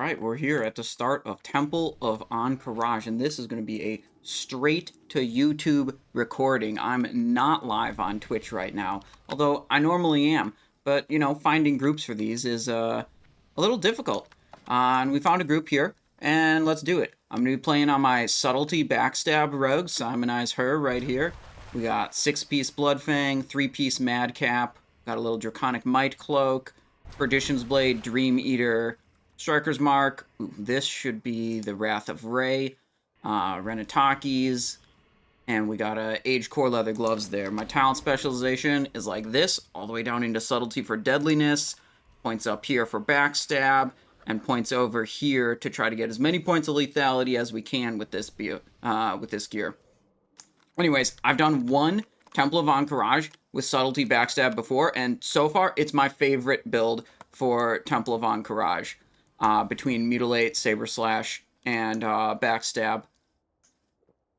Alright, we're here at the start of Temple of AHN'QIRAJ, and this is going to be a straight to YouTube recording. I'm not live on Twitch right now, although I normally am, but, you know, finding groups for these is a little difficult. And we found a group here, and let's do it. I'm going to be playing on my Subtlety Backstab rogue, Simonize her right here. We got 6-piece Bloodfang, 3-piece Madcap, got a little Draconic Might Cloak, Perdition's Blade, Dream Eater, Striker's Mark. Ooh, this should be the Wrath of Ray, Renataki's, and we got Age Core Leather Gloves there. My talent specialization is like this, all the way down into Subtlety for Deadliness, points up here for Backstab, and points over here to try to get as many points of lethality as we can with this gear. Anyways, I've done one Temple of AHN'QIRAJ with Subtlety Backstab before, and so far it's my favorite build for Temple of AHN'QIRAJ. Between Mutilate, Saber Slash, and Backstab.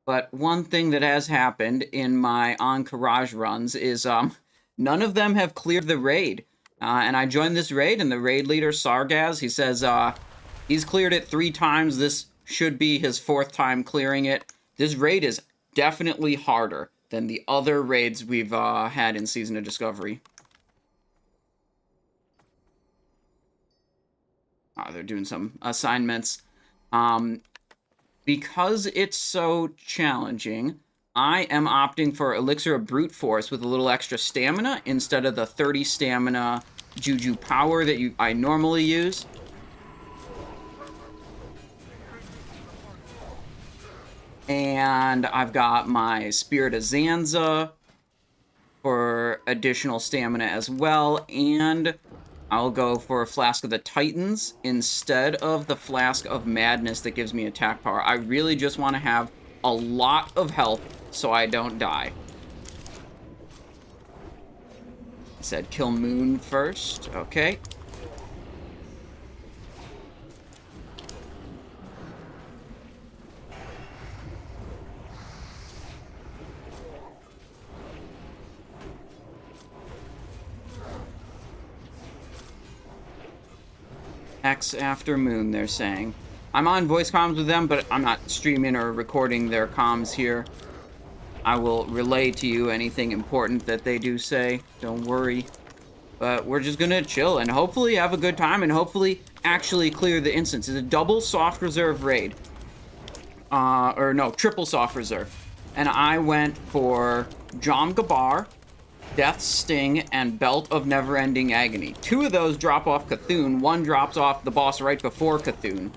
But one thing that has happened in my AHN'QIRAJ runs is none of them have cleared the raid. And I joined this raid, and the raid leader, Sargaz, he says he's cleared it 3 times. This should be his 4th time clearing it. This raid is definitely harder than the other raids we've had in Season of Discovery. They're doing some assignments. Because it's so challenging, I am opting for Elixir of Brute Force with a little extra stamina instead of the 30 stamina Juju Power that I normally use. And I've got my Spirit of Zanza for additional stamina as well, and I'll go for a Flask of the Titans instead of the Flask of Madness that gives me attack power. I really just want to have a lot of health so I don't die. I said kill Moon first. Okay. X after Moon, they're saying. I'm on voice comms with them, but I'm not streaming or recording their comms here. I will relay to you anything important that they do say. Don't worry. But we're just gonna chill and hopefully have a good time and hopefully actually clear the instance. It's a double soft reserve raid. Or no, triple soft reserve. And I went for Jom Gabar, Death's Sting, and Belt of Never-Ending Agony. 2 of those drop off Cthulhu. 1 drops off the boss right before Cthulhu.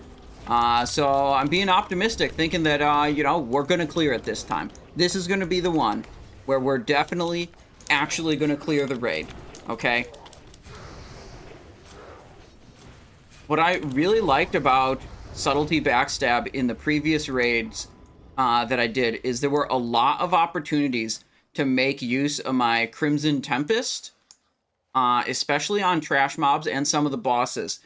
So I'm being optimistic, thinking that, you know, we're going to clear it this time. This is going to be the one where we're definitely actually going to clear the raid. Okay? What I really liked about Subtlety Backstab in the previous raids that I did is there were a lot of opportunities to make use of my Crimson Tempest, especially on trash mobs and some of the bosses.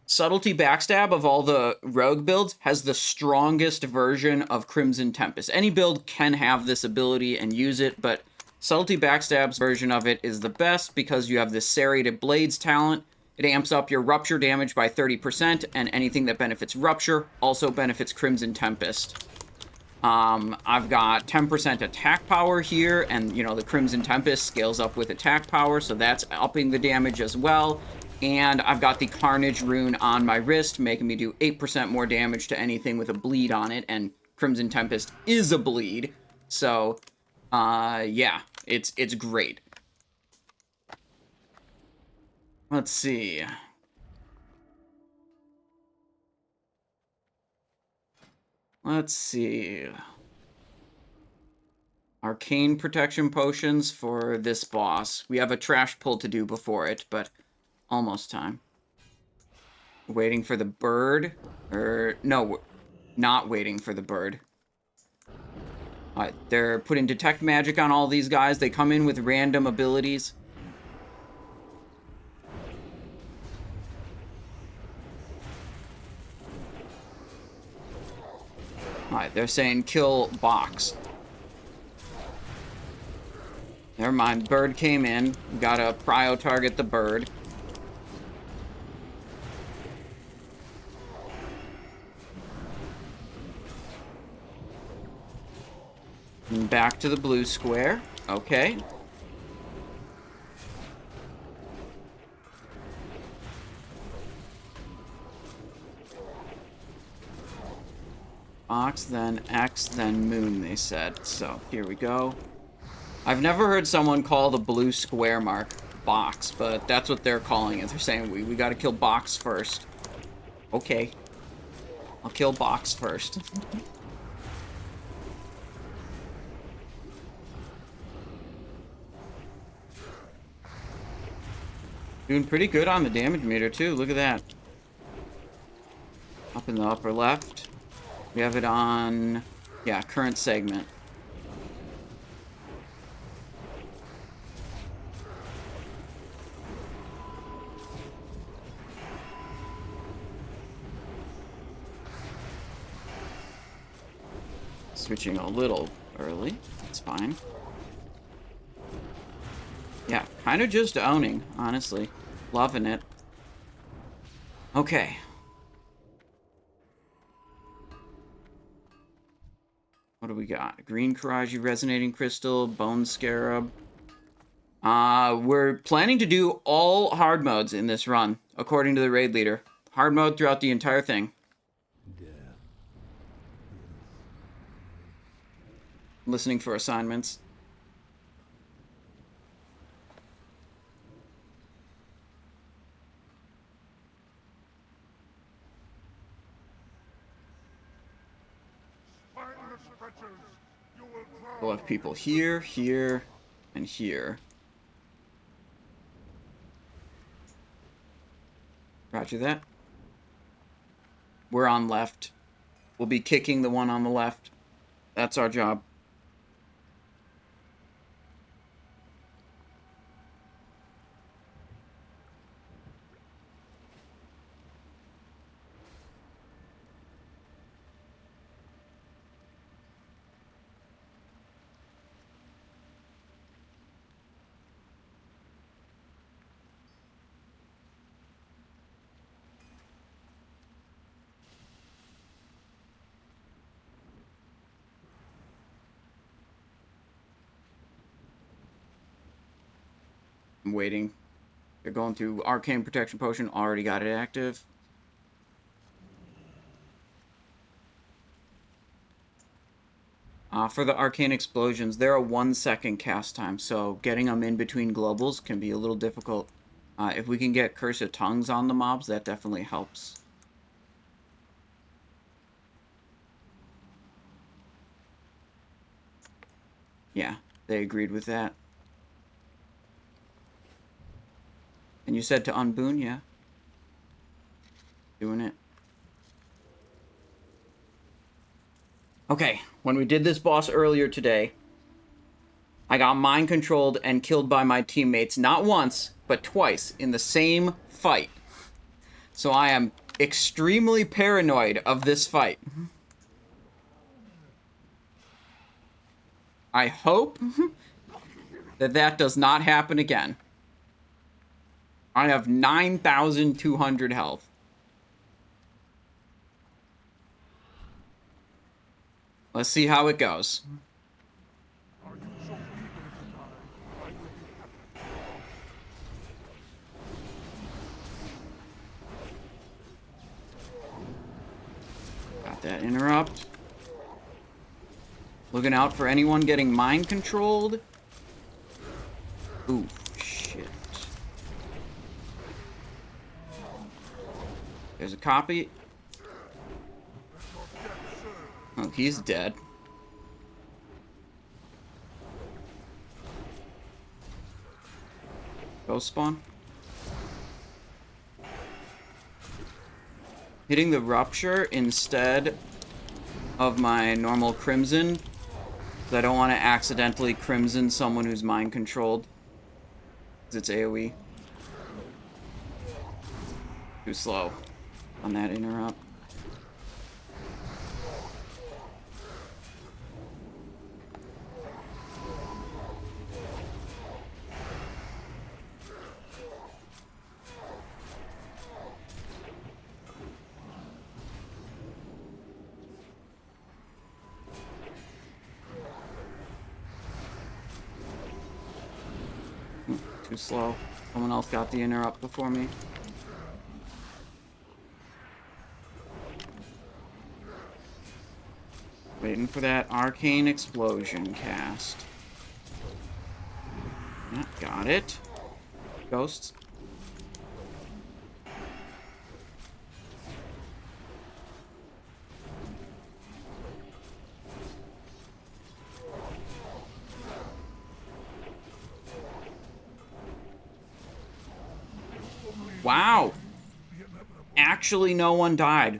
Subtlety Backstab of all the rogue builds has the strongest version of Crimson Tempest. Any build can have this ability and use it, but Subtlety Backstab's version of it is the best because you have this Serrated Blades talent. It amps up your Rupture damage by 30%, and anything that benefits Rupture also benefits Crimson Tempest. I've got 10% attack power here, and, you know, the Crimson Tempest scales up with attack power, so that's upping the damage as well. And I've got the Carnage rune on my wrist, making me do 8% more damage to anything with a bleed on it, and Crimson Tempest is a bleed. So, yeah, it's great. Let's see. Let's see. Arcane protection potions for this boss. We have a trash pull to do before it, but almost time. Waiting for the bird. Or, no, not waiting for the bird. Alright, they're putting Detect Magic on all these guys. They come in with random abilities. Alright, they're saying kill box. Never mind, bird came in. Gotta prio target the bird. And back to the blue square. Okay. Ox, then X, then Moon, they said. So, here we go. I've never heard someone call the blue square mark box, but that's what they're calling it. They're saying, we gotta kill box first. Okay. I'll kill box first. Doing pretty good on the damage meter, too. Look at that. Up in the upper left. We have it on, yeah, current segment. Switching a little early. That's fine. Yeah, kind of just owning, honestly. Loving it. Okay. What do we got? Green AHN'QIRAJ, Resonating Crystal, Bone Scarab. We're planning to do all hard modes in this run, according to the raid leader. Hard mode throughout the entire thing. Listening for assignments. We'll have people here, here, and here. Roger that. We're on left. We'll be kicking the one on the left. That's our job. I'm waiting. They're going through Arcane Protection Potion. Already got it active. For the Arcane Explosions, they're a 1-second cast time, so getting them in between globals can be a little difficult. If we can get Curse of Tongues on the mobs, that definitely helps. Yeah, they agreed with that. And you said to unboon, yeah? Doing it. Okay, when we did this boss earlier today, I got mind controlled and killed by my teammates not once, but twice in the same fight. So I am extremely paranoid of this fight. I hope that that does not happen again. I have 9,200 health. Let's see how it goes. Got that interrupt. Looking out for anyone getting mind controlled. Ooh, shit. There's a copy. Oh, he's dead. Ghost spawn. Hitting the rupture instead of my normal crimson, because I don't want to accidentally crimson someone who's mind controlled, because it's AoE. Too slow on that interrupt. Too slow. Someone else got the interrupt before me. Waiting for that arcane explosion cast. Yeah, got it. Ghosts. Wow. Actually, no one died.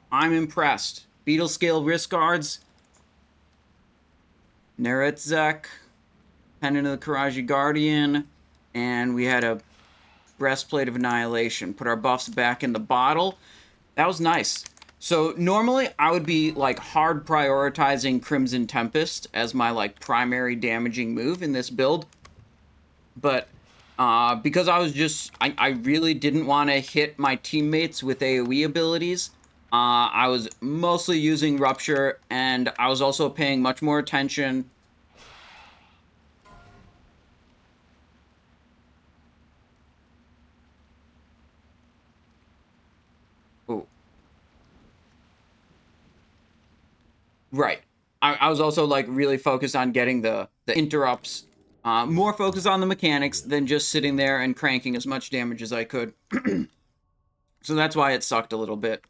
I'm impressed. Beetle Scale Wrist Guards. Neretzek. Pendant of the AHN'QIRAJ Guardian. And we had a Breastplate of Annihilation. Put our buffs back in the bottle. That was nice. So normally I would be like hard prioritizing Crimson Tempest as my like primary damaging move in this build. But because I was just, I really didn't want to hit my teammates with AoE abilities. I was mostly using Rupture, and I was also paying much more attention. Oh. Right. I was also like really focused on getting the interrupts. More focused on the mechanics than just sitting there and cranking as much damage as I could. So that's why it sucked a little bit.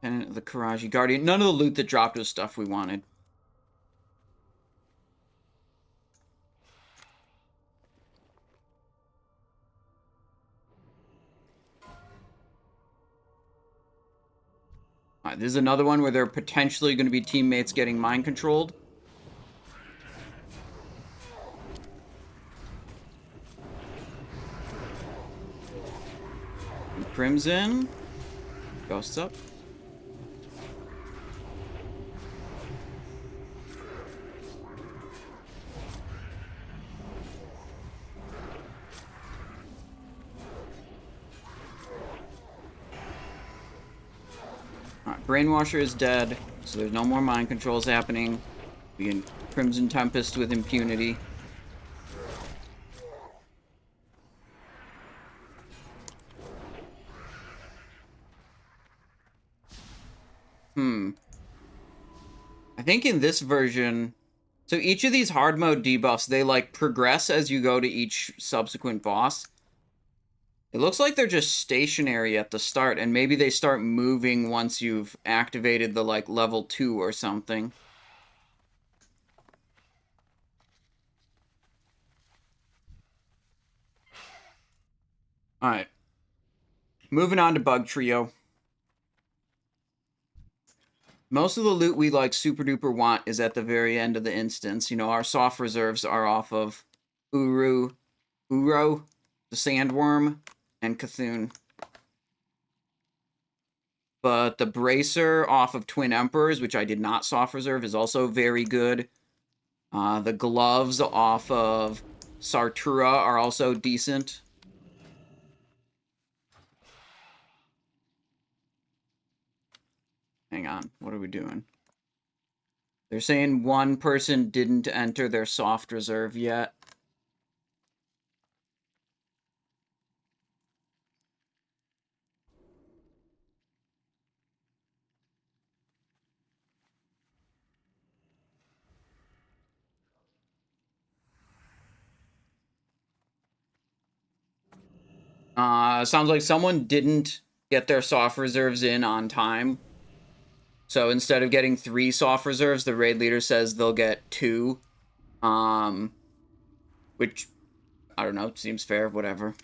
And the AHN'QIRAJ Guardian. None of the loot that dropped was stuff we wanted. This is another one where there are potentially going to be teammates getting mind controlled. And Crimson. Ghosts up. Brainwasher is dead, so there's no more mind controls happening. We can Crimson Tempest with impunity. I think in this version, so each of these hard mode debuffs, they like progress as you go to each subsequent boss. It looks like they're just stationary at the start, and maybe they start moving once you've activated the, like, level 2 or something. Alright. Moving on to Bug Trio. Most of the loot we, like, super duper want is at the very end of the instance. You know, our soft reserves are off of Ouro, the Sandworm, and Cthulhu. But the Bracer off of Twin Emperors, which I did not soft reserve, is also very good. The gloves off of Sartura are also decent. Hang on, what are we doing? They're saying one person didn't enter their soft reserve yet. Sounds like someone didn't get their soft reserves in on time. So instead of getting 3 soft reserves, the raid leader says they'll get 2. Which, I don't know, seems fair, whatever.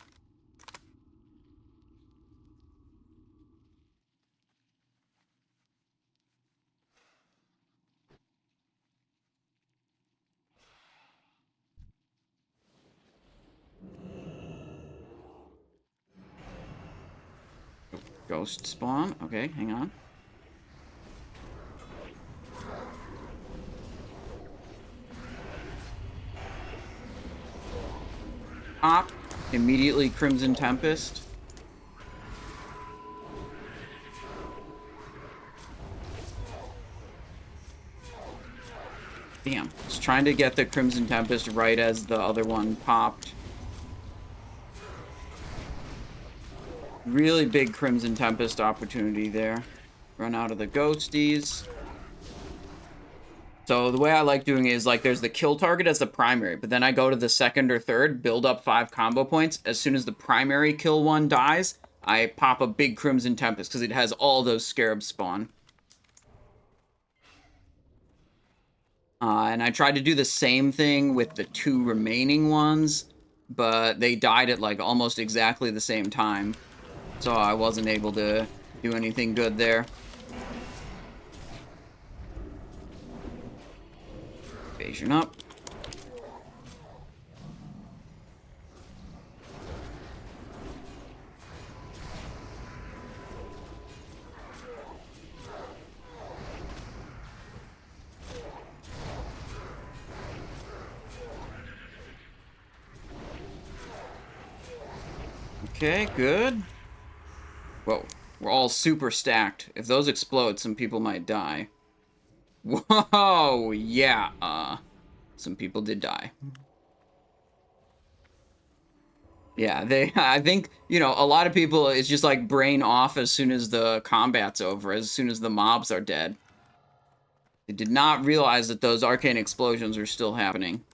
Ghost spawn. Okay, hang on. Pop. Immediately Crimson Tempest. Damn. Just trying to get the Crimson Tempest right as the other one popped. Really big Crimson Tempest opportunity there. Run out of the ghosties. So the way I like doing it is, like, there's the kill target as the primary, but then I go to the second or third, build up 5 combo points. As soon as the primary kill one dies, I pop a big Crimson Tempest, because it has all those Scarabs spawn. And I tried to do the same thing with the 2 remaining ones, but they died at, like, almost exactly the same time. So I wasn't able to do anything good there. Evasion up. Okay, good. Whoa, we're all super stacked. If those explode, some people might die. Whoa, yeah, some people did die. Yeah, I think, you know, a lot of people, it's just like brain off as soon as the combat's over, as soon as the mobs are dead. They did not realize that those arcane explosions are still happening.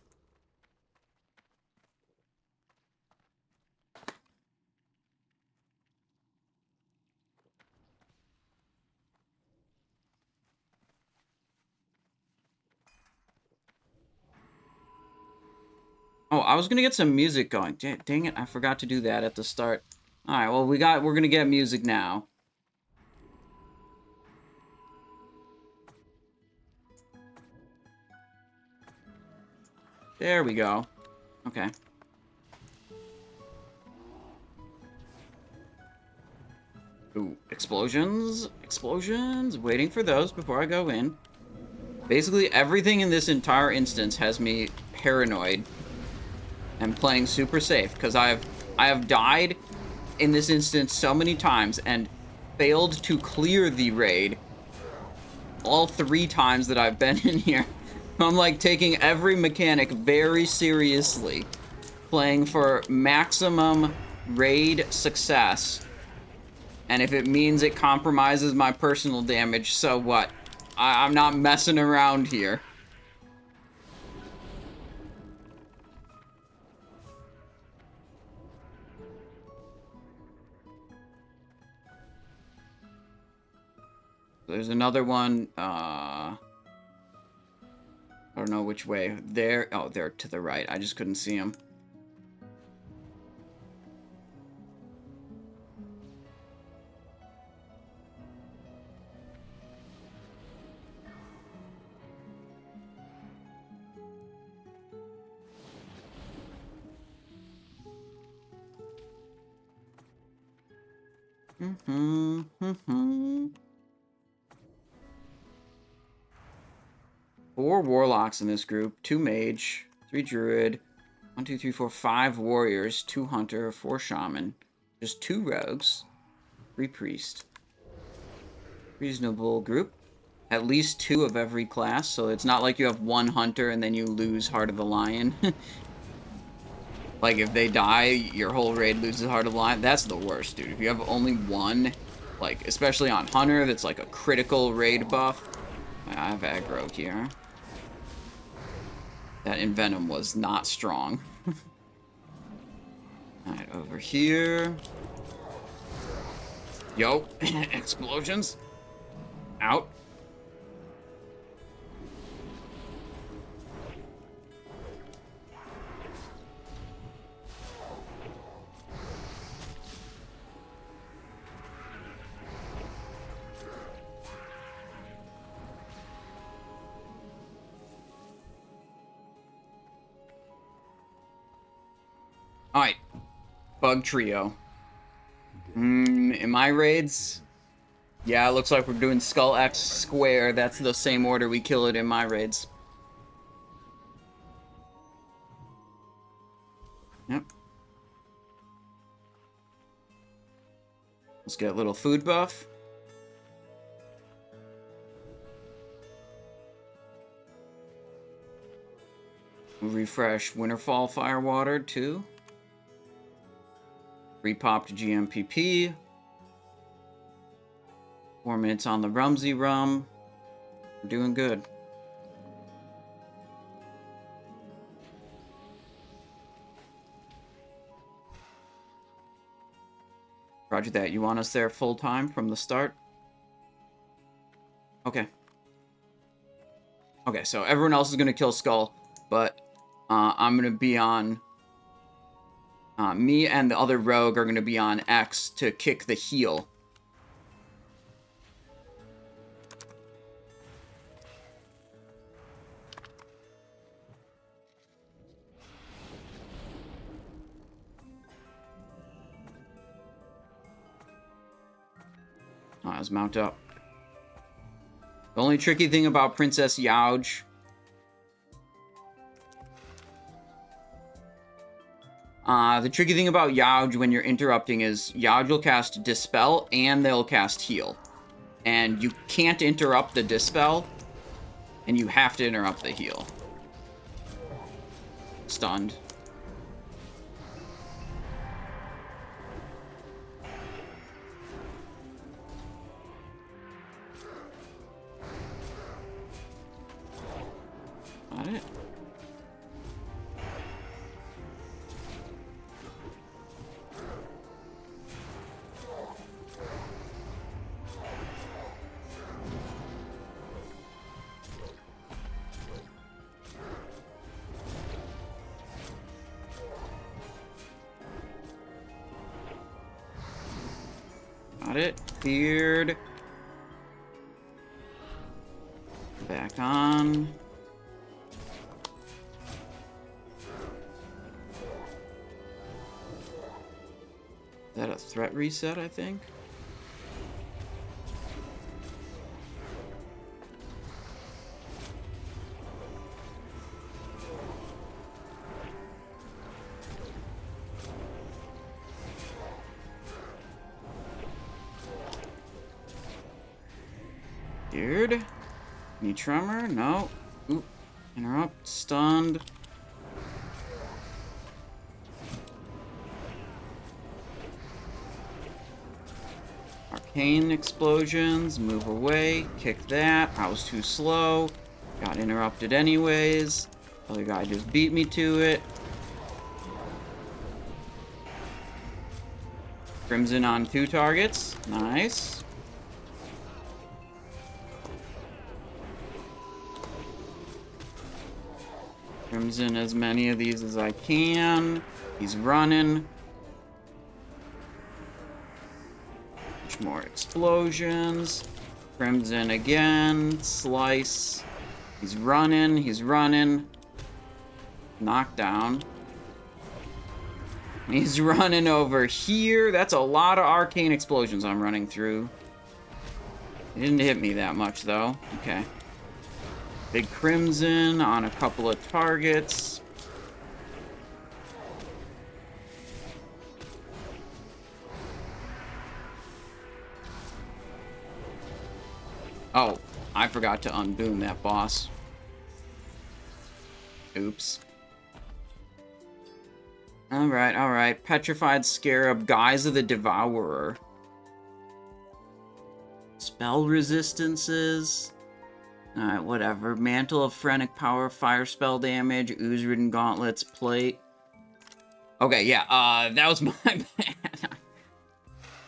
Oh, I was gonna get some music going. Dang it, I forgot to do that at the start. Alright, well, we're gonna get music now. There we go. Okay. Ooh, explosions. Explosions. Waiting for those before I go in. Basically, everything in this entire instance has me paranoid and playing super safe, because I have died in this instance so many times and failed to clear the raid all 3 times that I've been in here. I'm like taking every mechanic very seriously, playing for maximum raid success. And if it means it compromises my personal damage, so what? I'm not messing around here. There's another one, I don't know which way. There, oh, they're to the right. I just couldn't see them. Four warlocks in this group, 2 mage, 3 druid, 1, 2, 3, 4, 5 warriors, 2 hunter, 4 shaman, just 2 rogues, 3 priest. Reasonable group. At least 2 of every class, so it's not like you have 1 hunter and then you lose Heart of the Lion. Like, if they die, your whole raid loses Heart of the Lion. That's the worst, dude. If you have only 1, like, especially on hunter, that's like a critical raid buff. I have aggro here. That Envenom was not strong. Alright, over here. Yo, explosions. Out. Alright. Bug trio. In my raids, yeah, it looks like we're doing Skull X square. That's the same order we kill it in my raids. Yep. Let's get a little food buff. Refresh Winterfall Firewater too. Repopped GMPP. 4 minutes on the Rumsey Rum. We're doing good. Roger that. You want us there full time from the start? Okay. Okay, so everyone else is going to kill Skull, but I'm going to be on... me and the other rogue are going to be on X to kick the heal. Oh, let's mount up. The only tricky thing about Princess Youge... the tricky thing about Youge when you're interrupting is Youge will cast Dispel and they'll cast Heal. And you can't interrupt the Dispel, and you have to interrupt the Heal. Stunned. Got it. Got it. Cleared. Back on. Is that a threat reset, I think? Weird. Any tremor? No. Oop. Interrupt. Stunned. Arcane explosions. Move away. Kick that. I was too slow. Got interrupted anyways. Other guy just beat me to it. Crimson on 2 targets. Nice. Crimson as many of these as I can. He's running. Much more explosions. Crimson again. Slice. He's running. He's running. Knockdown. He's running over here. That's a lot of arcane explosions I'm running through. It didn't hit me that much, though. Okay. Big Crimson on a couple of targets. Oh, I forgot to unboom that boss. Oops. Alright, alright. Petrified Scarab, Guise of the Devourer. Spell resistances. Alright, whatever. Mantle of Phrenic Power, Fire Spell Damage, Ooze-Ridden Gauntlets, Plate. Okay, yeah, that was my bad.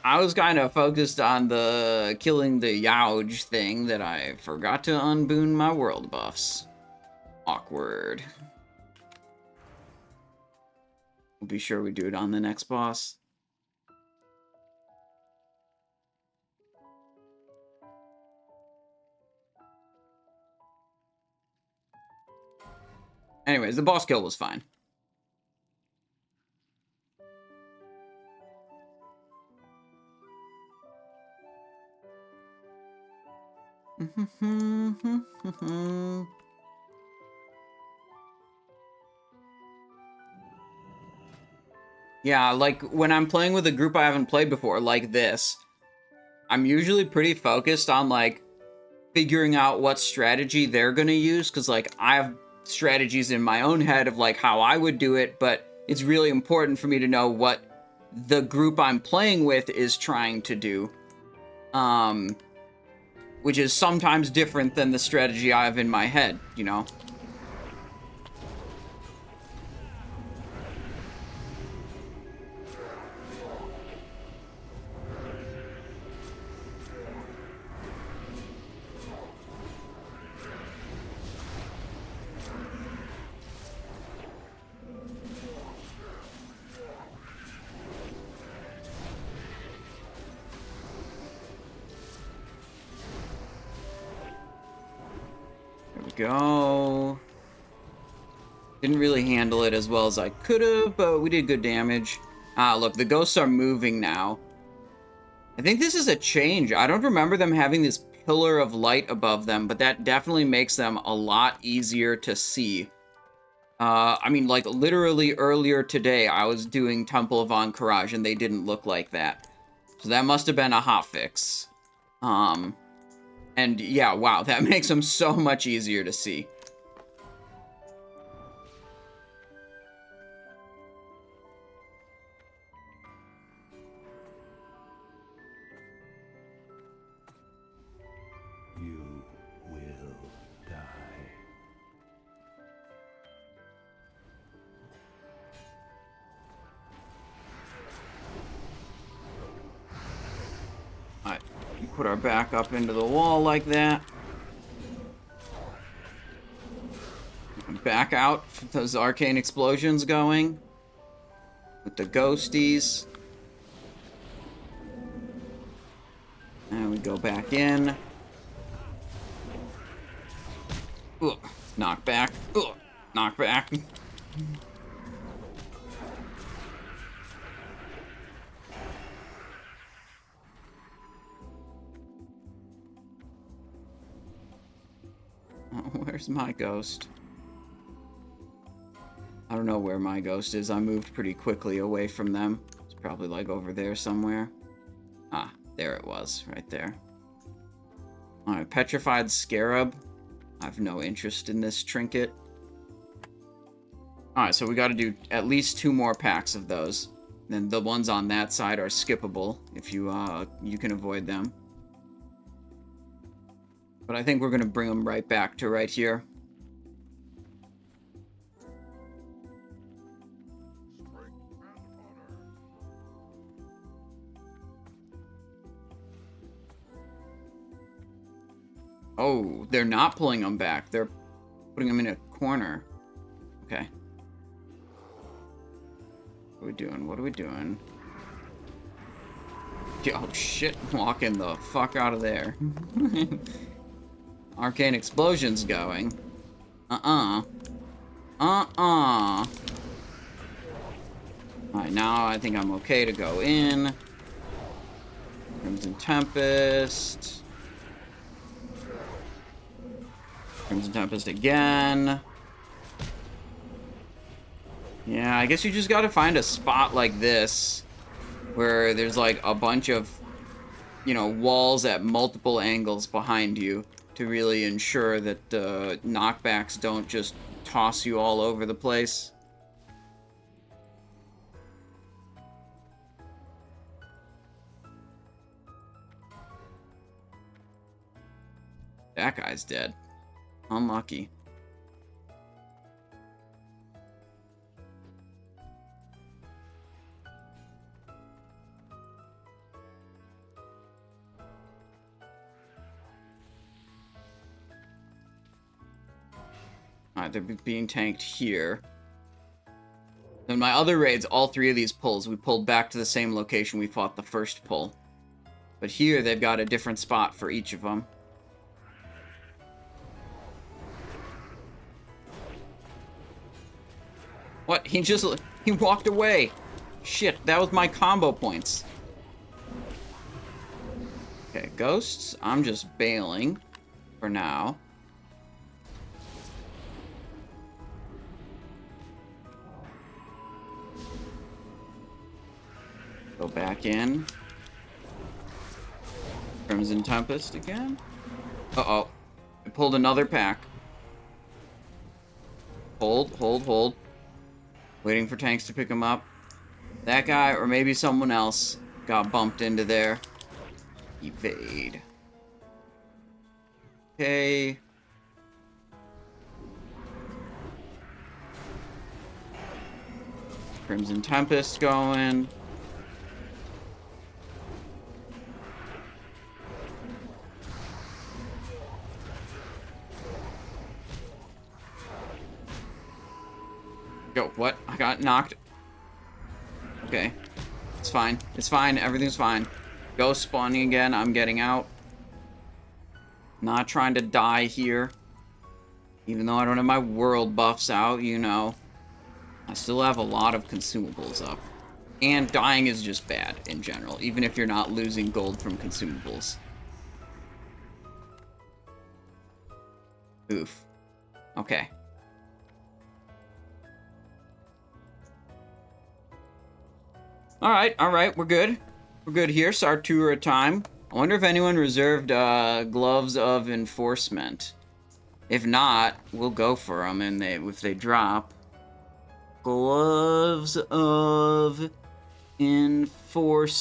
I was kind of focused on the killing the Youge thing that I forgot to unboon my world buffs. Awkward. We'll be sure we do it on the next boss. Anyways, the boss kill was fine. Yeah, like, when I'm playing with a group I haven't played before, like this, I'm usually pretty focused on, like, figuring out what strategy they're gonna use, because, like, I've strategies in my own head of like how I would do it, but it's really important for me to know what the group I'm playing with is trying to do. Which is sometimes different than the strategy I have in my head, you know? Go. Didn't really handle it as well as I could have, but we did good damage. Ah, look, the ghosts are moving now. I think this is a change. I don't remember them having this pillar of light above them, but that definitely makes them a lot easier to see. I mean, like, literally earlier today, I was doing Temple of AHN'QIRAJ, and they didn't look like that. So that must have been a hotfix. And yeah, wow, that makes them so much easier to see. You will die. Alright, we put our back up into the wall like that. Back out, those arcane explosions going. With the ghosties. And we go back in. Ugh, knock back. Ugh, knock back. Where's my ghost? I don't know where my ghost is. I moved pretty quickly away from them. It's probably like over there somewhere. Ah, there it was, right there. Alright, Petrified Scarab. I have no interest in this trinket. Alright, so we gotta do at least 2 more packs of those. Then the ones on that side are skippable if you can avoid them. But I think we're gonna bring them right back to right here. Oh, they're not pulling them back. They're putting them in a corner. Okay. What are we doing? What are we doing? Oh, shit. Walking the fuck out of there. Arcane explosions going. Alright, now I think I'm okay to go in. Crimson Tempest. Crimson Tempest again. Yeah, I guess you just gotta find a spot like this where there's like a bunch of, you know, walls at multiple angles behind you to really ensure that knockbacks don't just toss you all over the place. That guy's dead. Unlucky. Alright, they're being tanked here. In my other raids, all 3 of these pulls, we pulled back to the same location we fought the first pull. But here, they've got a different spot for each of them. What? He walked away. Shit, that was my combo points. Okay, ghosts, I'm just bailing for now. Go back in. Crimson Tempest again. Uh-oh. I pulled another pack. Hold, hold, hold. Waiting for tanks to pick him up. That guy, or maybe someone else, got bumped into there. Evade. Okay. Crimson Tempest going. Yo, what? I got knocked. Okay. It's fine. It's fine. Everything's fine. Ghost spawning again. I'm getting out. Not trying to die here. Even though I don't have my world buffs out, you know. I still have a lot of consumables up. And dying is just bad in general, even if you're not losing gold from consumables. Oof. Okay. Alright, we're good. We're good here. Sartura time. I wonder if anyone reserved gloves of enforcement. If not, we'll go for them, and if they drop. Gloves of enforcement.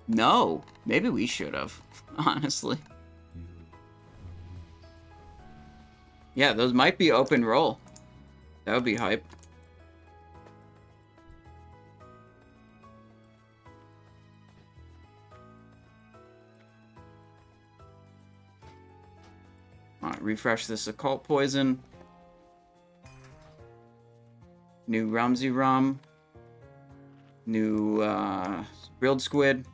No, maybe we should have, honestly. Yeah, those might be open roll. That would be hype. Alright, refresh this occult poison. New Rumsy Rum. New grilled squid.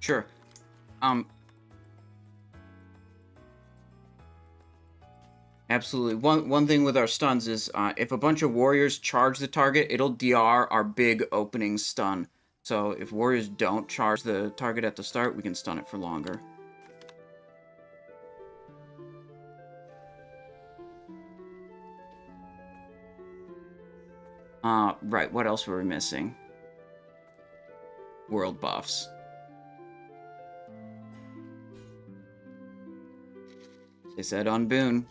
Sure. Absolutely. One thing with our stuns is if a bunch of warriors charge the target, it'll DR our big opening stun. So if warriors don't charge the target at the start, we can stun it for longer. Right, what else were we missing? World buffs. They said on Boon.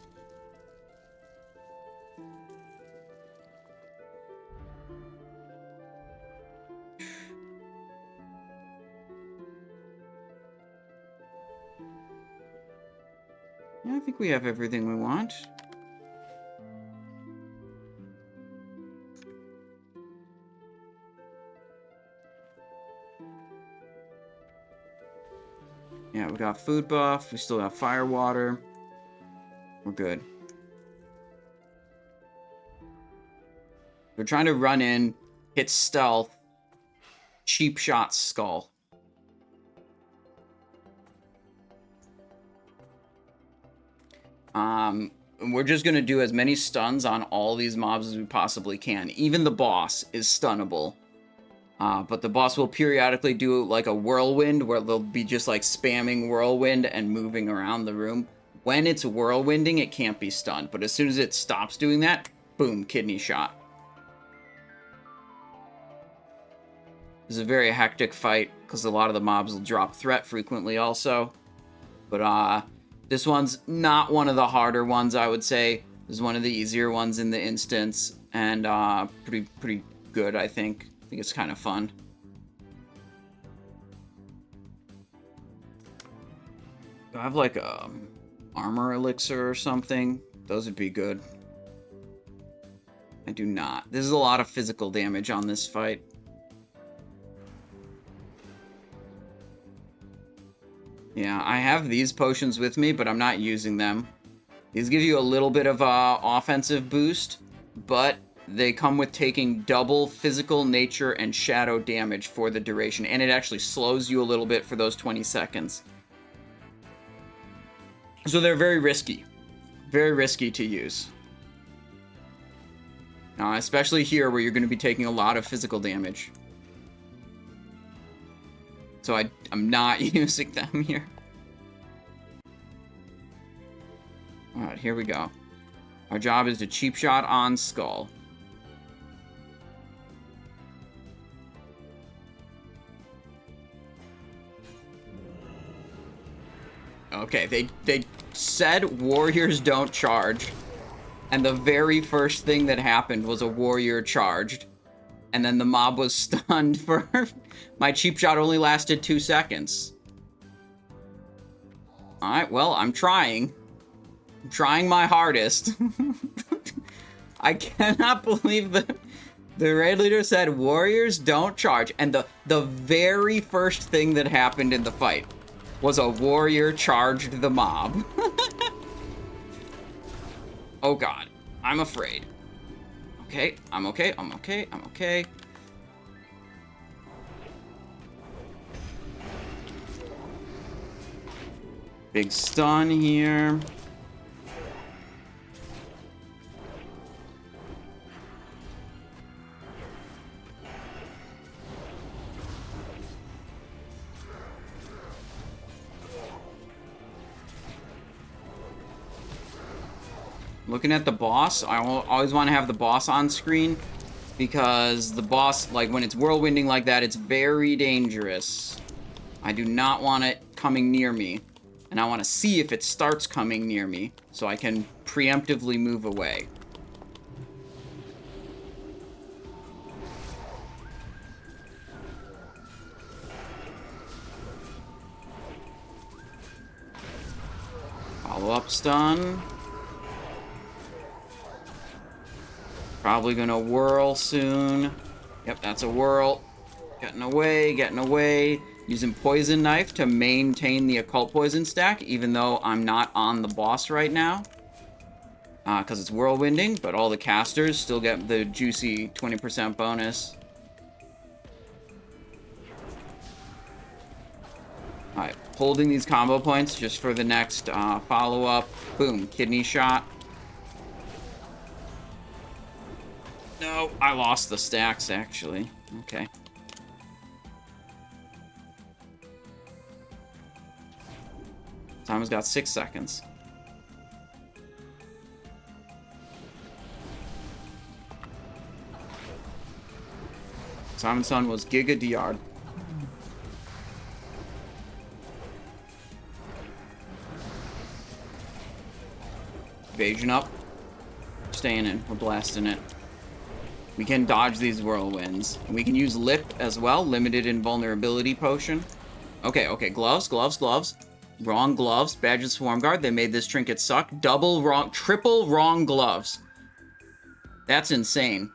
Yeah, I think we have everything we want. Yeah, we got food buff. We still have fire water. We're good. We're trying to run in, hit stealth, cheap shot skull. We're just gonna do as many stuns on all these mobs as we possibly can. Even the boss is stunnable. But the boss will periodically do like a whirlwind where they'll be just like spamming whirlwind and moving around the room. When it's whirlwinding, it can't be stunned. But as soon as it stops doing that, boom, kidney shot. This is a very hectic fight because a lot of the mobs will drop threat frequently also. But this one's not one of the harder ones, I would say. This is one of the easier ones in the instance. And pretty good, I think. I think it's kind of fun. Do I have like a armor elixir or something? Those would be good. I do not. This is a lot of physical damage on this fight. Yeah, I have these potions with me, but I'm not using them. These give you a little bit of offensive boost, but they come with taking double physical, nature, and shadow damage for the duration, and it actually slows you a little bit for those 20 seconds. So they're very risky. Very risky to use. Especially here where you're going to be taking a lot of physical damage. So I'm not using them here. Alright, here we go. Our job is to cheap shot on Skull. Okay, they said warriors don't charge. And the very first thing that happened was a warrior charged. And then the mob was stunned for... My cheap shot only lasted 2 seconds. Alright, well, I'm trying. I'm trying my hardest. I cannot believe the raid leader said warriors don't charge. And the very first thing that happened in the fight was a warrior charged the mob. Oh god, I'm afraid. Okay, I'm okay, I'm okay, I'm okay. Big stun here. Looking at the boss, I always want to have the boss on screen because the boss, like when it's whirlwinding like that, it's very dangerous. I do not want it coming near me, and I want to see if it starts coming near me so I can preemptively move away. Follow-up stun. Probably gonna whirl soon. Yep, that's a whirl. Getting away, getting away. Using Poison Knife to maintain the Occult Poison stack, even though I'm not on the boss right now. Because it's whirlwinding, but all the casters still get the juicy 20% bonus. Alright, holding these combo points just for the next follow-up. Boom, kidney shot. No, I lost the stacks, actually. Okay. Timer's got 6 seconds. Simon's son was Giga Diard. Evasion up. Staying in. We're blasting it. We can dodge these whirlwinds. And we can use Lip as well. Limited invulnerability potion. Okay, okay. Gloves, gloves, gloves. Wrong gloves. Badges Swarm Guard. They made this trinket suck. Double wrong. Triple wrong gloves. That's insane.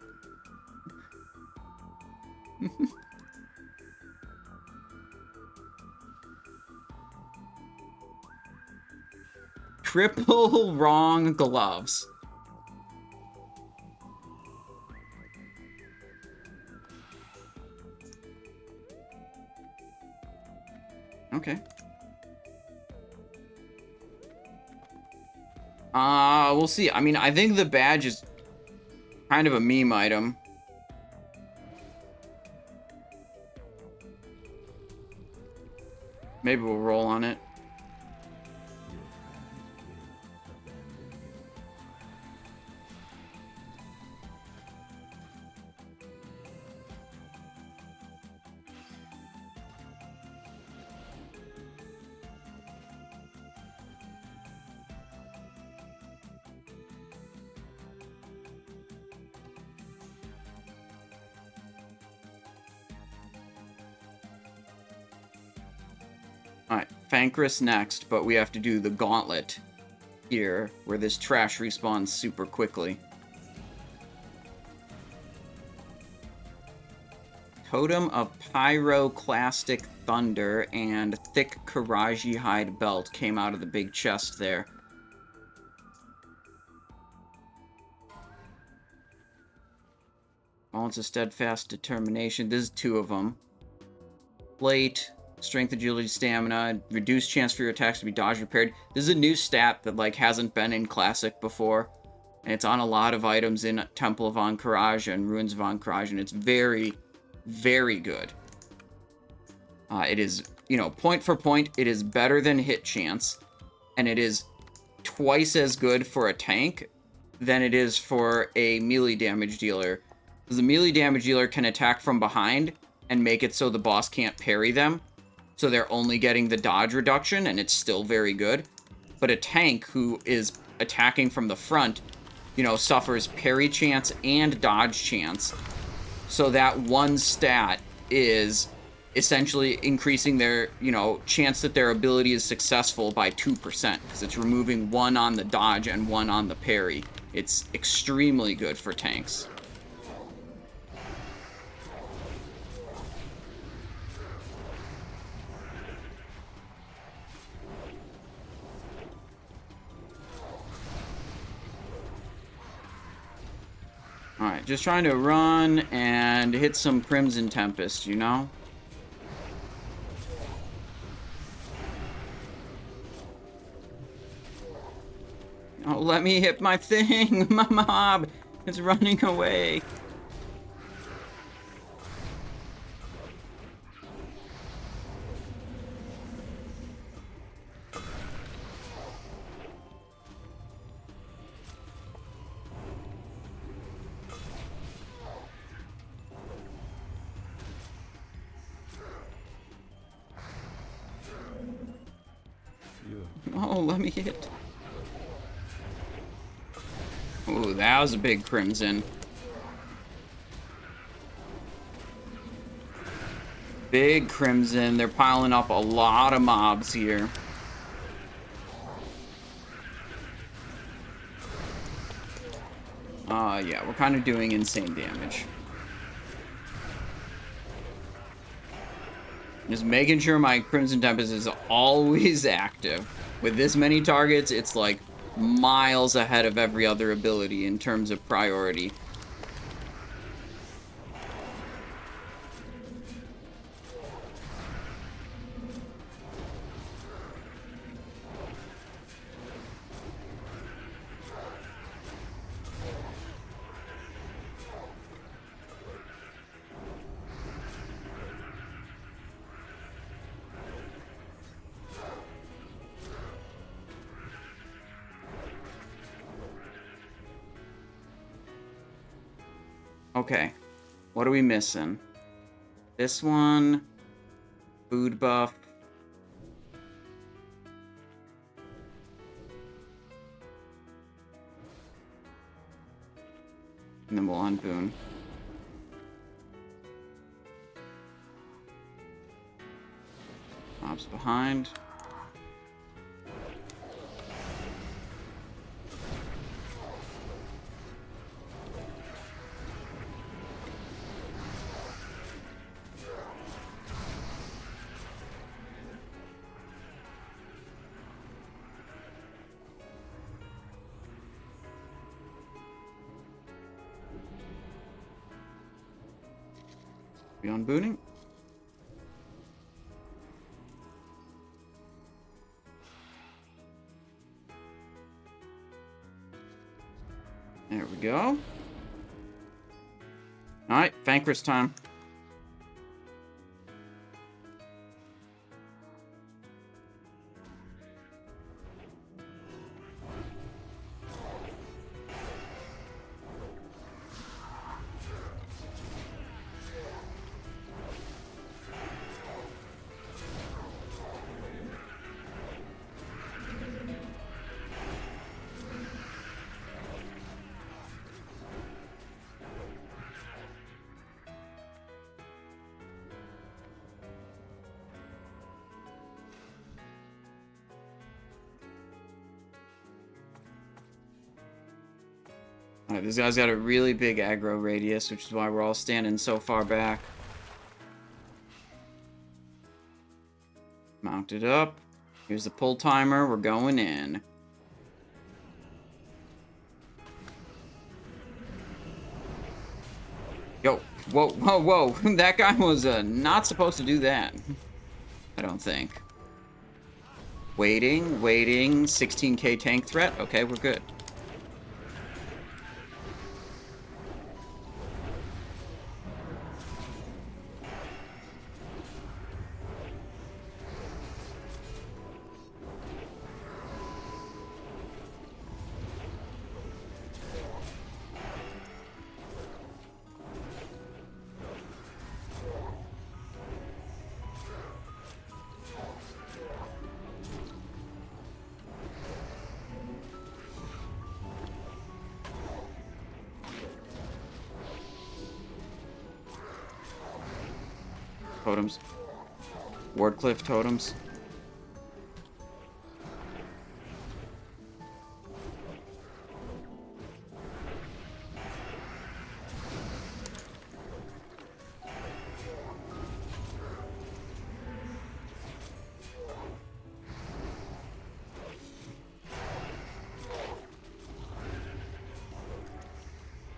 Triple wrong gloves. Okay. We'll see. I mean, I think the badge is kind of a meme item. Maybe we'll roll on it. Alright, Fankriss next, but we have to do the gauntlet here, where this trash respawns super quickly. Totem of Pyroclastic Thunder and Thick Karaji Hide Belt came out of the big chest there. Balance of Steadfast Determination. This is 2 of them. Plate. Strength, Agility, Stamina, reduced chance for your attacks to be dodged, repaired. This is a new stat that, like, hasn't been in Classic before. And it's on a lot of items in Temple of AHN'QIRAJ and Ruins of AHN'QIRAJ, and it's very, very good. It is, you know, point for point, it is better than hit chance. And it is twice as good for a tank than it is for a melee damage dealer. Because the melee damage dealer can attack from behind and make it so the boss can't parry them. So they're only getting the dodge reduction, and it's still very good. But a tank who is attacking from the front, you know, suffers parry chance and dodge chance. So that one stat is essentially increasing their, you know, chance that their ability is successful by 2%, because it's removing 1 on the dodge and 1 on the parry. It's extremely good for tanks. Alright, just trying to run and hit some Crimson Tempest, you know? Oh, let me hit my thing! My mob is running away! Oh, let me hit. Ooh, that was a big Crimson. Big Crimson. They're piling up a lot of mobs here. Yeah, we're kind of doing insane damage. Just making sure my Crimson Tempest is always active. With this many targets, it's like miles ahead of every other ability in terms of priority. Okay, what are we missing? This one, food buff. And then we'll unboon. Mobs behind. We on booting? There we go. Alright, Fankriss time. Alright, this guy's got a really big aggro radius, which is why we're all standing so far back. Mounted up. Here's the pull timer. We're going in. Yo, whoa, whoa, whoa. That guy was not supposed to do that. I don't think. Waiting, waiting. 16k tank threat. Okay, we're good. Totems. Wardcliff totems.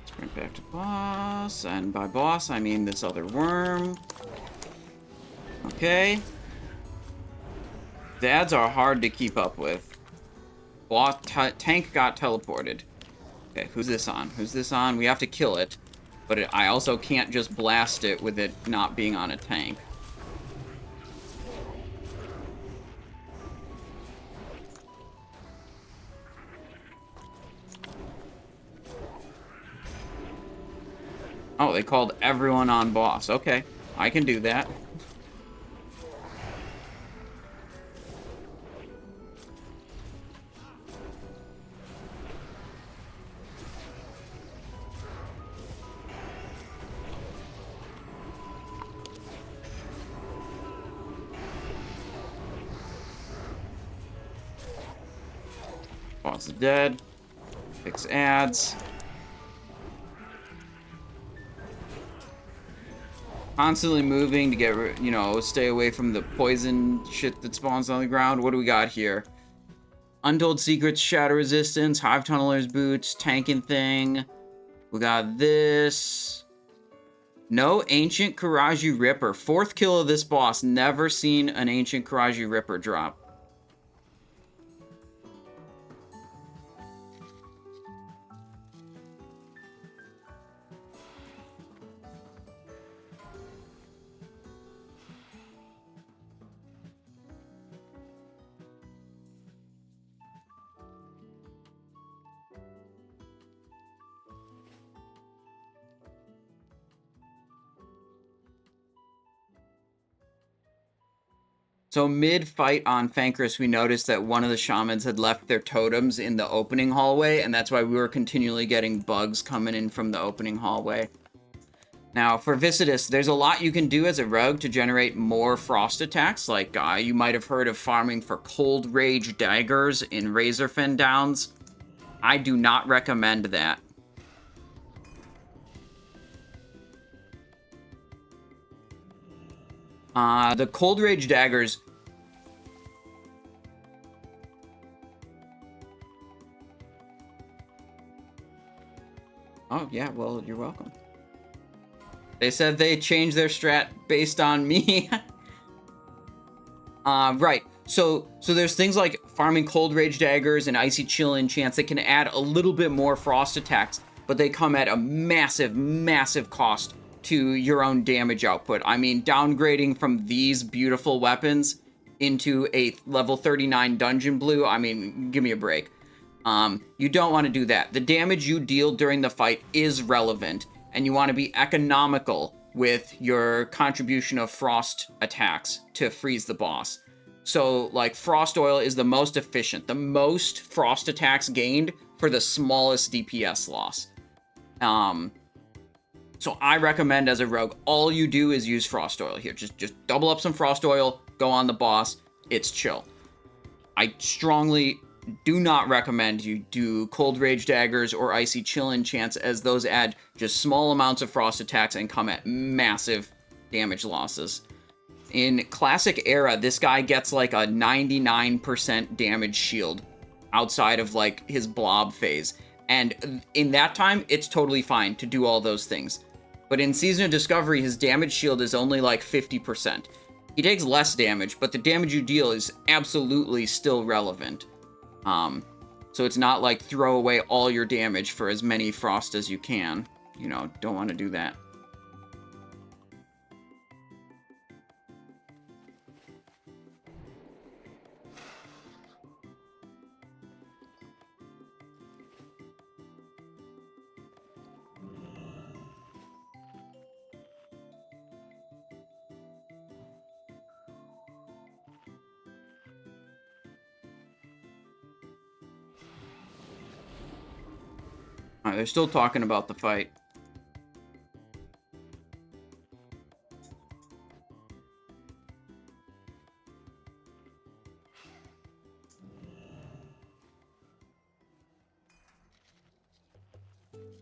Sprint back to boss, and by boss I mean this other worm. Okay. The ads are hard to keep up with. Tank got teleported. Okay, who's this on? Who's this on? We have to kill it. But I also can't just blast it with it not being on a tank. Oh, they called everyone on boss. Okay, I can do that. Boss is dead. Fix ads. Constantly moving to get, you know, stay away from the poison shit that spawns on the ground. What do we got here? Untold Secrets, Shadow Resistance, Hive Tunneler's Boots, Tanking Thing. We got this. No AHN'QIRAJ Ripper. 4th kill of this boss. Never seen an AHN'QIRAJ Ripper drop. So mid-fight on Fankriss, we noticed that one of the shamans had left their totems in the opening hallway, and that's why we were continually getting bugs coming in from the opening hallway. Now, for Viscidus, there's a lot you can do as a rogue to generate more frost attacks, like you might have heard of farming for Cold Rage daggers in Razorfen Downs. I do not recommend that. The Cold Rage daggers... Oh, yeah, well, you're welcome. They said they changed their strat based on me. Right. So there's things like farming Cold Rage daggers and Icy Chill enchants that can add a little bit more frost attacks, but they come at a massive, massive cost to your own damage output. I mean, downgrading from these beautiful weapons into a level 39 dungeon blue, I mean, give me a break. You don't want to do that. The damage you deal during the fight is relevant, and you want to be economical with your contribution of frost attacks to freeze the boss. So, like, Frost Oil is the most efficient, the most frost attacks gained for the smallest DPS loss. So I recommend as a rogue, all you do is use Frost Oil here. Just double up some Frost Oil, go on the boss, it's chill. I strongly do not recommend you do Cold Rage daggers or Icy Chill enchants, as those add just small amounts of frost attacks and come at massive damage losses. In Classic Era, this guy gets like a 99% damage shield outside of like his blob phase. And in that time, it's totally fine to do all those things. But in Season of Discovery, his damage shield is only like 50%. He takes less damage, but the damage you deal is absolutely still relevant. So it's not like throw away all your damage for as many frost as you can. You know, don't want to do that. Alright, they're still talking about the fight.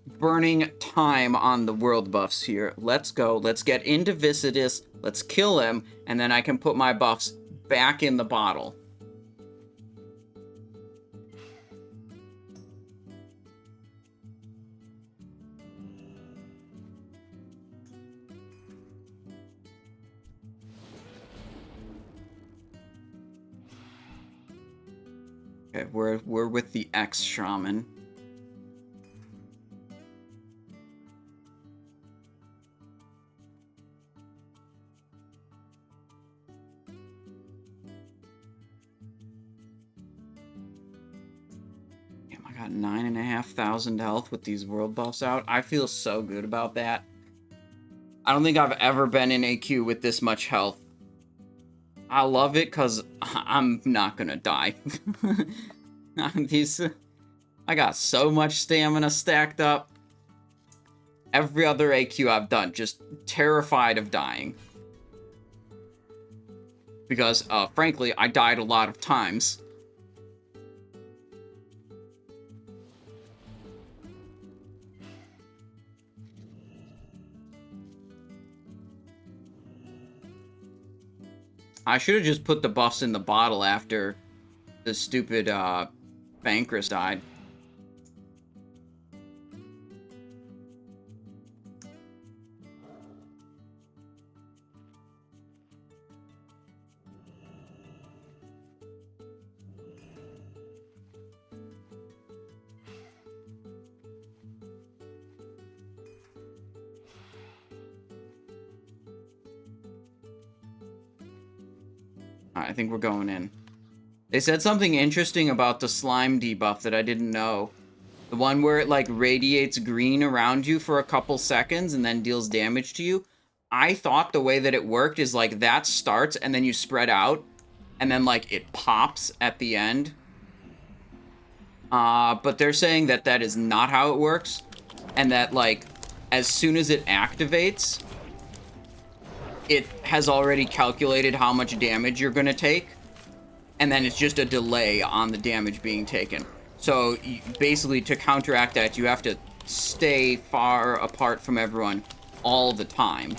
burning time on the world buffs here. Let's go. Let's get into Viscidus. Let's kill him, and then I can put my buffs back in the bottle. Okay, we're with the X-Shaman. Damn, I got 9,500 health with these world buffs out. I feel so good about that. I don't think I've ever been in AQ with this much health. I love it because I'm not gonna die. I got so much stamina stacked up. Every other AQ I've done, just terrified of dying. Because, frankly, I died a lot of times. I should have just put the buffs in the bottle after the stupid Fankriss died. I think we're going in. They said something interesting about the slime debuff that I didn't know. The one where it, like, radiates green around you for a couple seconds and then deals damage to you. I thought the way that it worked is, like, that starts and then you spread out. And then, like, it pops at the end. But they're saying that that is not how it works. And that, like, as soon as it activates, it has already calculated how much damage you're going to take, and then it's just a delay on the damage being taken. So basically, to counteract that, you have to stay far apart from everyone all the time.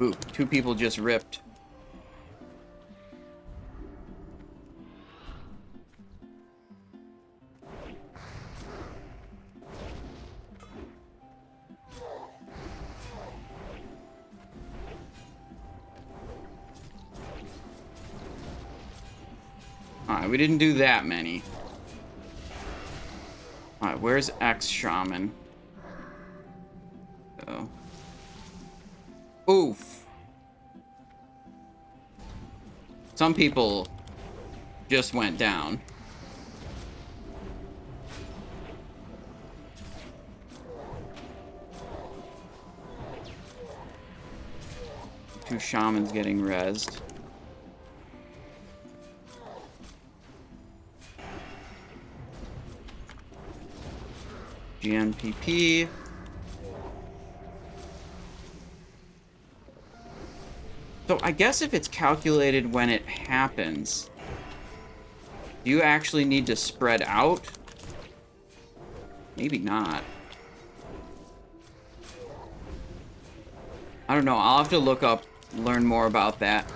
Ooh, 2 people just ripped. Alright, we didn't do that many. Alright, where's X-Shaman? Oh. Oof. Some people just went down. Two shamans getting rezzed. GNPP. So I guess if it's calculated when it happens, do you actually need to spread out? Maybe not. I don't know. I'll have to look up, learn more about that.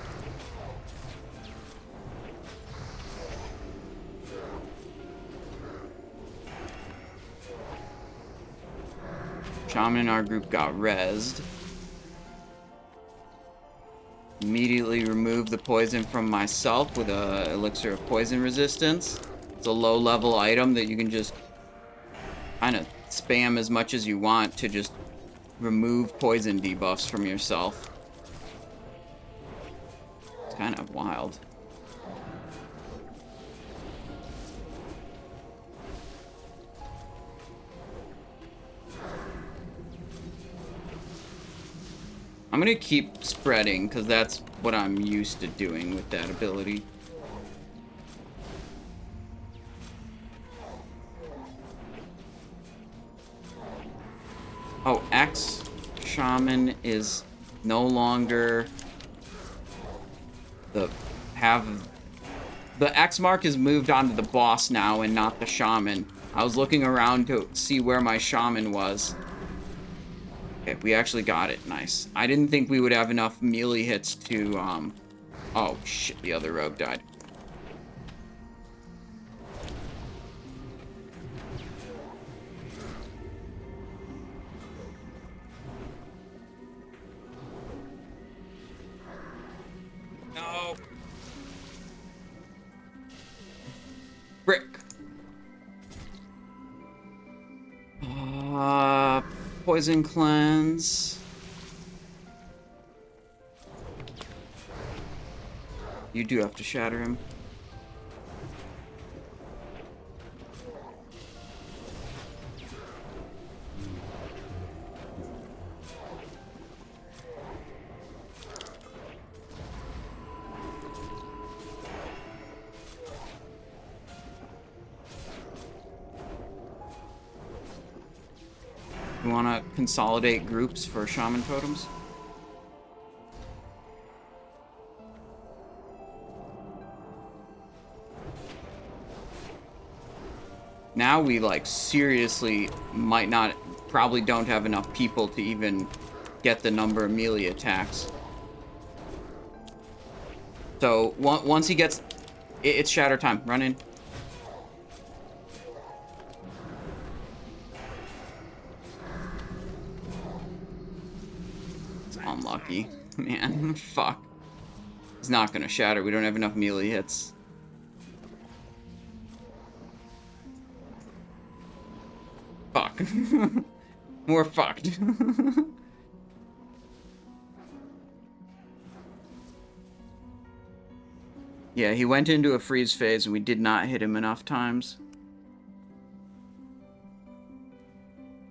Shaman in our group got rezzed. Immediately remove the poison from myself with a elixir of poison resistance. It's a low level item that you can just kind of spam as much as you want to just remove poison debuffs from yourself. It's kind of wild. I'm gonna keep spreading, because that's what I'm used to doing with that ability. Oh, X Shaman is no longer the X mark is moved on to the boss now and not the shaman. I was looking around to see where my shaman was. Okay, we actually got it. Nice. I didn't think we would have enough melee hits to, oh, shit, the other rogue died. No. Brick. Poison cleanse. You do have to shatter him. You want to consolidate groups for shaman totems? Now we, like, seriously might not, probably don't have enough people to even get the number of melee attacks. So, once he gets... It's shatter time. Run in. It's unlucky. Man, fuck. He's not gonna shatter. We don't have enough melee hits. Fuck. We're fucked. Yeah, he went into a freeze phase and we did not hit him enough times.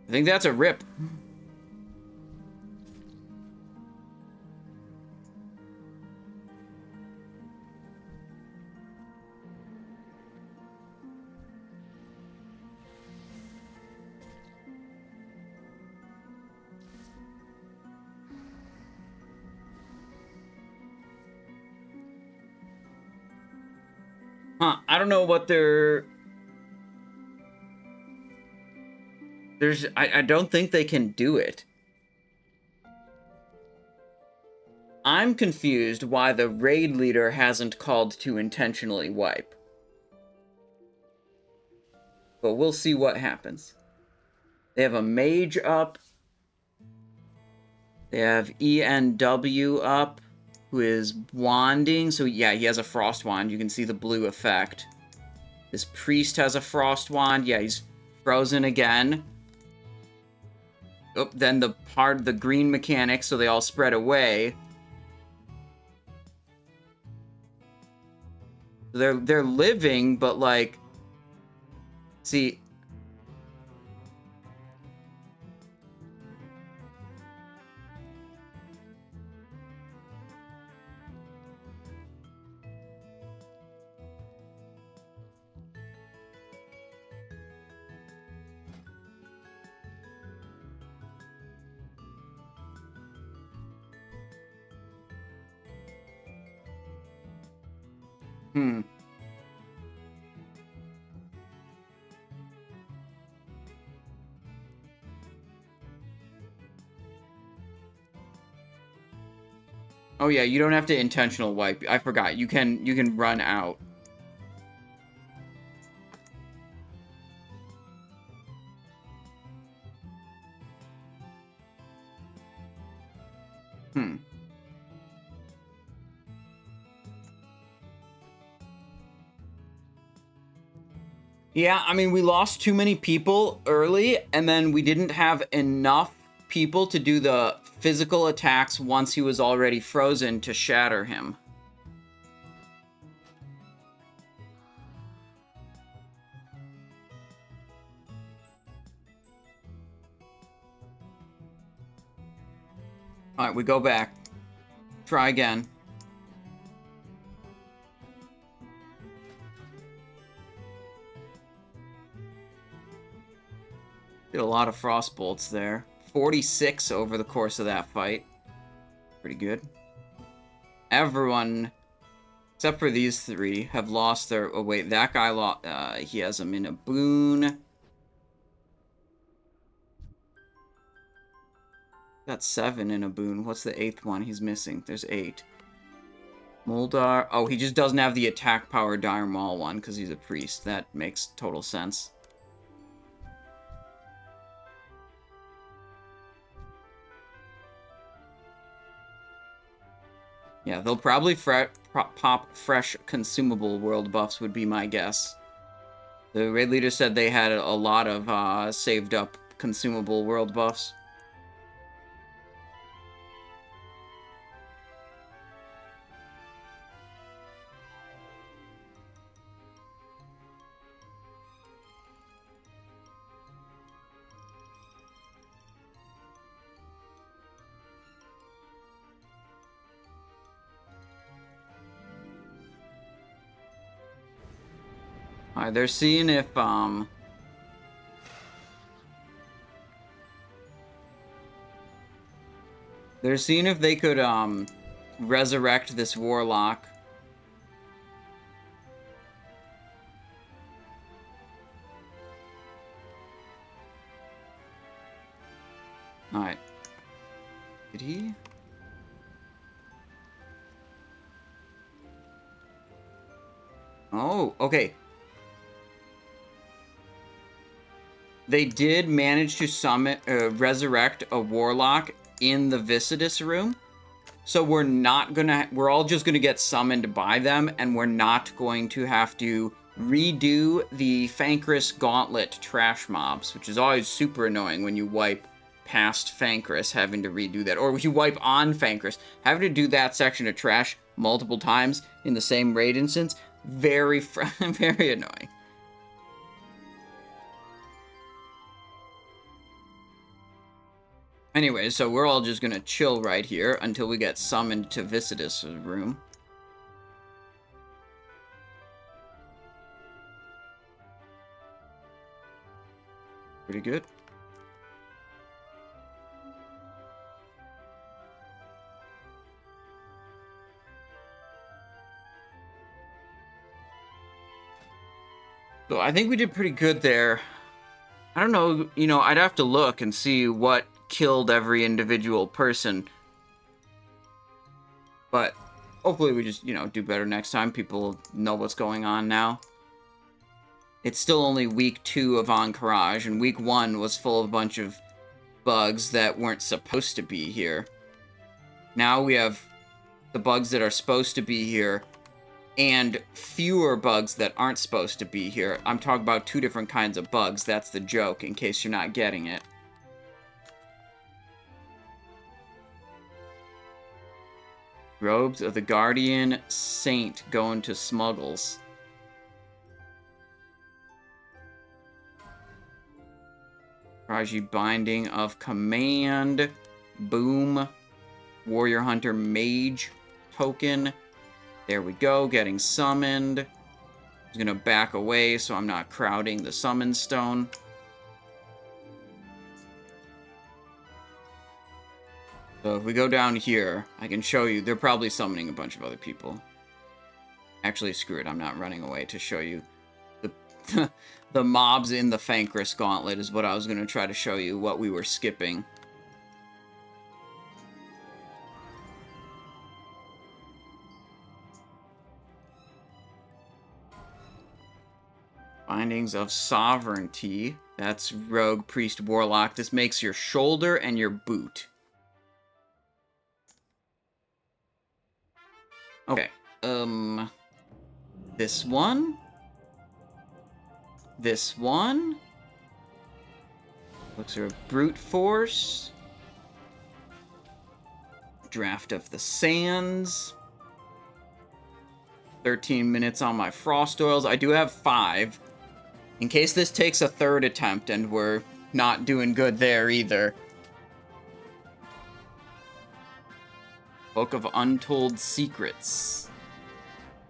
I think that's a rip. Huh, I don't know what they're... I don't think they can do it. I'm confused why the raid leader hasn't called to intentionally wipe. But we'll see what happens. They have a mage up. They have ENW up, who is wanding. So yeah, he has a frost wand. You can see the blue effect. This priest has a frost wand. Yeah, he's frozen again. Oh, then the green mechanics, so they all spread away. They're living, but like, see. Oh yeah, you don't have to intentional wipe. I forgot. You can run out. Yeah, I mean, we lost too many people early, and then we didn't have enough people to do the physical attacks once he was already frozen to shatter him. Alright, we go back. Try again. Did a lot of frost bolts there. 46 over the course of that fight. Pretty good. Everyone, except for these three, have lost their... Oh, wait, that guy lost... he has them in a boon. Got 7 in a boon. What's the 8th one he's missing? There's 8. Moldar... Oh, he just doesn't have the attack power Dire Maul one because he's a priest. That makes total sense. Yeah, they'll probably pop fresh consumable world buffs would be my guess. The raid leader said they had a lot of saved up consumable world buffs. Alright, they're seeing if, they're seeing if they could, resurrect this warlock. Alright. Did he? Oh, okay. They did manage to summon, resurrect a warlock in the Viscidus room. So we're not gonna, we're all just gonna get summoned by them, and we're not going to have to redo the Fankriss gauntlet trash mobs, which is always super annoying when you wipe past Fankriss, having to redo that. Or if you wipe on Fankriss, having to do that section of trash multiple times in the same raid instance, very, very annoying. Anyway, so we're all just gonna chill right here until we get summoned to Viscidus' room. Pretty good. So I think we did pretty good there. I don't know, you know, I'd have to look and see what killed every individual person. But hopefully we just, you know, do better next time. People know what's going on now. It's still only week 2 of AHN'QIRAJ, and week 1 was full of a bunch of bugs that weren't supposed to be here. Now we have the bugs that are supposed to be here, and fewer bugs that aren't supposed to be here. I'm talking about 2 different kinds of bugs. That's the joke, in case you're not getting it. Robes of the Guardian Saint going to Smuggles. Raji Binding of Command. Boom. Warrior Hunter Mage token. There we go, getting summoned. I'm gonna back away so I'm not crowding the summon stone. So if we go down here, I can show you, they're probably summoning a bunch of other people. Actually, screw it, I'm not running away to show you. The, the mobs in the Fankriss gauntlet is what I was going to try to show you, what we were skipping. Bindings of Sovereignty. That's Rogue, Priest, Warlock. This makes your shoulder and your boot. Okay, this one, looks like a Brute Force, Draft of the Sands, 13 minutes on my Frost Oils. I do have 5, in case this takes a 3rd attempt and we're not doing good there either. Book of Untold Secrets.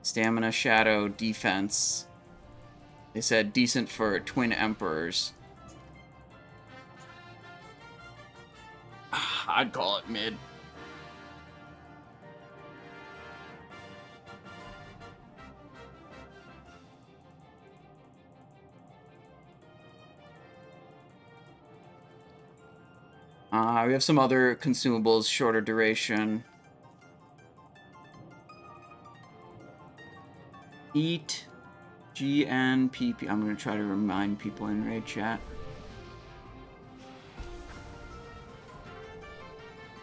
Stamina, Shadow, Defense. They said decent for Twin Emperors. I'd call it mid. We have some other consumables, shorter duration. Eat, GNPP. I'm going to try to remind people in raid chat.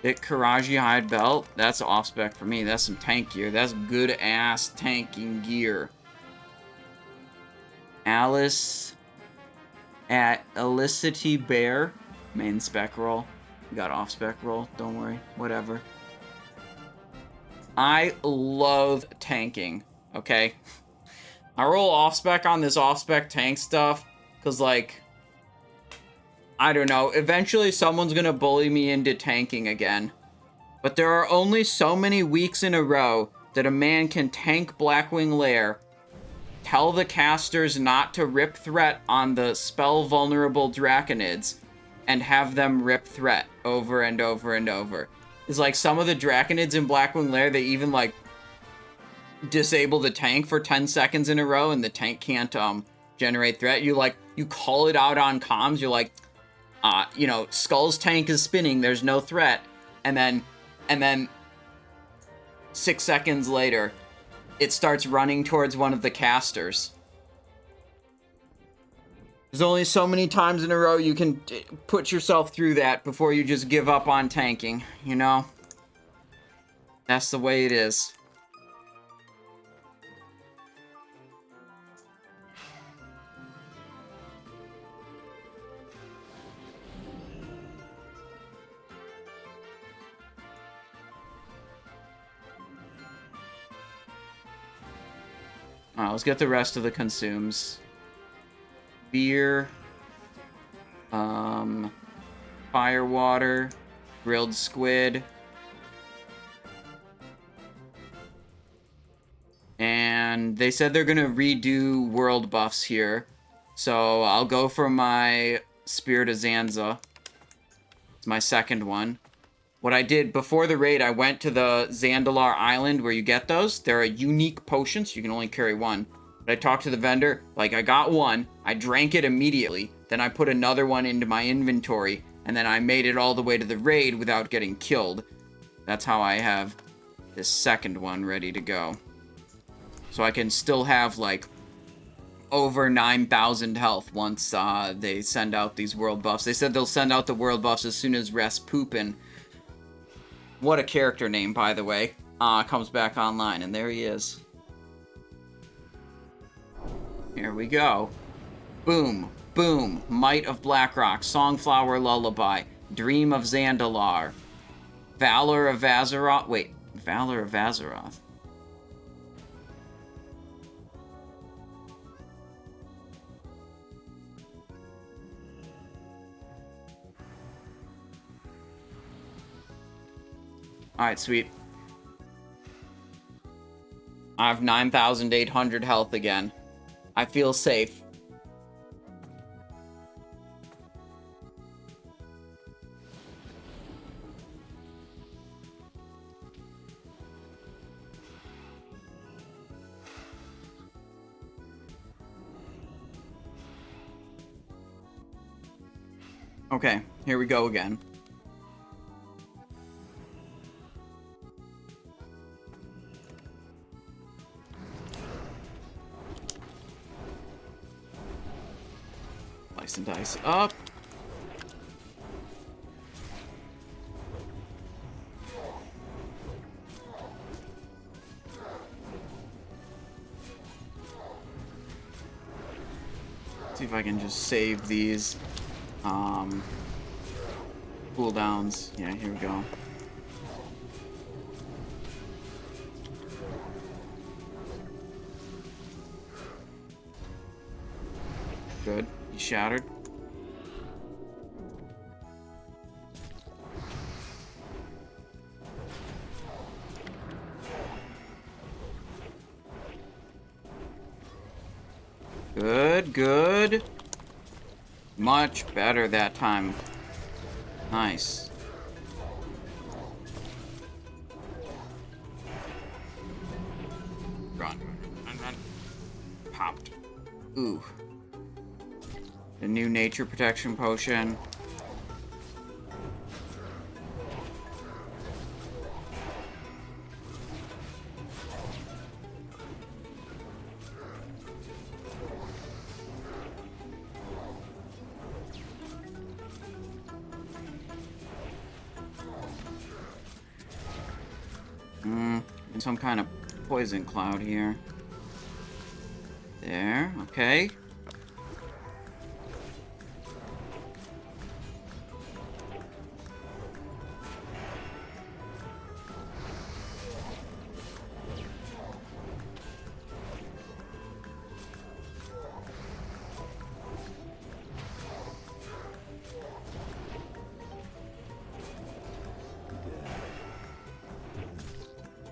AHN'QIRAJ hide belt. That's off spec for me. That's some tank gear. That's good ass tanking gear. Alice at Elicity Bear. Main spec roll. We got off spec roll. Don't worry. Whatever. I love tanking. Okay. I roll off spec on this off spec tank stuff. Because, like, I don't know. Eventually someone's going to bully me into tanking again. But there are only so many weeks in a row that a man can tank Blackwing Lair, tell the casters not to rip threat on the spell vulnerable Draconids, and have them rip threat over and over and over. It's like some of the Draconids in Blackwing Lair, they even like disable the tank for 10 seconds in a row and the tank can't generate threat. You call it out on comms, you're like, you know, Skull's tank is spinning, there's no threat. And then 6 seconds later, it starts running towards one of the casters. There's only so many times in a row you can put yourself through that before you just give up on tanking, you know? That's the way it is. Alright, let's get the rest of the consumes. Beer, fire water, grilled squid, and they said they're gonna redo world buffs here, so I'll go for my Spirit of Zanza. It's my second one. What I did before the raid, I went to the Zandalar Island where you get those. They're a unique potion, so you can only carry one. But I talked to the vendor, like, I got one, I drank it immediately, then I put another one into my inventory, and then I made it all the way to the raid without getting killed. That's how I have this second one ready to go. So I can still have, like, over 9,000 health once they send out these world buffs. They said they'll send out the world buffs as soon as Rasputin, what a character name, by the way, comes back online, and there he is. Here we go. Boom, boom, Might of Blackrock, Songflower Lullaby, Dream of Zandalar, Valor of Azeroth. Wait, Valor of Azeroth. Alright, sweet. I have 9,800 health again. I feel safe. Okay, here we go again. Slice and dice up. See if I can just save these cooldowns. Yeah, here we go. Good. He shattered. Good, good. Much better that time. Nice. Run. Run. Popped. Ooh. The new nature protection potion. Some kind of poison cloud here. There, okay.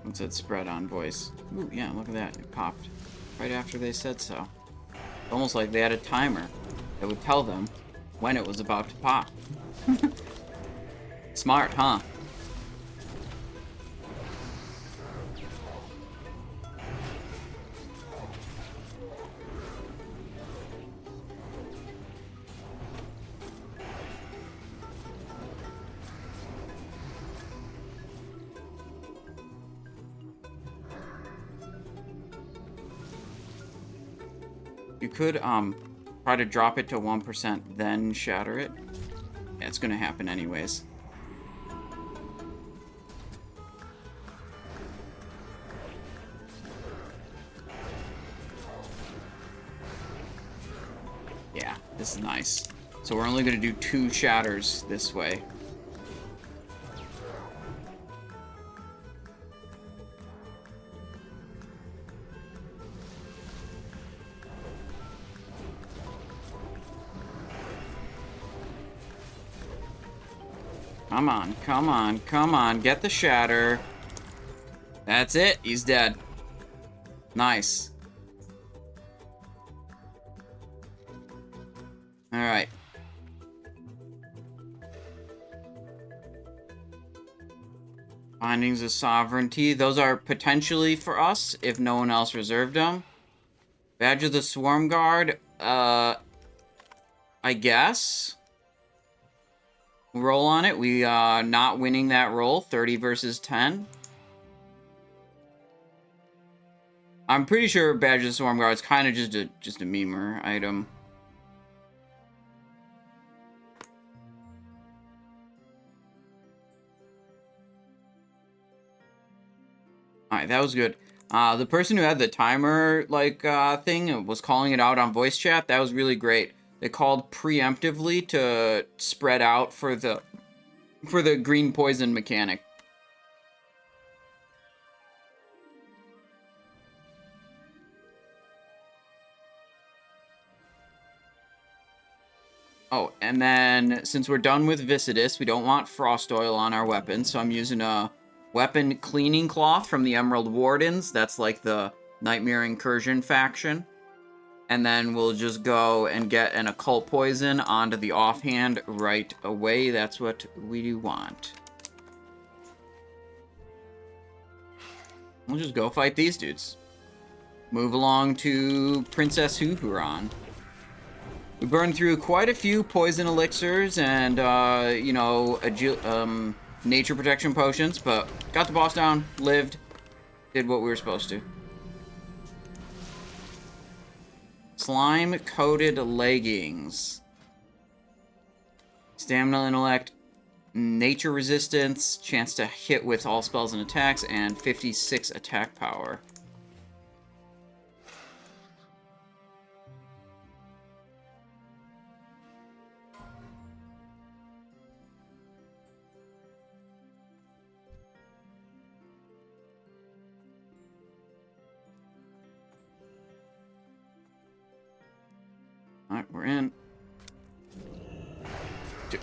What's that spread on voice? Ooh, yeah, look at that. It popped right after they said so. Almost like they had a timer that would tell them when it was about to pop. Smart, huh? You could try to drop it to 1%, then shatter it. Yeah, it's gonna happen anyways. Yeah, this is nice. So we're only gonna do 2 shatters this way. Come on, come on, come on. Get the shatter. That's it. He's dead. Nice. Alright. Findings of Sovereignty. Those are potentially for us, if no one else reserved them. Badge of the Swarm Guard. I guess. Roll on it. We not winning that roll. 30 versus 10. I'm pretty sure Badge of the Swarm Guard is kind of just a memer item. Alright, that was good. The person who had the timer thing was calling it out on voice chat. That was really great. They called preemptively to spread out for the green poison mechanic. Oh, and then since we're done with Viscidus, we don't want frost oil on our weapons, so I'm using a weapon cleaning cloth from the Emerald Wardens. That's like the Nightmare Incursion faction. And then we'll just go and get an occult poison onto the offhand right away. That's what we want. We'll just go fight these dudes. Move along to Princess Huhuran. We burned through quite a few poison elixirs and, you know, nature protection potions, but got the boss down, lived, did what we were supposed to. Slime-coated leggings. Stamina, intellect, nature resistance, chance to hit with all spells and attacks, and 56 attack power. Alright, we're in.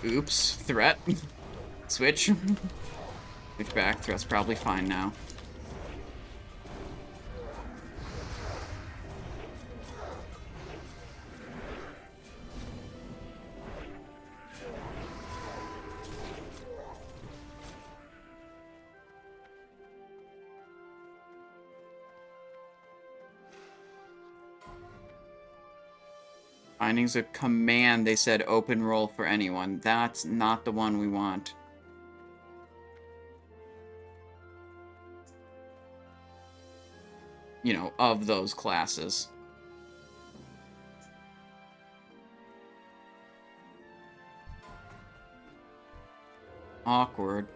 Oops, threat. Switch. Switch back, threat's probably fine now. Findings of command, they said open roll for anyone. That's not the one we want. You know, of those classes. Awkward.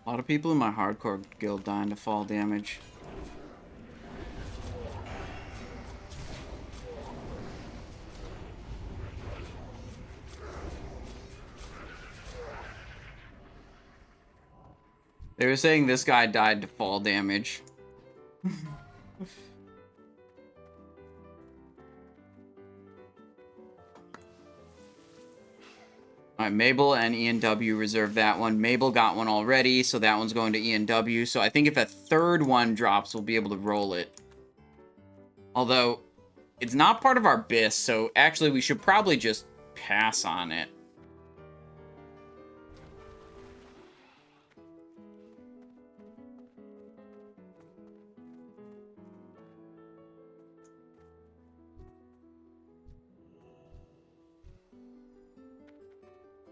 A lot of people in my hardcore guild dying to fall damage. They were saying this guy died to fall damage. Alright, Mabel and ENW reserved that one. Mabel got one already, so that one's going to ENW. So I think if a third one drops, we'll be able to roll it. Although, it's not part of our BIS, so actually we should probably just pass on it.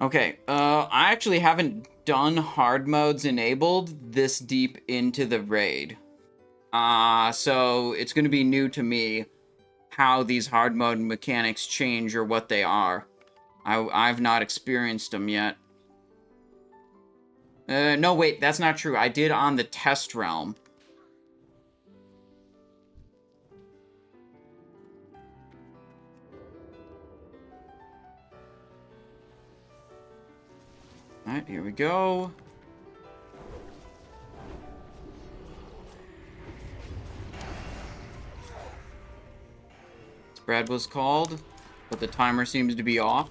Okay, I actually haven't done hard modes enabled this deep into the raid. So it's going to be new to me how these hard mode mechanics change or what they are. I've not experienced them yet. No, wait, that's not true. I did on the test realm. Alright, here we go. Spread was called, but the timer seems to be off.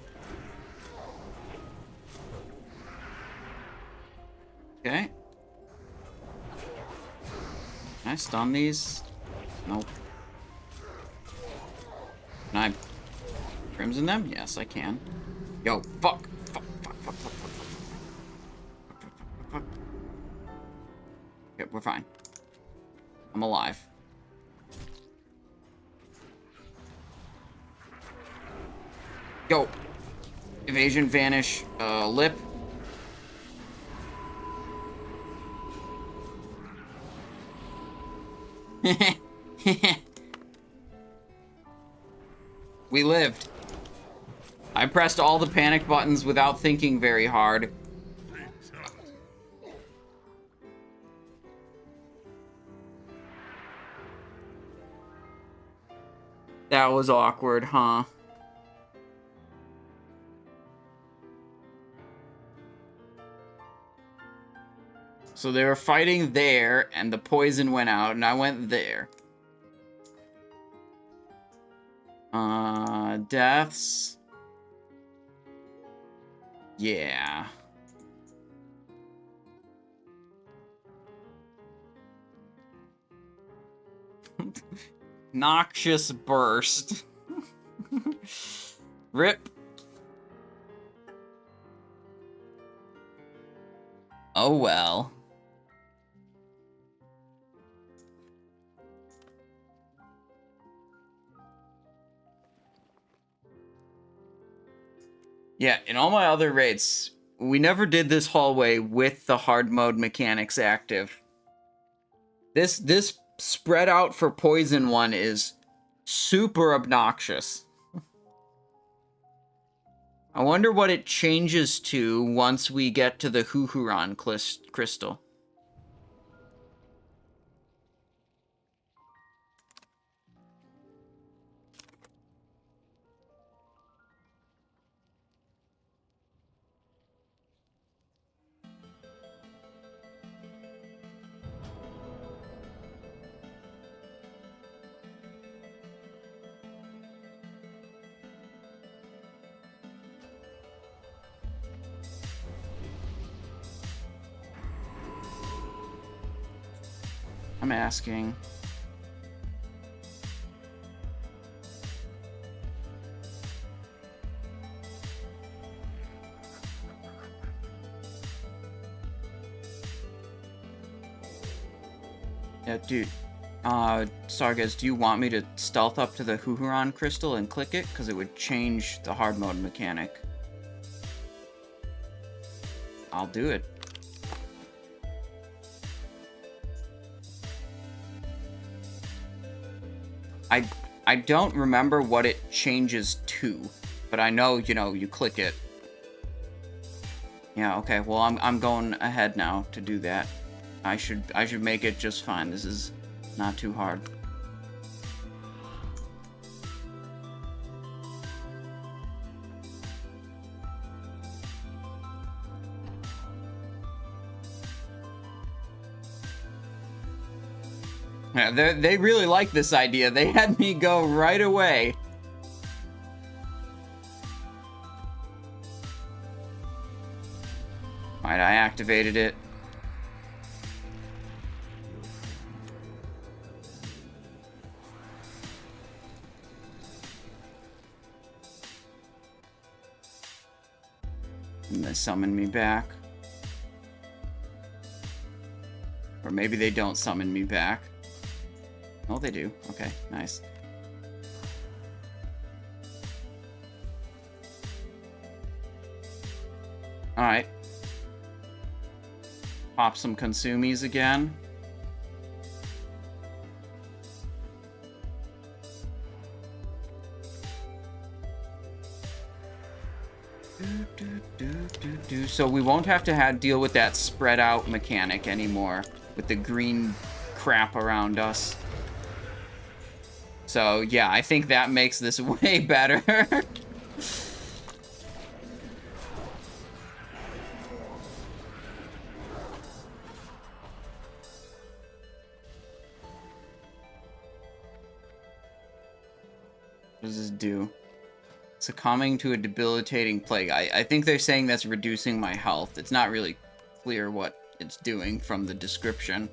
Okay. Can I stun these? Nope. Can I crimson them? Yes, I can. Yo, fuck. Okay, we're fine. I'm alive. Go. Evasion, vanish, lip. We lived. I pressed all the panic buttons without thinking very hard. That was awkward, huh? So they were fighting there, and the poison went out, and I went there. Deaths. Yeah. Noxious burst. Rip. Oh well. Yeah, in all my other raids, we never did this hallway with the hard mode mechanics active. This spread out for poison one is super obnoxious. I wonder what it changes to once we get to the Huhuran crystal. I'm asking. Yeah, dude. Sargas, do you want me to stealth up to the Huhuran crystal and click it? Because it would change the hard mode mechanic. I'll do it. I don't remember what it changes to, but I know, you know, you click it. Yeah, okay, well, I'm going ahead now to do that. I should make it just fine. This is not too hard. Yeah, they really like this idea. They had me go right away. Alright, I activated it. And they summon me back. Or maybe they don't summon me back. Oh, they do. Okay, nice. Alright. Pop some consumies again. So we won't have to deal with that spread out mechanic anymore with the green crap around us. So yeah, I think that makes this way better. What does this do? Succumbing to a debilitating plague. I think they're saying that's reducing my health. It's not really clear what it's doing from the description.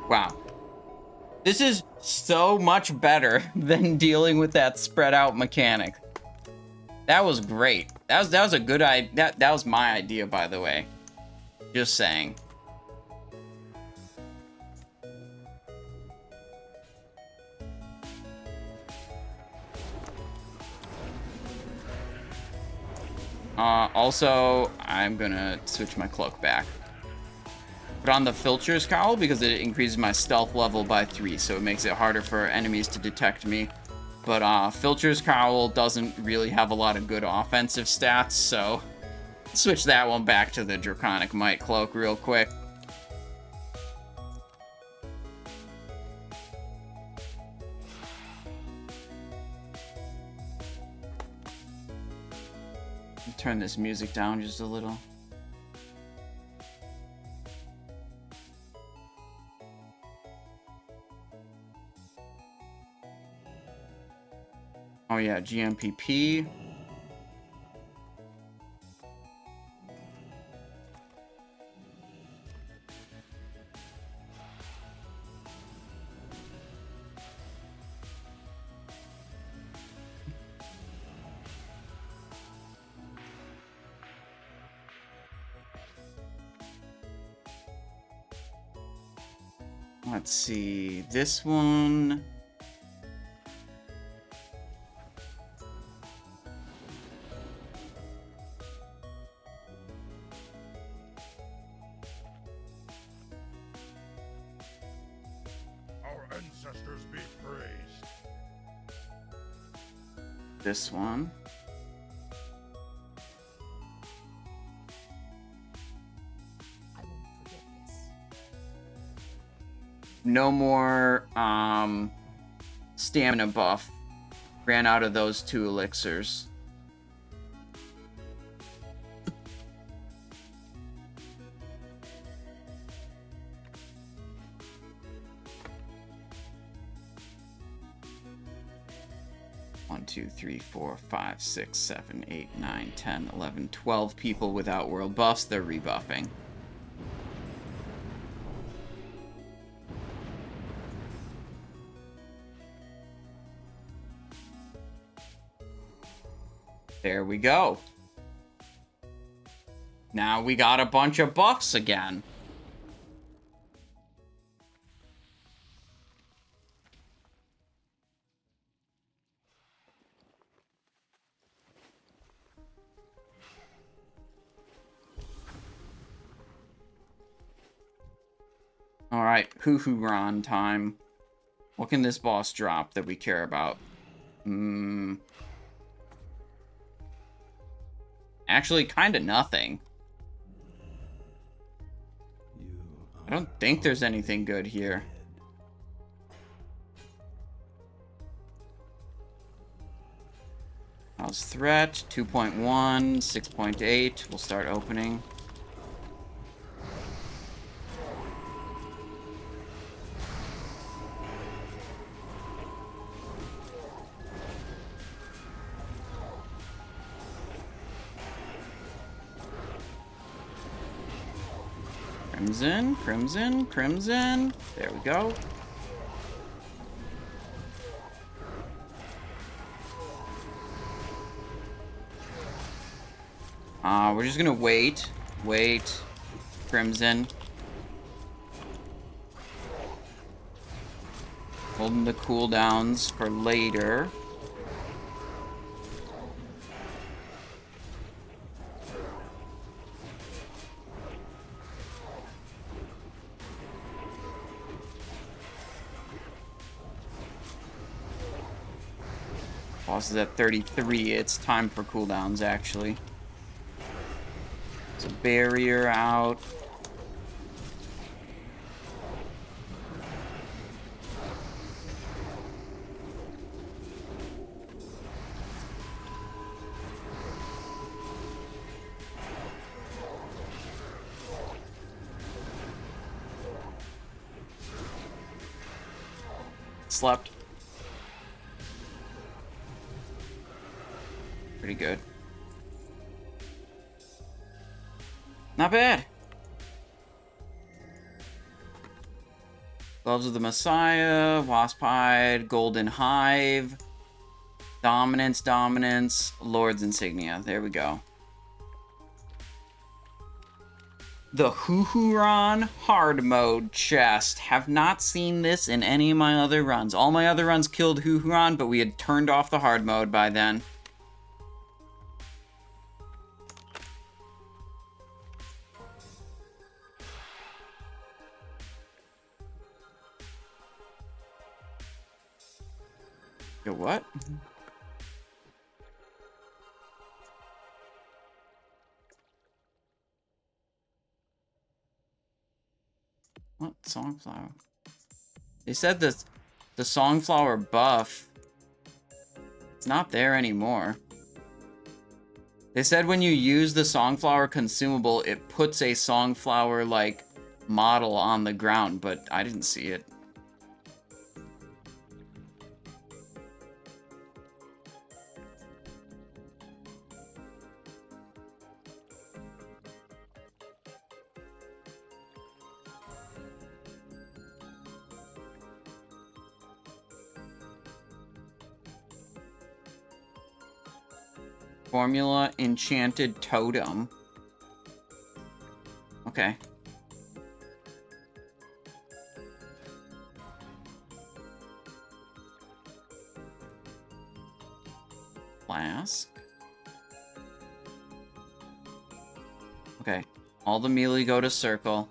Wow. This is so much better than dealing with that spread out mechanic. That was great. That was a good idea. That was my idea, by the way. Just saying. Also, I'm gonna switch my cloak back. Put on the Filcher's Cowl because it increases my stealth level by 3, so it makes it harder for enemies to detect me. But Filcher's Cowl doesn't really have a lot of good offensive stats, so switch that one back to the Draconic Might Cloak real quick. Turn this music down just a little. Oh yeah, GMPP. Let's see, this one. Our ancestors be praised. This one. No more stamina buff. Ran out of those 2 elixirs. 2, 3, 4, 5, 6, 7, 8, 9, 10, 11, 12 people without world buffs. They're rebuffing. There we go. Now we got a bunch of buffs again. Alright, Huhuran time. What can this boss drop that we care about? Actually, kind of nothing. I don't think there's anything good here. How's threat? 2.1, 6.8. We'll start opening. Crimson, crimson, crimson. There we go. We're just gonna wait. Wait. Crimson. Holding the cooldowns for later. Boss is at 33. It's time for cooldowns, actually. It's a barrier out. Slept. Pretty good. Not bad. Gloves of the Messiah, Waspide, Golden Hive, Dominance, Dominance, Lord's Insignia. There we go. The Huhuran hard mode chest. Have not seen this in any of my other runs. All my other runs killed Huhuran, but we had turned off the hard mode by then. Yo, what? What? Songflower? They said the Songflower buff, it's not there anymore. They said when you use the Songflower consumable, it puts a Songflower, like, model on the ground, but I didn't see it. Formula Enchanted Totem. Okay. Flask. Okay. All the melee go to circle.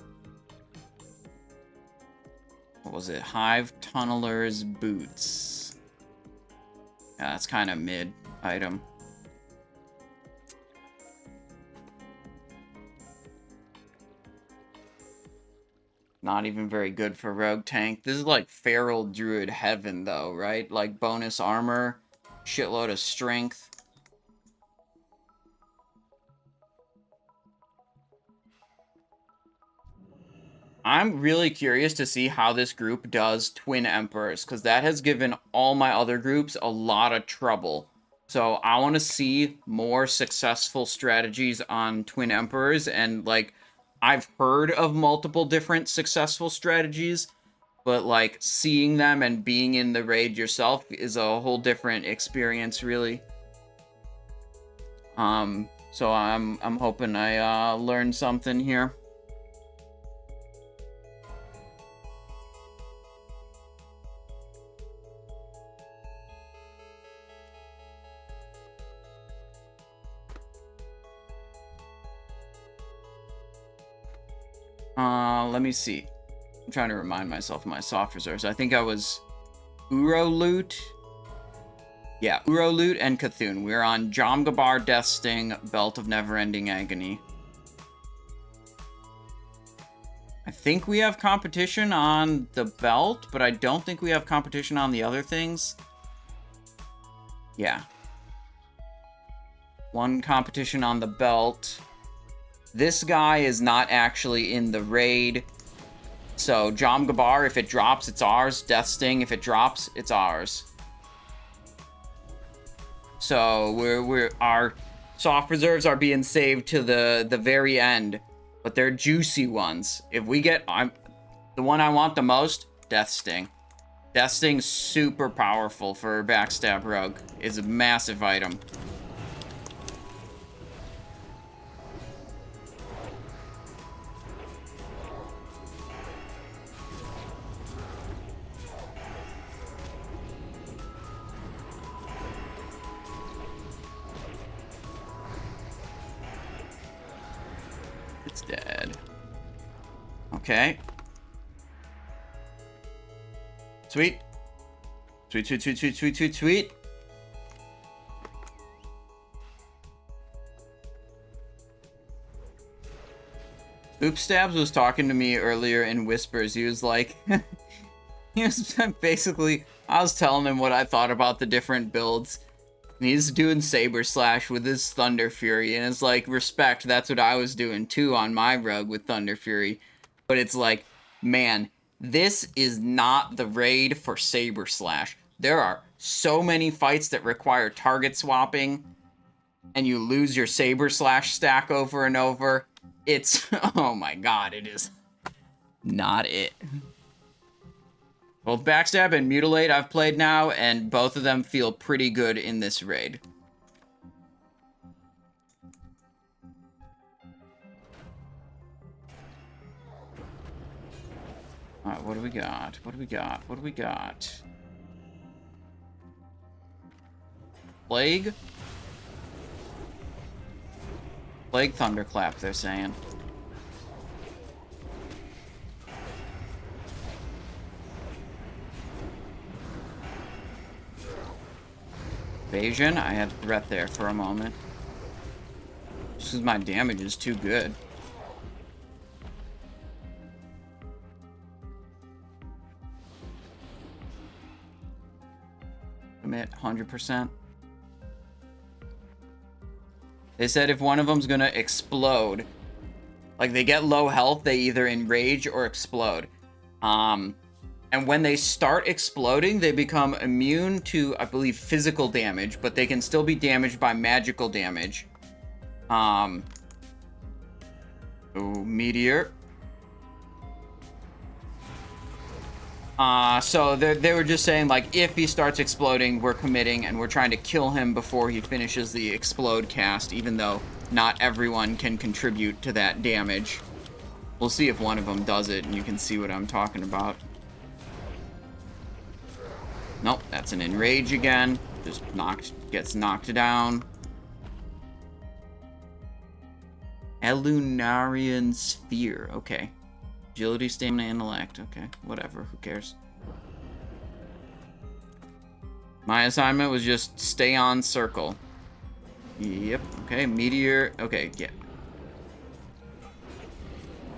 What was it? Hive Tunneler's Boots. Yeah, that's kind of mid item. Not even very good for Rogue Tank. This is like Feral Druid Heaven, though, right? Like bonus armor, shitload of strength. I'm really curious to see how this group does Twin Emperors, because that has given all my other groups a lot of trouble. So I want to see more successful strategies on Twin Emperors, and, like, I've heard of multiple different successful strategies, but, like, seeing them and being in the raid yourself is a whole different experience, really. So I'm hoping I learn something here. Let me see. I'm trying to remind myself of my soft reserves. I think I was Ouro Loot. Yeah, Ouro Loot and Cthulhu. We're on Jomgabar, Death Sting, Belt of Neverending Agony. I think we have competition on the belt, but I don't think we have competition on the other things. Yeah. One competition on the belt. This guy is not actually in the raid. So, Jomgabar, if it drops, it's ours. Death Sting, if it drops, it's ours. So, our soft reserves are being saved to the very end. But they're juicy ones. If we get... the one I want the most, Death Sting. Death Sting's super powerful for Backstab Rogue. It's a massive item. It's dead. Okay. Sweet. Sweet, sweet, sweet, sweet, sweet, sweet, sweet. Oopstabs was talking to me earlier in whispers. He was like... he was basically... I was telling him what I thought about the different builds. And he's doing Saber Slash with his Thunder Fury, and it's like, respect, that's what I was doing too on my rug with Thunder Fury. But it's like, man, this is not the raid for Saber Slash. There are so many fights that require target swapping, and you lose your Saber Slash stack over and over. It's, oh my god, it is not it. Both Backstab and Mutilate I've played now, and both of them feel pretty good in this raid. Alright, what do we got? What do we got? What do we got? Plague? Plague Thunderclap, they're saying. Evasion? I had threat there for a moment. Just because my damage is too good. Commit 100%. They said if one of them's gonna explode, like they get low health, they either enrage or explode. And when they start exploding, they become immune to, I believe, physical damage, but they can still be damaged by magical damage. Oh, Meteor. So they were just saying, like, if he starts exploding, we're committing, and we're trying to kill him before he finishes the explode cast, even though not everyone can contribute to that damage. We'll see if one of them does it, and you can see what I'm talking about. Nope, that's an enrage again. Just gets knocked down. Elunarian Sphere. Okay. Agility, stamina, intellect. Okay, whatever. Who cares? My assignment was just stay on circle. Yep. Okay, meteor. Okay, yeah.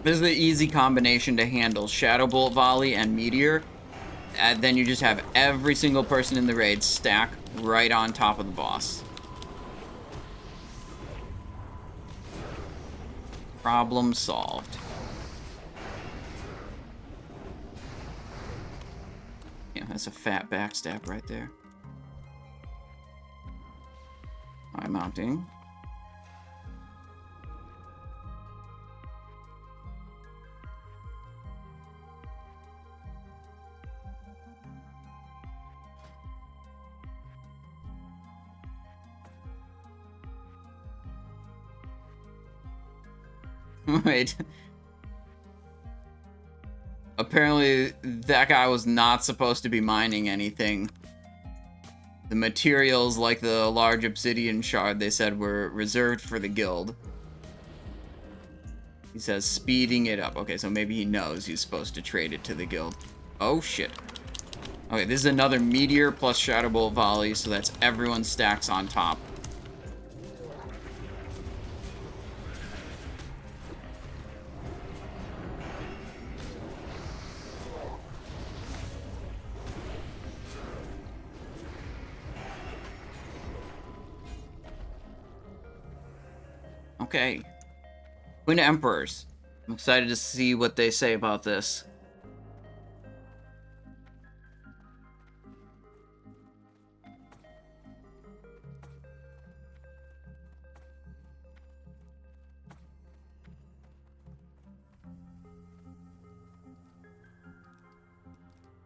This is the easy combination to handle. Shadow Bolt Volley and meteor. And then you just have every single person in the raid stack right on top of the boss. Problem solved. that's a fat backstab right there. I'm mounting. Wait. Apparently, that guy was not supposed to be mining anything. The materials, like the large obsidian shard, they said were reserved for the guild. He says speeding it up. Okay, so maybe he knows he's supposed to trade it to the guild. Oh, shit. Okay, this is another meteor plus shadow bolt volley, so that's everyone's stacks on top. Okay. Twin Emperors. I'm excited to see what they say about this.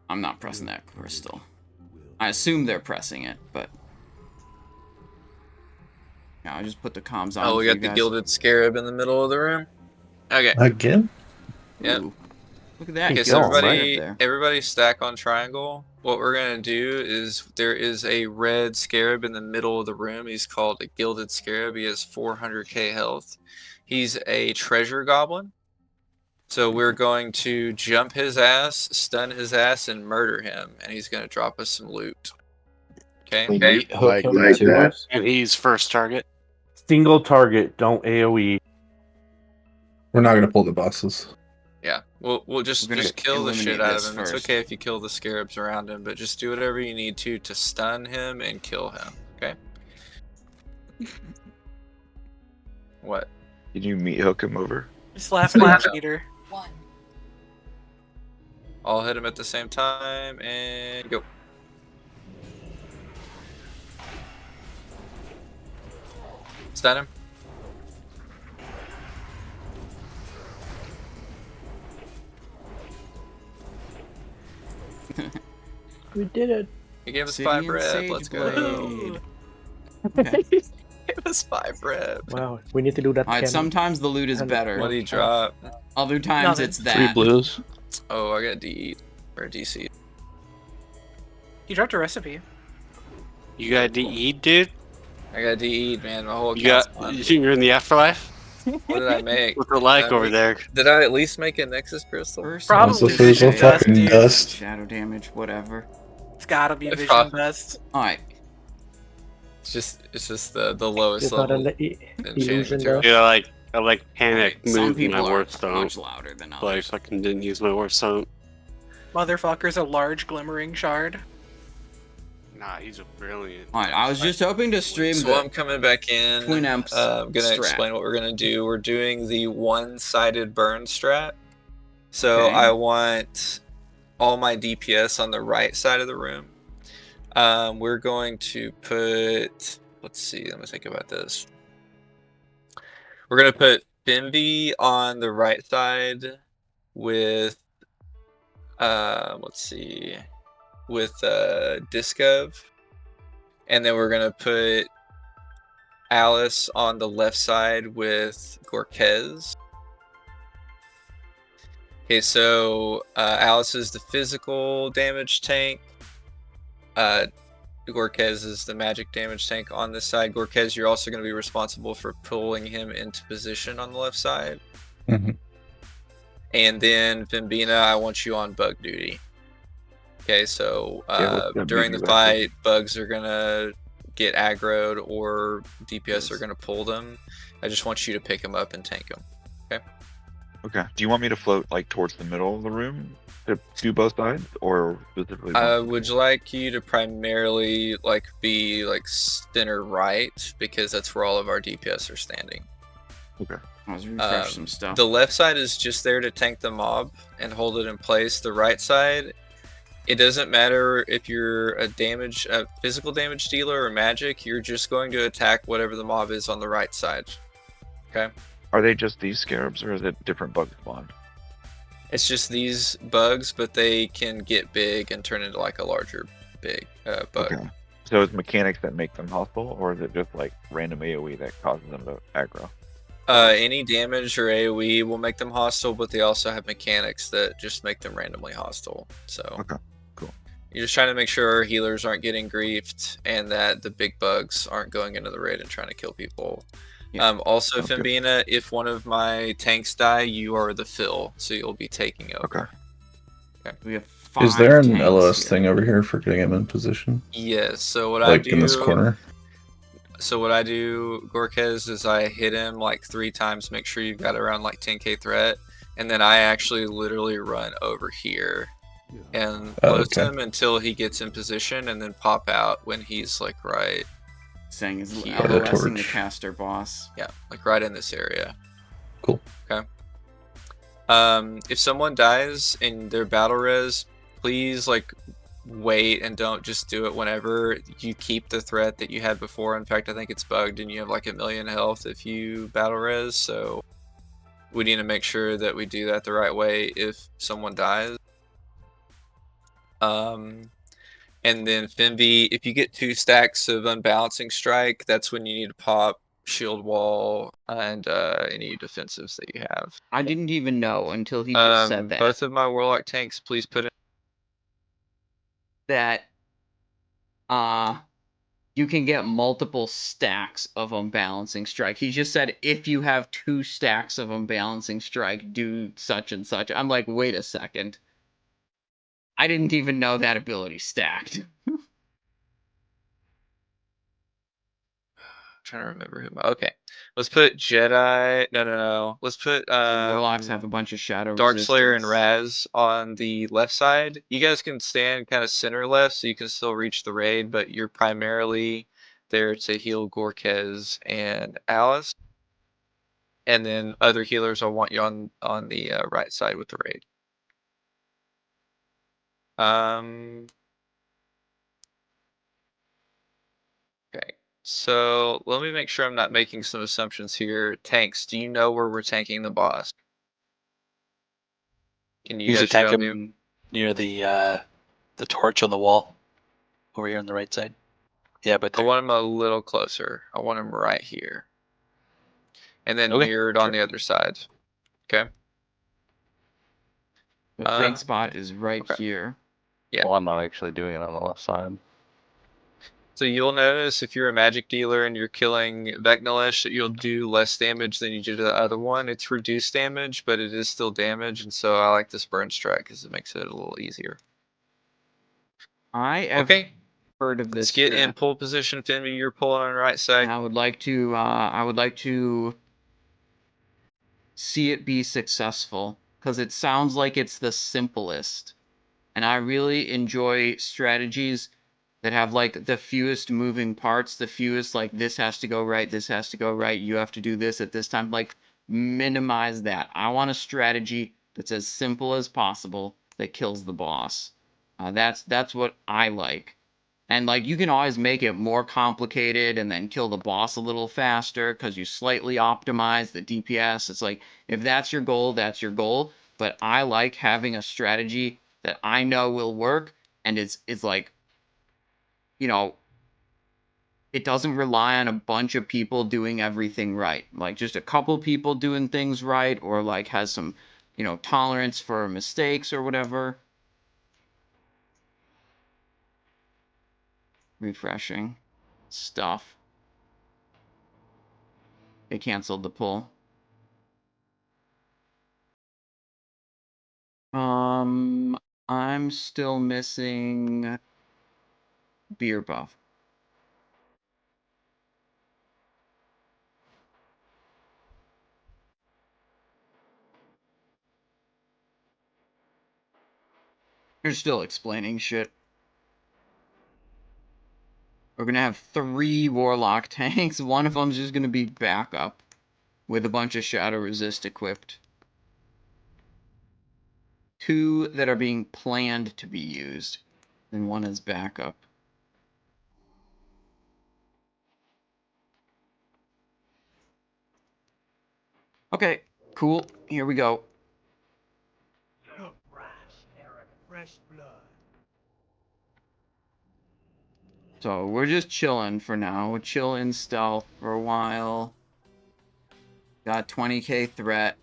I'm not pressing that crystal. I assume they're pressing it, but... Yeah, I'll just put the comms on. Oh, we got the Gilded Scarab in the middle of the room. Okay. Again? Yep. Ooh, look at that. Okay, so everybody stack on triangle. What we're gonna do is there is a red scarab in the middle of the room. He's called a Gilded Scarab. He has 400k health. He's a treasure goblin. So we're going to jump his ass, stun his ass, and murder him. And he's gonna drop us some loot. Okay. Like that. And he's first target. Single target, don't AoE. We're not gonna pull the bosses. Yeah, we'll just kill the shit out of him. It's okay if you kill the scarabs around him, but just do whatever you need to stun him and kill him. Okay. What? Did you meat hook him over? Just laughing at Peter. I'll hit him at the same time and go. Stun him. We did it. He gave us 5 rev. Let's go. Okay. Give us 5 rev. Wow, we need to do that. Alright, sometimes the loot is better. What do you drop? Other times Nothing. it's that. 3 blues. Oh, I got D or DC. You dropped a recipe. You got DE, dude? I got DE, man. My whole You got. You think you're in the afterlife? What did I make? What's it like over there? Did I at least make a Nexus Crystal? Probably Vision Dust, dude. dust. Shadow damage, whatever. It's gotta be It's Vision prob- Dust. Alright. It's just the lowest It's not level. an enchantment illusion material. though. Yeah, I like panic Some moved my people are warp stone. much louder than So I others. fucking didn't use my warp stone. Motherfucker's a large glimmering shard. Nah, he's a brilliant. Alright, I was just hoping to stream So the I'm coming back in. Twin Emps I'm gonna strat. explain what we're gonna do. We're doing the one-sided burn strat. So Okay. I want all my DPS on the right side of the room. We're going to put. Let's see. Let me think about this. We're gonna put Bimby on the right side with. Let's see. With Discov. And then we're gonna put Alice on the left side with Gorkez. Okay, so Alice is the physical damage tank. Gorkez is the magic damage tank on this side. Gorkez, you're also going to be responsible for pulling him into position on the left side. Mhm. And then Vimbina, I want you on bug duty. Okay, so during the fight, bugs are gonna get aggroed or DPS are gonna pull them. I just want you to pick them up and tank them. Okay. Do you want me to float like towards the middle of the room to do both sides, or specifically? Would you like you to primarily be center right, because that's where all of our DPS are standing. Okay. I was refresh some stuff. The left side is just there to tank the mob and hold it in place. The right side It doesn't matter if you're a physical damage dealer or magic. You're just going to attack whatever the mob is on the right side. Okay. Are they just these scarabs, or is it different bugs spawned? It's just these bugs, but they can get big and turn into like a larger bug. Okay. So it's mechanics that make them hostile, or is it just like random AoE that causes them to aggro? Any damage or AoE will make them hostile, but they also have mechanics that just make them randomly hostile. So Okay, cool. You're just trying to make sure healers aren't getting griefed and that the big bugs aren't going into the raid and trying to kill people. Yeah. Also, Sounds good. Fimbina, if one of my tanks die, you are the fill, so you'll be taking over. Okay. We have 5 Is there an tanks LOS here. thing over here for getting him in position? Yes. So what I Like do in this corner? So what I do, Gorkez, is I hit him like 3 times, make sure you've got around like 10k threat, and then I actually literally run over here and close him until he gets in position, and then pop out when he's like right. Saying is Here. LOSing the torch. caster boss. Yeah, like right in this area. Cool. Okay. If someone dies in their battle res, please like wait and don't just do it whenever. You keep the threat that you had before. In fact, I think it's bugged and you have like 1,000,000 health if you battle res, so we need to make sure that we do that the right way if someone dies. And then Fimby, if you get 2 stacks of Unbalancing Strike, that's when you need to pop Shield Wall and any defensives that you have. I didn't even know until he just said that. Both of my Warlock tanks, please put in. That you can get multiple stacks of Unbalancing Strike. He just said if you have 2 stacks of Unbalancing Strike, do such and such. I'm like, wait a second. I didn't even know that ability stacked. Trying to remember who. Okay, let's put Jedi. No. Let's put Warlocks have a bunch of shadow Darkslayer and resistance. Raz on the left side. You guys can stand kind of center left, so you can still reach the raid, but you're primarily there to heal Gorkez and Alice. And then other healers will want you on the right side with the raid. Okay, so let me make sure I'm not making some assumptions here. Tanks, do you know where we're tanking the boss? Can you Usually guys tank show me? him near the torch on the wall over here on the right side. Yeah, but I want him a little closer. I want him right here. And then Okay, mirrored on the other side. Okay. The tank spot is right okay. here. Yeah. Well, I'm not actually doing it on the left side. So you'll notice if you're a magic dealer and you're killing Vecnalish that you'll do less damage than you do to the other one. It's reduced damage, but it is still damage, and so I like this burn strike because it makes it a little easier. I have heard of this. Let's get in pull position, Finby. You're pulling on the right side. I would like to see it be successful because it sounds like it's the simplest. And I really enjoy strategies that have like the fewest moving parts, the fewest like this has to go right, this has to go right, you have to do this at this time. Like minimize that. I want a strategy that's as simple as possible that kills the boss. That's what I like. And like you can always make it more complicated and then kill the boss a little faster because you slightly optimize the DPS. It's like if that's your goal, that's your goal. But I like having a strategy that I know will work and it's like, you know, it doesn't rely on a bunch of people doing everything right. Like just a couple people doing things right or like has some, tolerance for mistakes or whatever. Refreshing stuff. They canceled the pull. I'm still missing beer buff. You're still explaining shit. We're gonna have 3 Warlock tanks. One of them's just gonna be backup with a bunch of Shadow Resist equipped. 2 that are being planned to be used, and 1 is backup. Okay, cool. Here we go. Fresh blood. So we're just chilling for now. We'll chill in stealth for a while. Got 20k threat.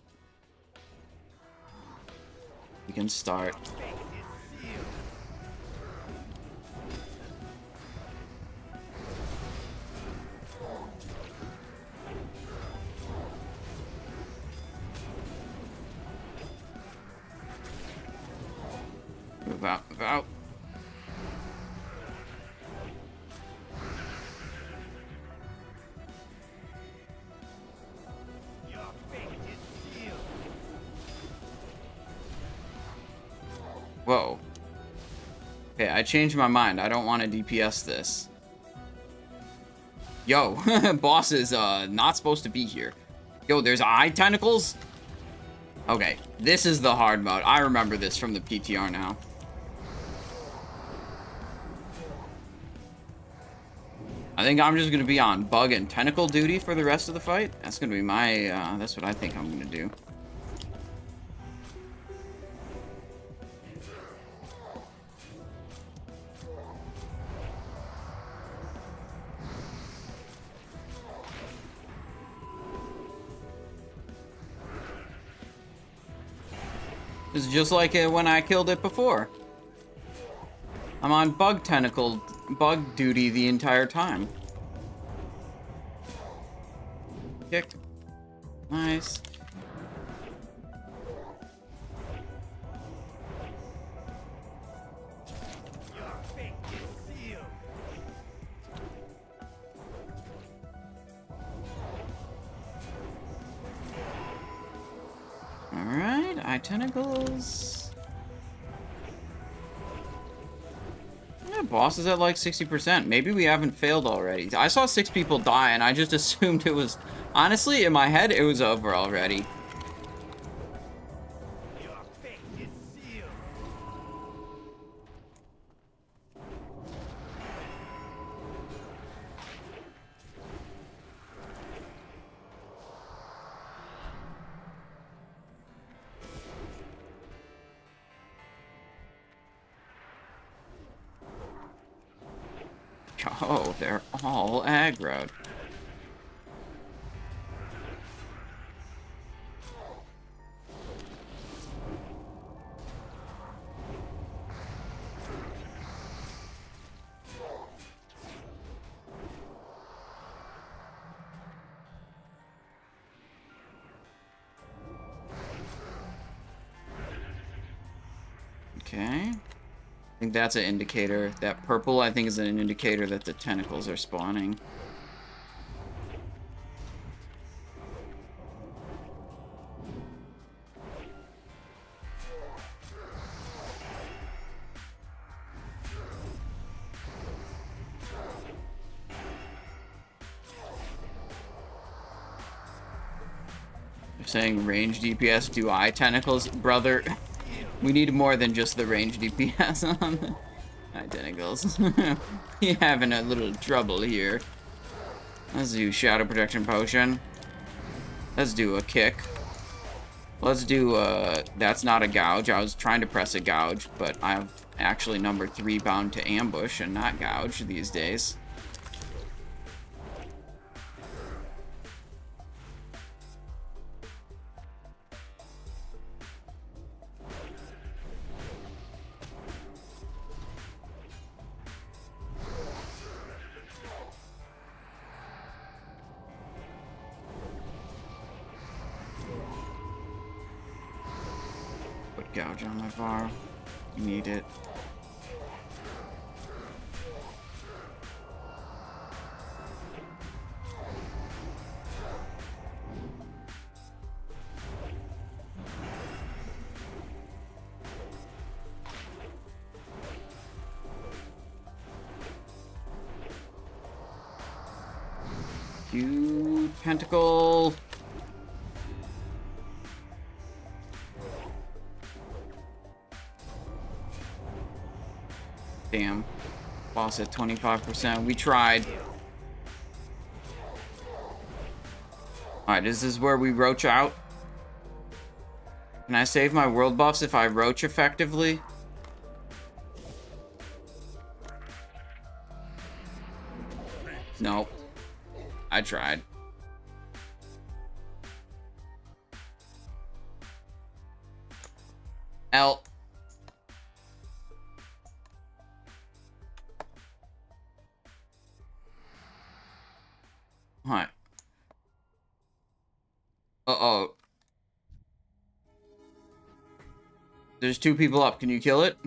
We can start. Move out, move out. Whoa. Okay, I changed my mind. I don't want to DPS this. Yo, boss is not supposed to be here. Yo, there's eye tentacles? Okay, this is the hard mode. I remember this from the PTR now. I think I'm just gonna be on bug and tentacle duty for the rest of the fight. That's gonna be my, that's what I think I'm gonna do. It's just like when I killed it before. I'm on bug duty the entire time. Kick. Nice. Alright, eye tentacles. Yeah, boss is at like 60%. Maybe we haven't failed already. I saw 6 people die and I just assumed it was... Honestly, in my head, it was over already. Oh, they're all aggroed. Okay. I think that's an indicator. That purple, I think, is an indicator that the tentacles are spawning. They're saying range DPS do eye tentacles. Brother, we need more than just the range DPS on the eye tentacles. You're having a little trouble here. Let's do shadow protection potion. Let's do a kick. Let's do that's not a gouge. I was trying to press a gouge, but I'm actually number 3 bound to ambush and not gouge these days. Gouge on my bar. You need it. You pentacle. Damn. Boss at 25%. We tried. Alright, is this where we roach out? Can I save my world buffs if I roach effectively? Nope. I tried. L. Alright. Uh-oh. There's 2 people up. Can you kill it?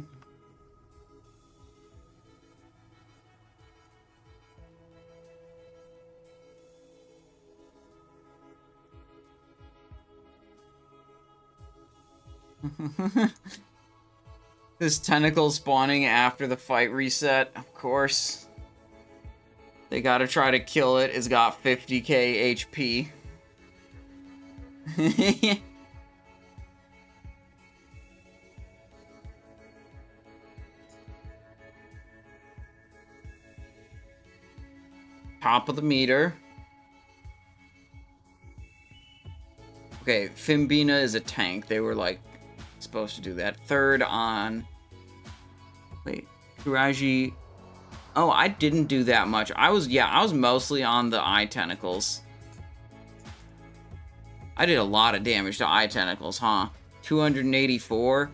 This tentacle spawning after the fight reset, of course. They gotta try to kill it. It's got 50k HP. Top of the meter. Okay, Fimbina is a tank. They were like supposed to do that. Third on. Wait, AHN'QIRAJ. Oh, I didn't do that much. I was mostly on the eye tentacles. I did a lot of damage to eye tentacles, huh? 284.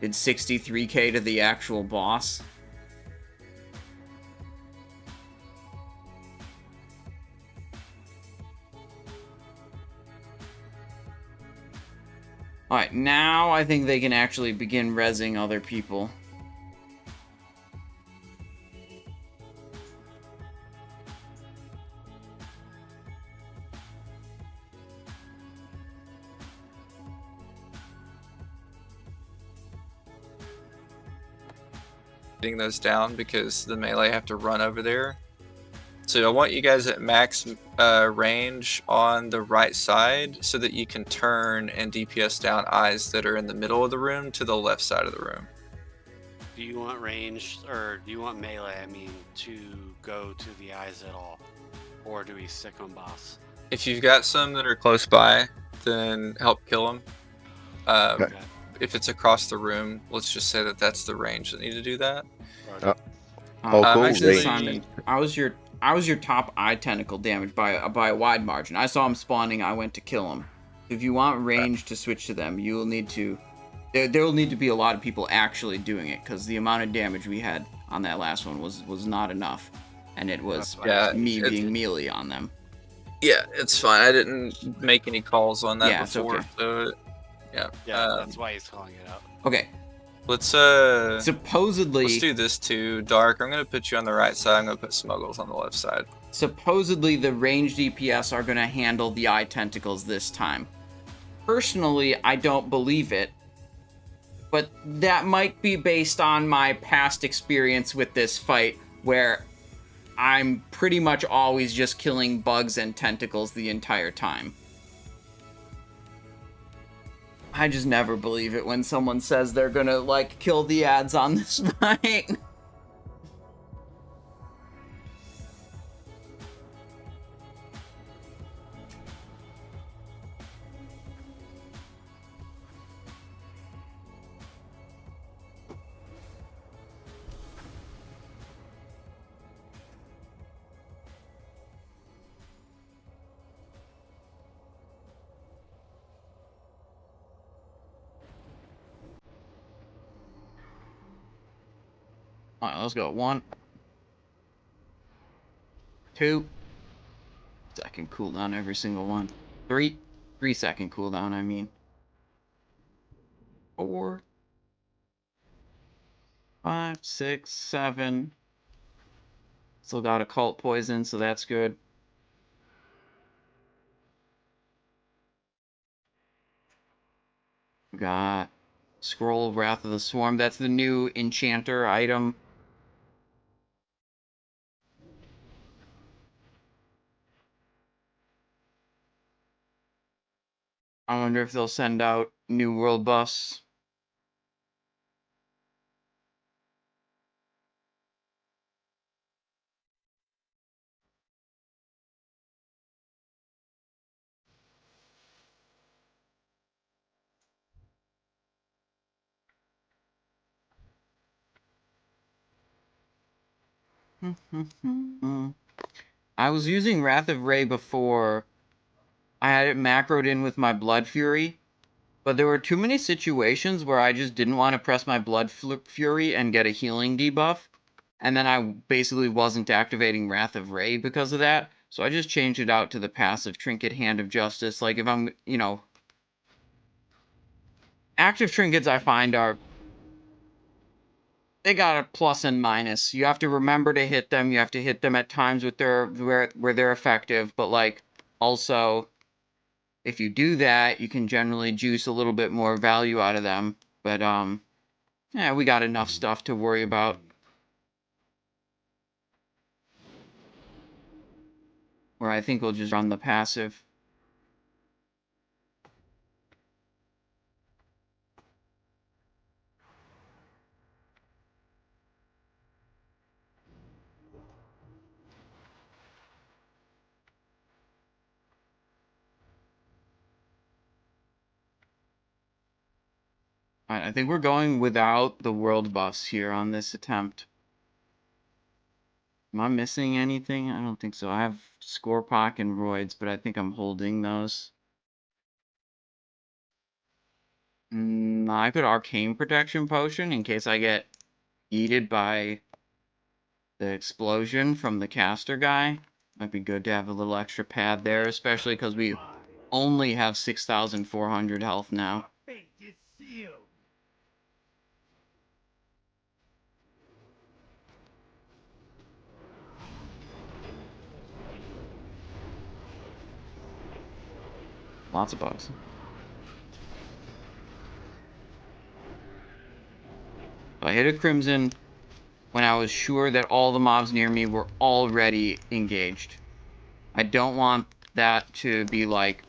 Did 63k to the actual boss. Alright, now I think they can actually begin rezzing other people. Getting those down because the melee have to run over there. So I want you guys at max range on the right side so that you can turn and DPS down eyes that are in the middle of the room to the left side of the room. Do you want range, or do you want melee, I mean, to go to the eyes at all? Or do we stick on boss? If you've got some that are close by, then help kill them. Okay. If it's across the room, let's just say that that's the range that need to do that. Cool. Actually, Range. Simon, I was your top eye tentacle damage by a wide margin. I saw him spawning. I went to kill him. If you want range to switch to them, you will need to. There will need to be a lot of people actually doing it because the amount of damage we had on that last one was not enough, and it was me being melee on them. Yeah, it's fine. I didn't make any calls on that before, okay. so yeah. That's why he's calling it out. Okay. Let's supposedly let's do this too, Dark. I'm gonna put you on the right side. I'm gonna put Smuggles on the left side. Supposedly the ranged DPS are gonna handle the eye tentacles this time. Personally, I don't believe it, but that might be based on my past experience with this fight, where I'm pretty much always just killing bugs and tentacles the entire time. I just never believe it when someone says they're gonna, like, kill the ads on this fight. Alright, let's go. 1, 2. Second cooldown every single one. 3. 3-second cooldown, I mean. 4. 5, 6, 7. Still got occult poison, so that's good. We got Scroll of Wrath of the Swarm. That's the new enchanter item. I wonder if they'll send out new world buffs. I was using Wrath of Ray before. I had it macroed in with my Blood Fury, but there were too many situations where I just didn't want to press my Blood Fury and get a healing debuff, and then I basically wasn't activating Wrath of Ray because of that, so I just changed it out to the passive Trinket Hand of Justice. Like, if I'm, you know... Active trinkets, I find, are... They got a plus and minus. You have to remember to hit them. You have to hit them at times with where they're effective, but, like, also... If you do that, you can generally juice a little bit more value out of them. But, yeah, we got enough stuff to worry about. Where I think we'll just run the passive. Alright, I think we're going without the world buffs here on this attempt. Am I missing anything? I don't think so. I have Scorpock and Roids, but I think I'm holding those. I could Arcane Protection Potion in case I get eaten by the explosion from the caster guy. Might be good to have a little extra pad there, especially because we only have 6,400 health now. Fate is sealed. Lots of bugs. I hit a Crimson when I was sure that all the mobs near me were already engaged. I don't want that to be like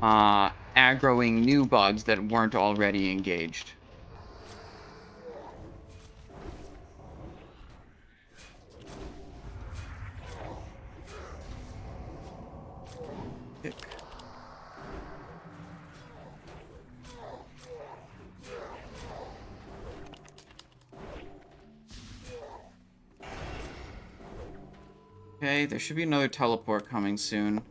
aggroing new bugs that weren't already engaged. Okay, there should be another teleport coming soon.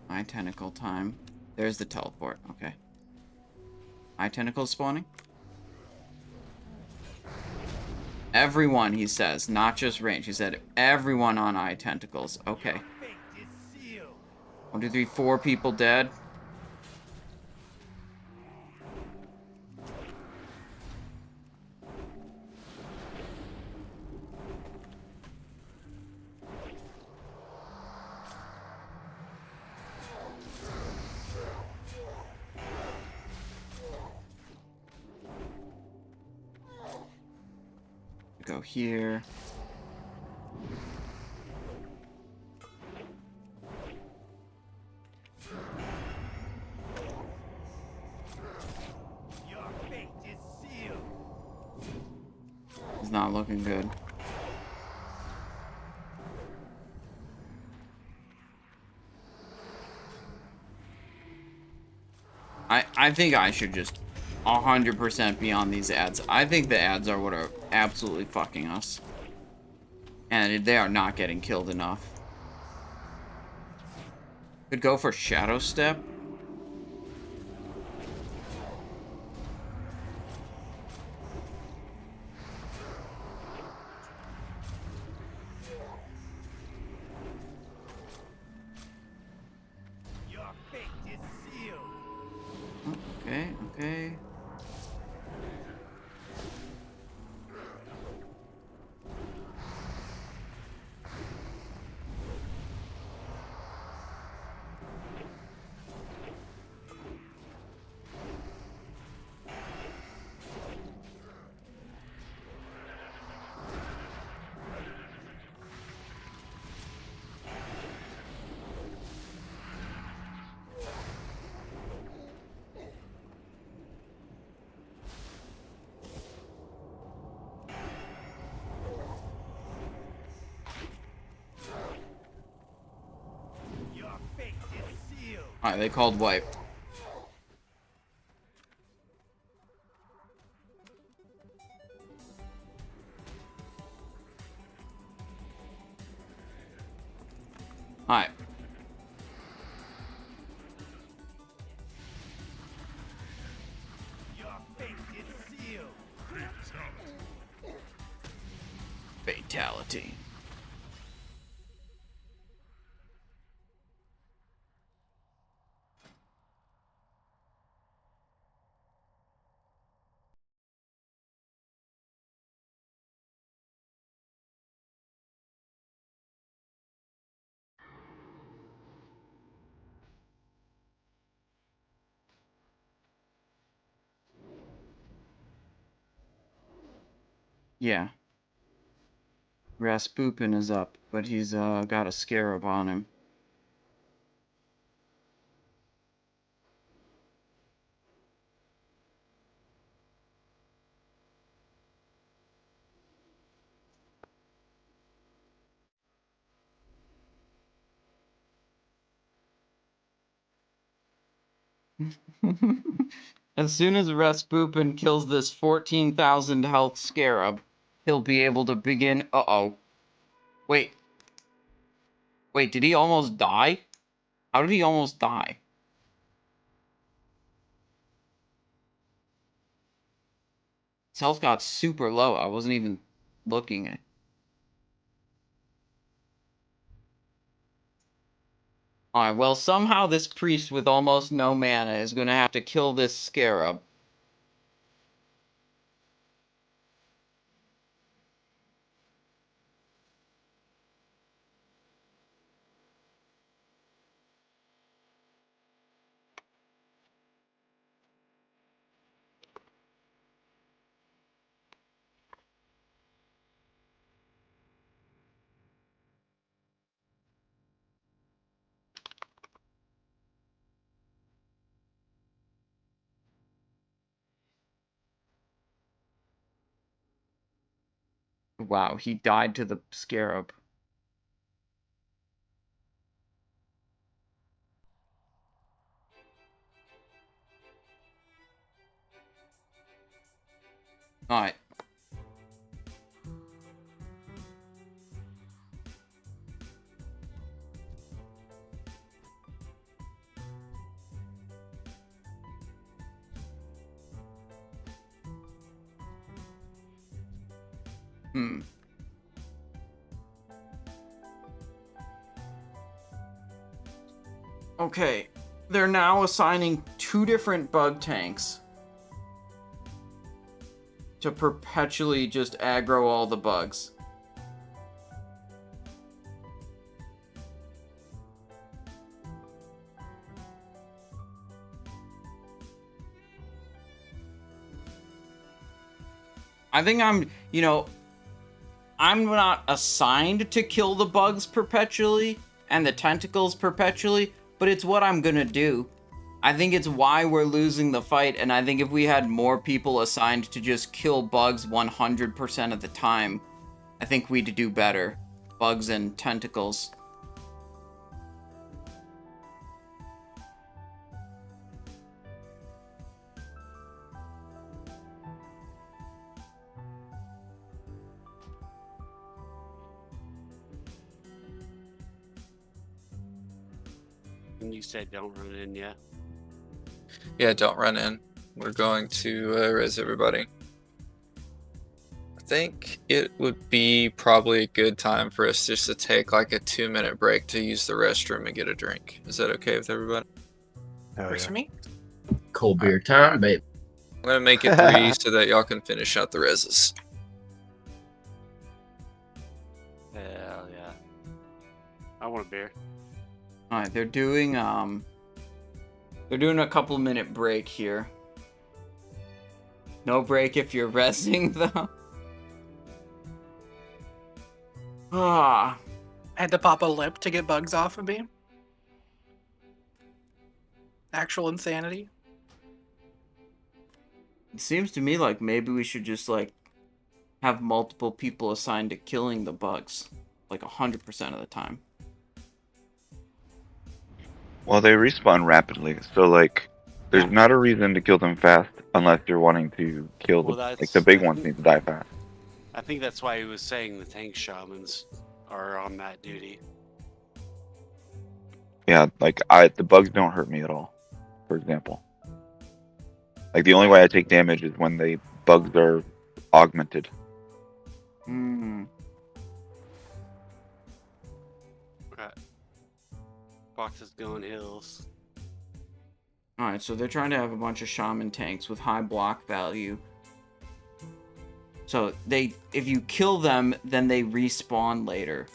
My tentacle time. There's the teleport, okay. My tentacle spawning? Everyone, he says, not just range. He said everyone on eye tentacles. Okay. Fate is sealed. 1, 2, 3, 4 people dead. Go here. Your fate is sealed. It's not looking good. I think I should just 100% be on these ads. I think the ads are what are absolutely fucking us. And they are not getting killed enough. Could go for Shadow Step. Your fate is sealed. Okay, okay. Your fate is sealed. Alright, they called wipe. Alright. Your fate is sealed. Fatality. Yeah. Rasputin is up, but he's got a scarab on him. As soon as Rasputin kills this 14,000 health scarab, he'll be able to begin. Uh-oh. Wait. Wait, did he almost die? How did he almost die? His health got super low. I wasn't even looking at. Alright, well, somehow this priest with almost no mana is gonna have to kill this scarab. Wow, he died to the scarab. Alright. Hmm. Okay, they're now assigning 2 different bug tanks to perpetually just aggro all the bugs. I think I'm not assigned to kill the bugs perpetually and the tentacles perpetually, but it's what I'm gonna do. I think it's why we're losing the fight, and I think if we had more people assigned to just kill bugs 100% of the time, I think we'd do better. Bugs and tentacles. And you said don't run in yet. Yeah, don't run in. We're going to res everybody. I think it would be probably a good time for us just to take like a 2-minute break to use the restroom and get a drink. Is that okay with everybody? Works for me. Cold beer time, babe. I'm gonna make it 3 so that y'all can finish out the reses. Hell yeah. I want a beer. Alright, they're doing a couple minute break here. No break if you're resting though. Ah. I had to pop a lip to get bugs off of me. Actual insanity. It seems to me like maybe we should just like have multiple people assigned to killing the bugs, like 100% of the time. Well, they respawn rapidly, so like, there's not a reason to kill them fast unless you're wanting to kill Well, the big ones need to die fast. I think that's why he was saying the tank shamans are on that duty. Yeah, like the bugs don't hurt me at all. For example, like the only way I take damage is when the bugs are augmented. Hmm. Alright. Fox is going hills. Alright, so they're trying to have a bunch of shaman tanks with high block value. So if you kill them, then they respawn later.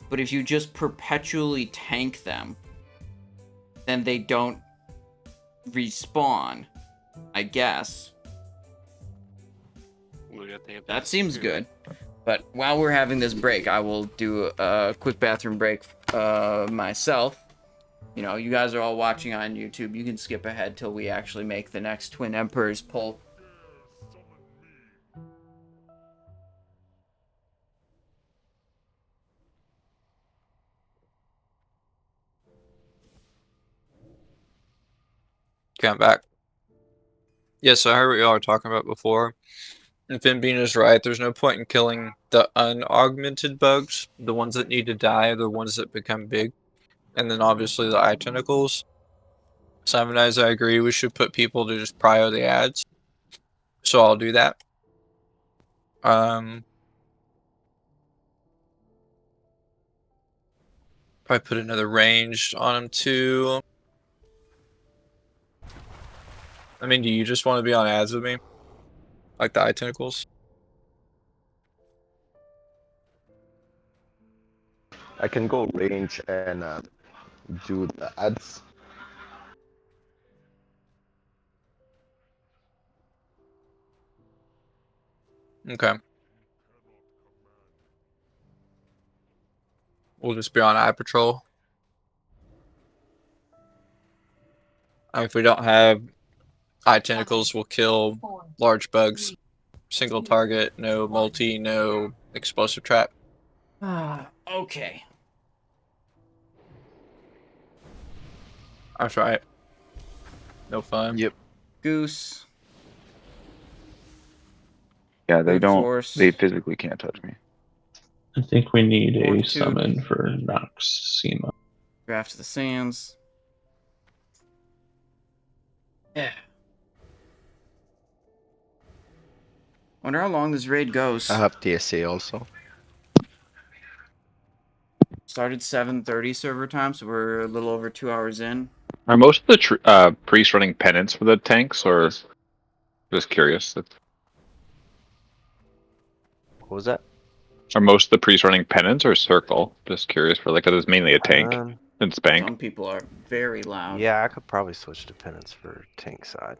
But if you just perpetually tank them, then they don't respawn, I guess. That seems good. But while we're having this break, I will do a quick bathroom break myself. You know, you guys are all watching on YouTube. You can skip ahead till we actually make the next Twin Emperors pull. Okay, I'm back. Yeah, so I heard what y'all were talking about before. And Finbean is right. There's no point in killing the unaugmented bugs. The ones that need to die are the ones that become big. And then obviously the eye tentacles. Simon Eyes, I agree. We should put people to just prio the ads. So I'll do that. Probably put another ranged on him too. I mean, do you just want to be on ads with me? Like the eye tentacles? I can go range and do the ads. Okay. We'll just be on eye patrol. If we don't have eye tentacles, we'll kill large bugs. Single target, no multi, no explosive trap. Okay. That's right. No fun. Yep. Goose. Yeah, they Brute don't. force. They physically can't touch me. I think we need a Fortitude. summon for Noxema. Draft to the sands. Yeah. Wonder how long this raid goes. I have TSA also. Started 7:30 server time, so we're a little over 2 hours in. Are most of the priests running penance for the tanks, or just curious? What was that? Are most of the priests running penance or circle? Just curious for like, 'cause it's mainly a tank and spank. Some people are very loud. Yeah, I could probably switch to penance for tank side.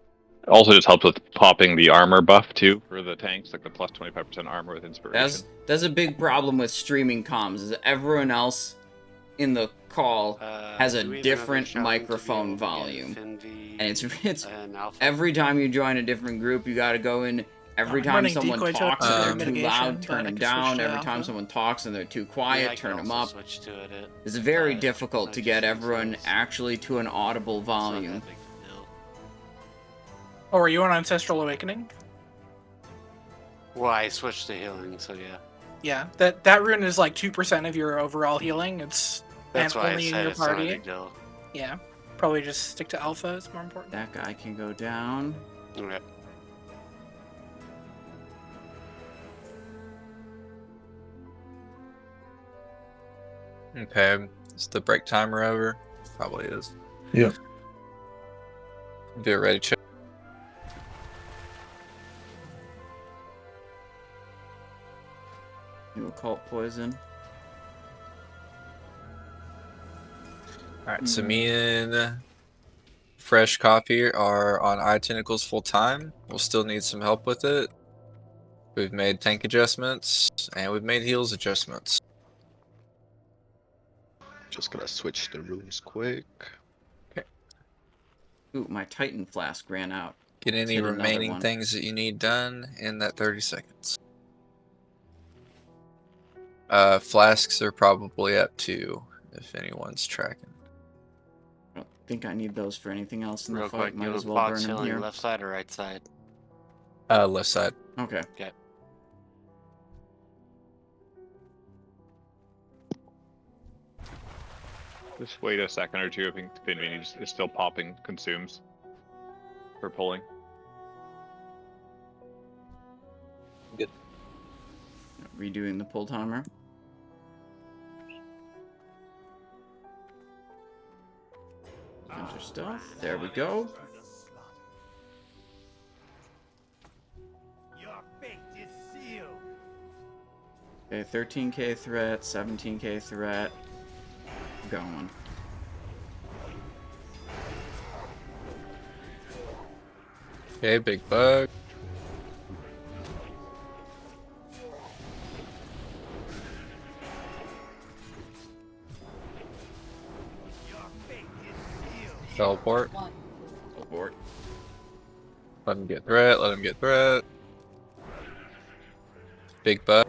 Also, just helps with popping the armor buff too for the tanks, like the plus 25% armor with inspiration. That's a big problem with streaming comms. Is that everyone else in the call has a different microphone volume, and it's every time you join a different group, you got to go in. Every time someone talks and they're too loud, turn them down. Every time someone talks and they're too quiet, turn them up. It's very difficult to get everyone actually to an audible volume. Oh, are you on Ancestral Awakening? Well, I switched to healing, so yeah. Yeah, that rune is like 2% of your overall healing. It's That's why I only in said your it's not a party. big deal. Yeah, probably just stick to alpha. It's more important. That guy can go down. Okay. Okay, is the break timer over? Probably is. Yep. Be ready, check. New occult poison. Alright, so me and Fresh Coffee are on eye tentacles full time. We'll still need some help with it. We've made tank adjustments and we've made heals adjustments. Just gonna switch the rooms quick. Ooh, my Titan flask ran out. Get any Hit another remaining one. things that you need done in that 30 seconds. Flasks are probably up too, if anyone's tracking. I don't think I need those for anything else in the Real fight. quick, Might you as have well Fox burn them healing here. left side or right side? Left side. Okay. Okay. Just wait a second or two if Finvini is still popping consumes for pulling. Redoing the pull timer. Enter stealth. There we go. Your fate is sealed. Okay, 13k threat, 17k threat. Going. Okay, big bug. Teleport. Teleport. Let him get threat, let him get threat. Big bug.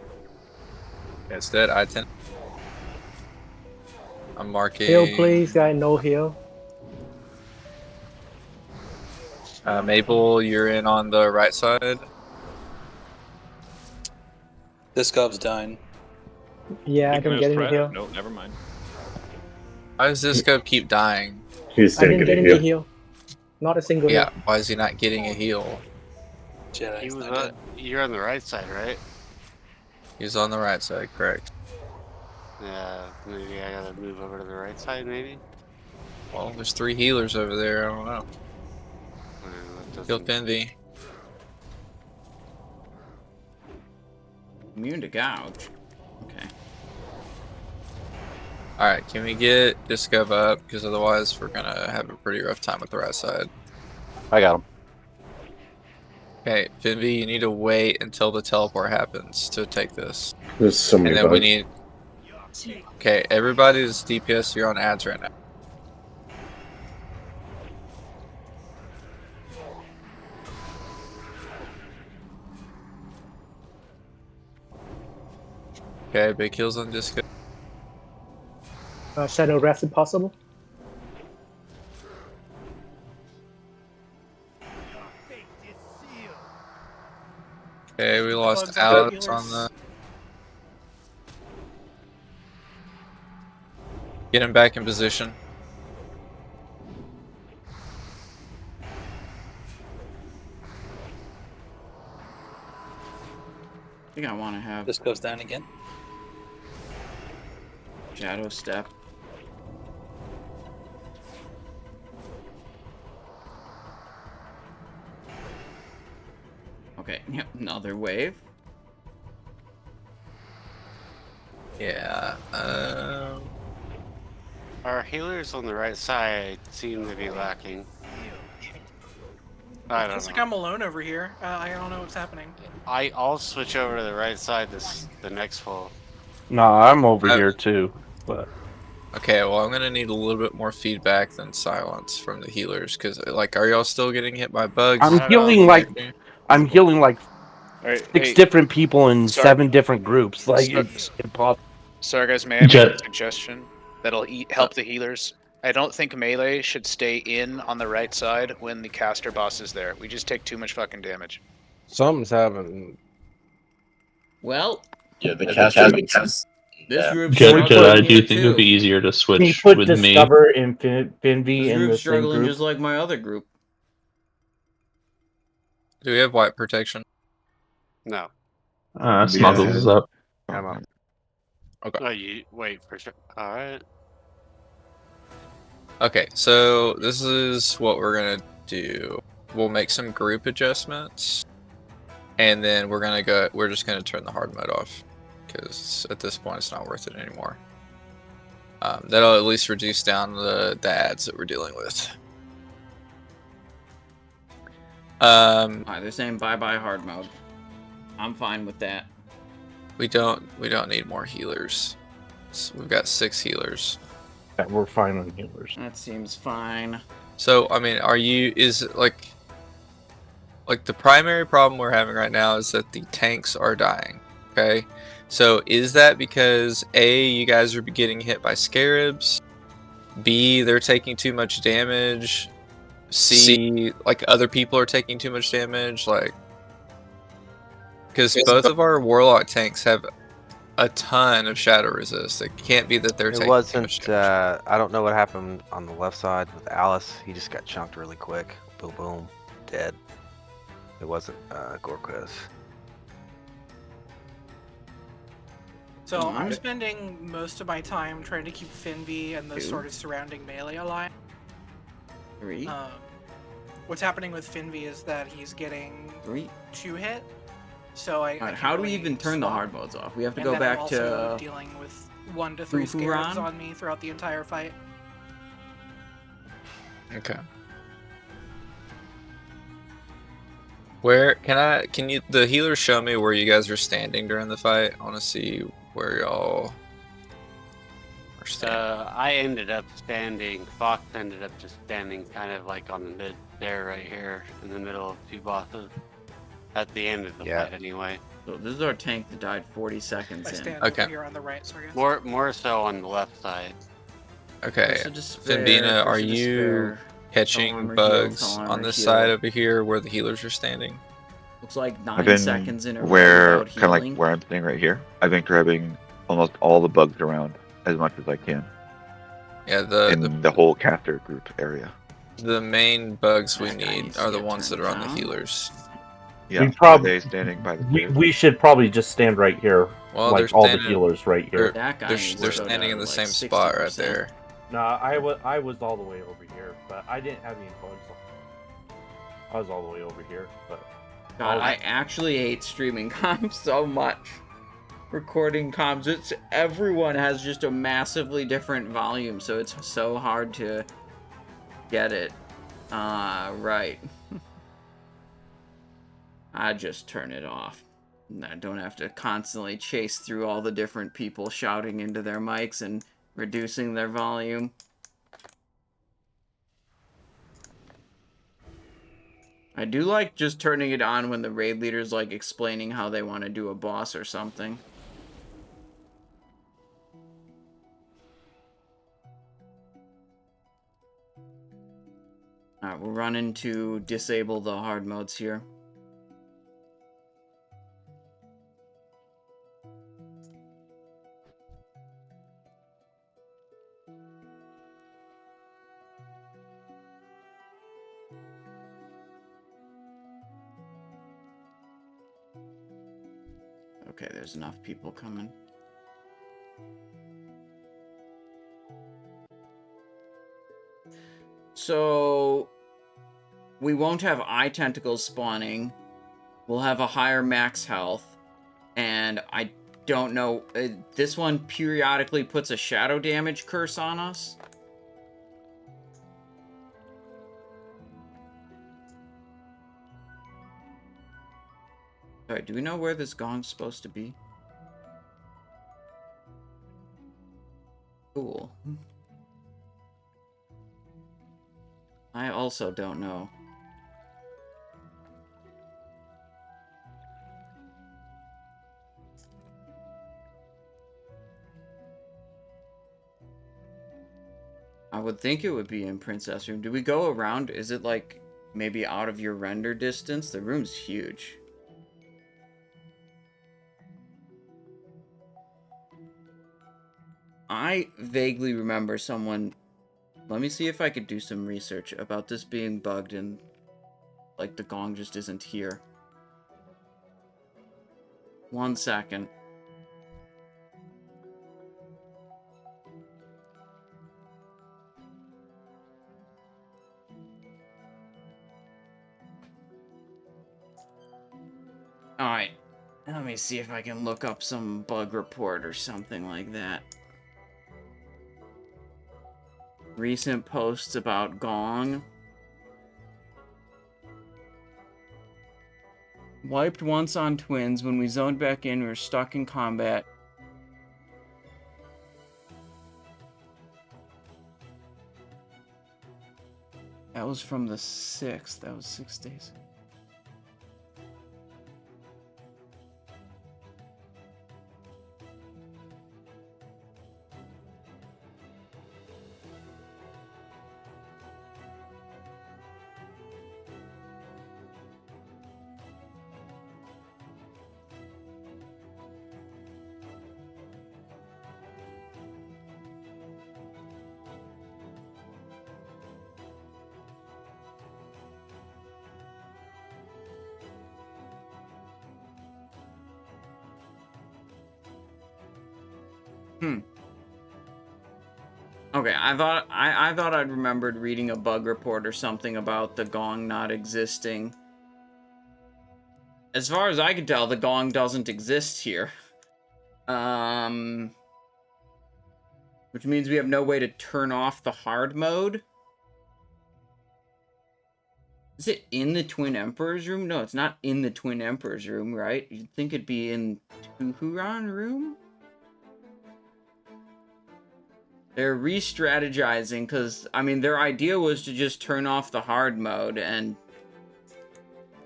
That's dead, I-10. I'm marking... Heal, please, guy, no heal. Mabel, you're in on the right side. This gob's dying. Yeah, I Taking didn't his get any threat? heal. Nope, never mind. Why does this guy keep dying? He's I didn't taking get a any heal. heal. Not a single Yeah, heal. why is he not getting a heal? Jedi's He was not dead. you're on the right side, right? He's on the right side, correct. Yeah, maybe I gotta move over to the right side, maybe? Well, there's 3 healers over there, I don't know. That Kill doesn't- Finvy. Immune to gouge. Okay. Alright, can we get this guy up? Because otherwise we're gonna have a pretty rough time with the right side. I got him. Okay, Finvy, you need to wait until the teleport happens to take this. There's so many And then we bugs. need... Okay, everybody's DPS, you're on ads right now. Okay, big heals on Disco. Shadow rest if possible. Your fate is sealed. Okay, we lost bugs on Alex healers. on the... Get him back in position. I think I want to have This goes down again. Shadow Step. Okay, yep, another wave. Yeah, Our healers on the right side seem to be lacking. I don't Feels know. like I'm alone over here. I don't know what's happening. I'll switch over to the right side the next pull. Nah, I'm over I- here too. But Okay, well, I'm gonna need a little bit more feedback than silence from the healers, because, like, are y'all still getting hit by bugs? I'm I don't know. healing like Alright, 6 hey, different people in sorry. 7 different groups. Like Sorry. it's impossible. sorry guys, may I make Jet. a suggestion that'll help the healers? I don't think melee should stay in on the right side when the caster boss is there. We just take too much fucking damage. Something's happening. Well, Yeah, the caster makes sense. this group's Jet, struggling I do here think it would be too. easier to Can you switch put with me. Discover and Finvy This in the group's same struggling group? just like my other group. Do we have white protection? No. Smuggles is up. I'm up. Okay. No, you wait for sure. All right. Okay, so this is what we're gonna do. We'll make some group adjustments, and then we're just gonna turn the hard mode off, because at this point it's not worth it anymore. That'll at least reduce down the ads that we're dealing with. Alright, they're saying bye-bye hard mode. I'm fine with that. We don't need more healers. So we've got 6 healers. Yeah, we're fine on healers. That seems fine. So I mean, is it like the primary problem we're having right now is that the tanks are dying. Okay, so is that because A, you guys are getting hit by scarabs, B, they're taking too much damage, C, like other people are taking too much damage, like, because both of our warlock tanks have a ton of shadow resist. It can't be that they're It taking too much wasn't. damage. I don't know what happened on the left side with Alice. He just got chunked really quick. Boom, boom, dead. It wasn't Gorquez. So I'm spending most of my time trying to keep Finvy and the sort of surrounding melee alive. 3. What's happening with Finvy is that he's getting 3. 2 hit. So I Alright, can't how do we really even turn the swap. hard modes off? We have to And go then back I'm also to dealing with 1 to 3 Huhuran? scarabs on me throughout the entire fight. Okay. Where can you the healers show me where you guys are standing during the fight? I want to see where y'all are standing. I ended up standing. Fox ended up just standing kind of like on the mid there, right here, in the middle of 2 bosses. At the end of the fight, anyway. So this is our tank that died 40 seconds I in. stand over here on the right, so I guess. More so on the left side. Okay, Curse of Despair, Fimbina, are Curse of you Despair, catching armor heal, bugs tall on armor this heal. side over here where the healers are standing? Looks like I've 9 been seconds in a row where without kind of healing. like where I'm sitting right here. I've been grabbing almost all the bugs around as much as I can. Yeah, in the whole caster group area. The main bugs we That guy need needs to are the get ones that turned are on the down. healers. Yeah, We probably are they standing by the we, stairs? we should probably just stand right here, Well, like they're all the standing- healers right here. That guy They're, needs they're to go standing to, in the like, same spot right 60%. there. No, I was all the way over here, but I didn't have any bugs. I was all the way over here, but God, I actually hate streaming comms so much. Recording comms, everyone has just a massively different volume, so it's so hard to get it right. I just turn it off. I don't have to constantly chase through all the different people shouting into their mics and reducing their volume. I do like just turning it on when the raid leader's like explaining how they want to do a boss or something. Alright, we're running to disable the hard modes here. Okay, there's enough people coming. So, we won't have eye tentacles spawning. We'll have a higher max health. And I don't know, this one periodically puts a shadow damage curse on us. Sorry, do we know where this gong's supposed to be? Cool. I also don't know. I would think it would be in Princess Room. Do we go around? Is it like maybe out of your render distance? The room's huge. I vaguely remember someone... Let me see if I could do some research about this being bugged and like the gong just isn't here. 1 second. Alright, let me see if I can look up some bug report or something like that. Recent posts about Gong. Wiped once on twins. When we zoned back in, we were stuck in combat. That was from the 6th. That was 6 days. Okay, I thought I'd remembered reading a bug report or something about the gong not existing. As far as I can tell, the gong doesn't exist here. Which means we have no way to turn off the hard mode. Is it in the Twin Emperor's room? No, it's not in the Twin Emperor's room, right? You'd think it'd be in Huhuran room? They're re-strategizing because, I mean, their idea was to just turn off the hard mode and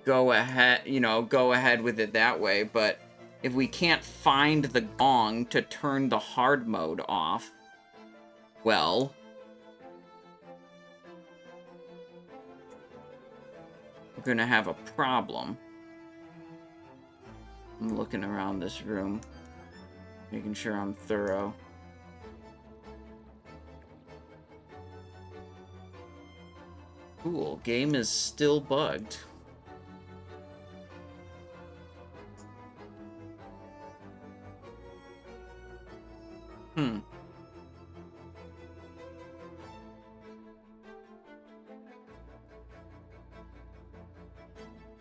go ahead, go ahead with it that way. But if we can't find the gong to turn the hard mode off, well, we're gonna have a problem. I'm looking around this room, making sure I'm thorough. Cool, game is still bugged.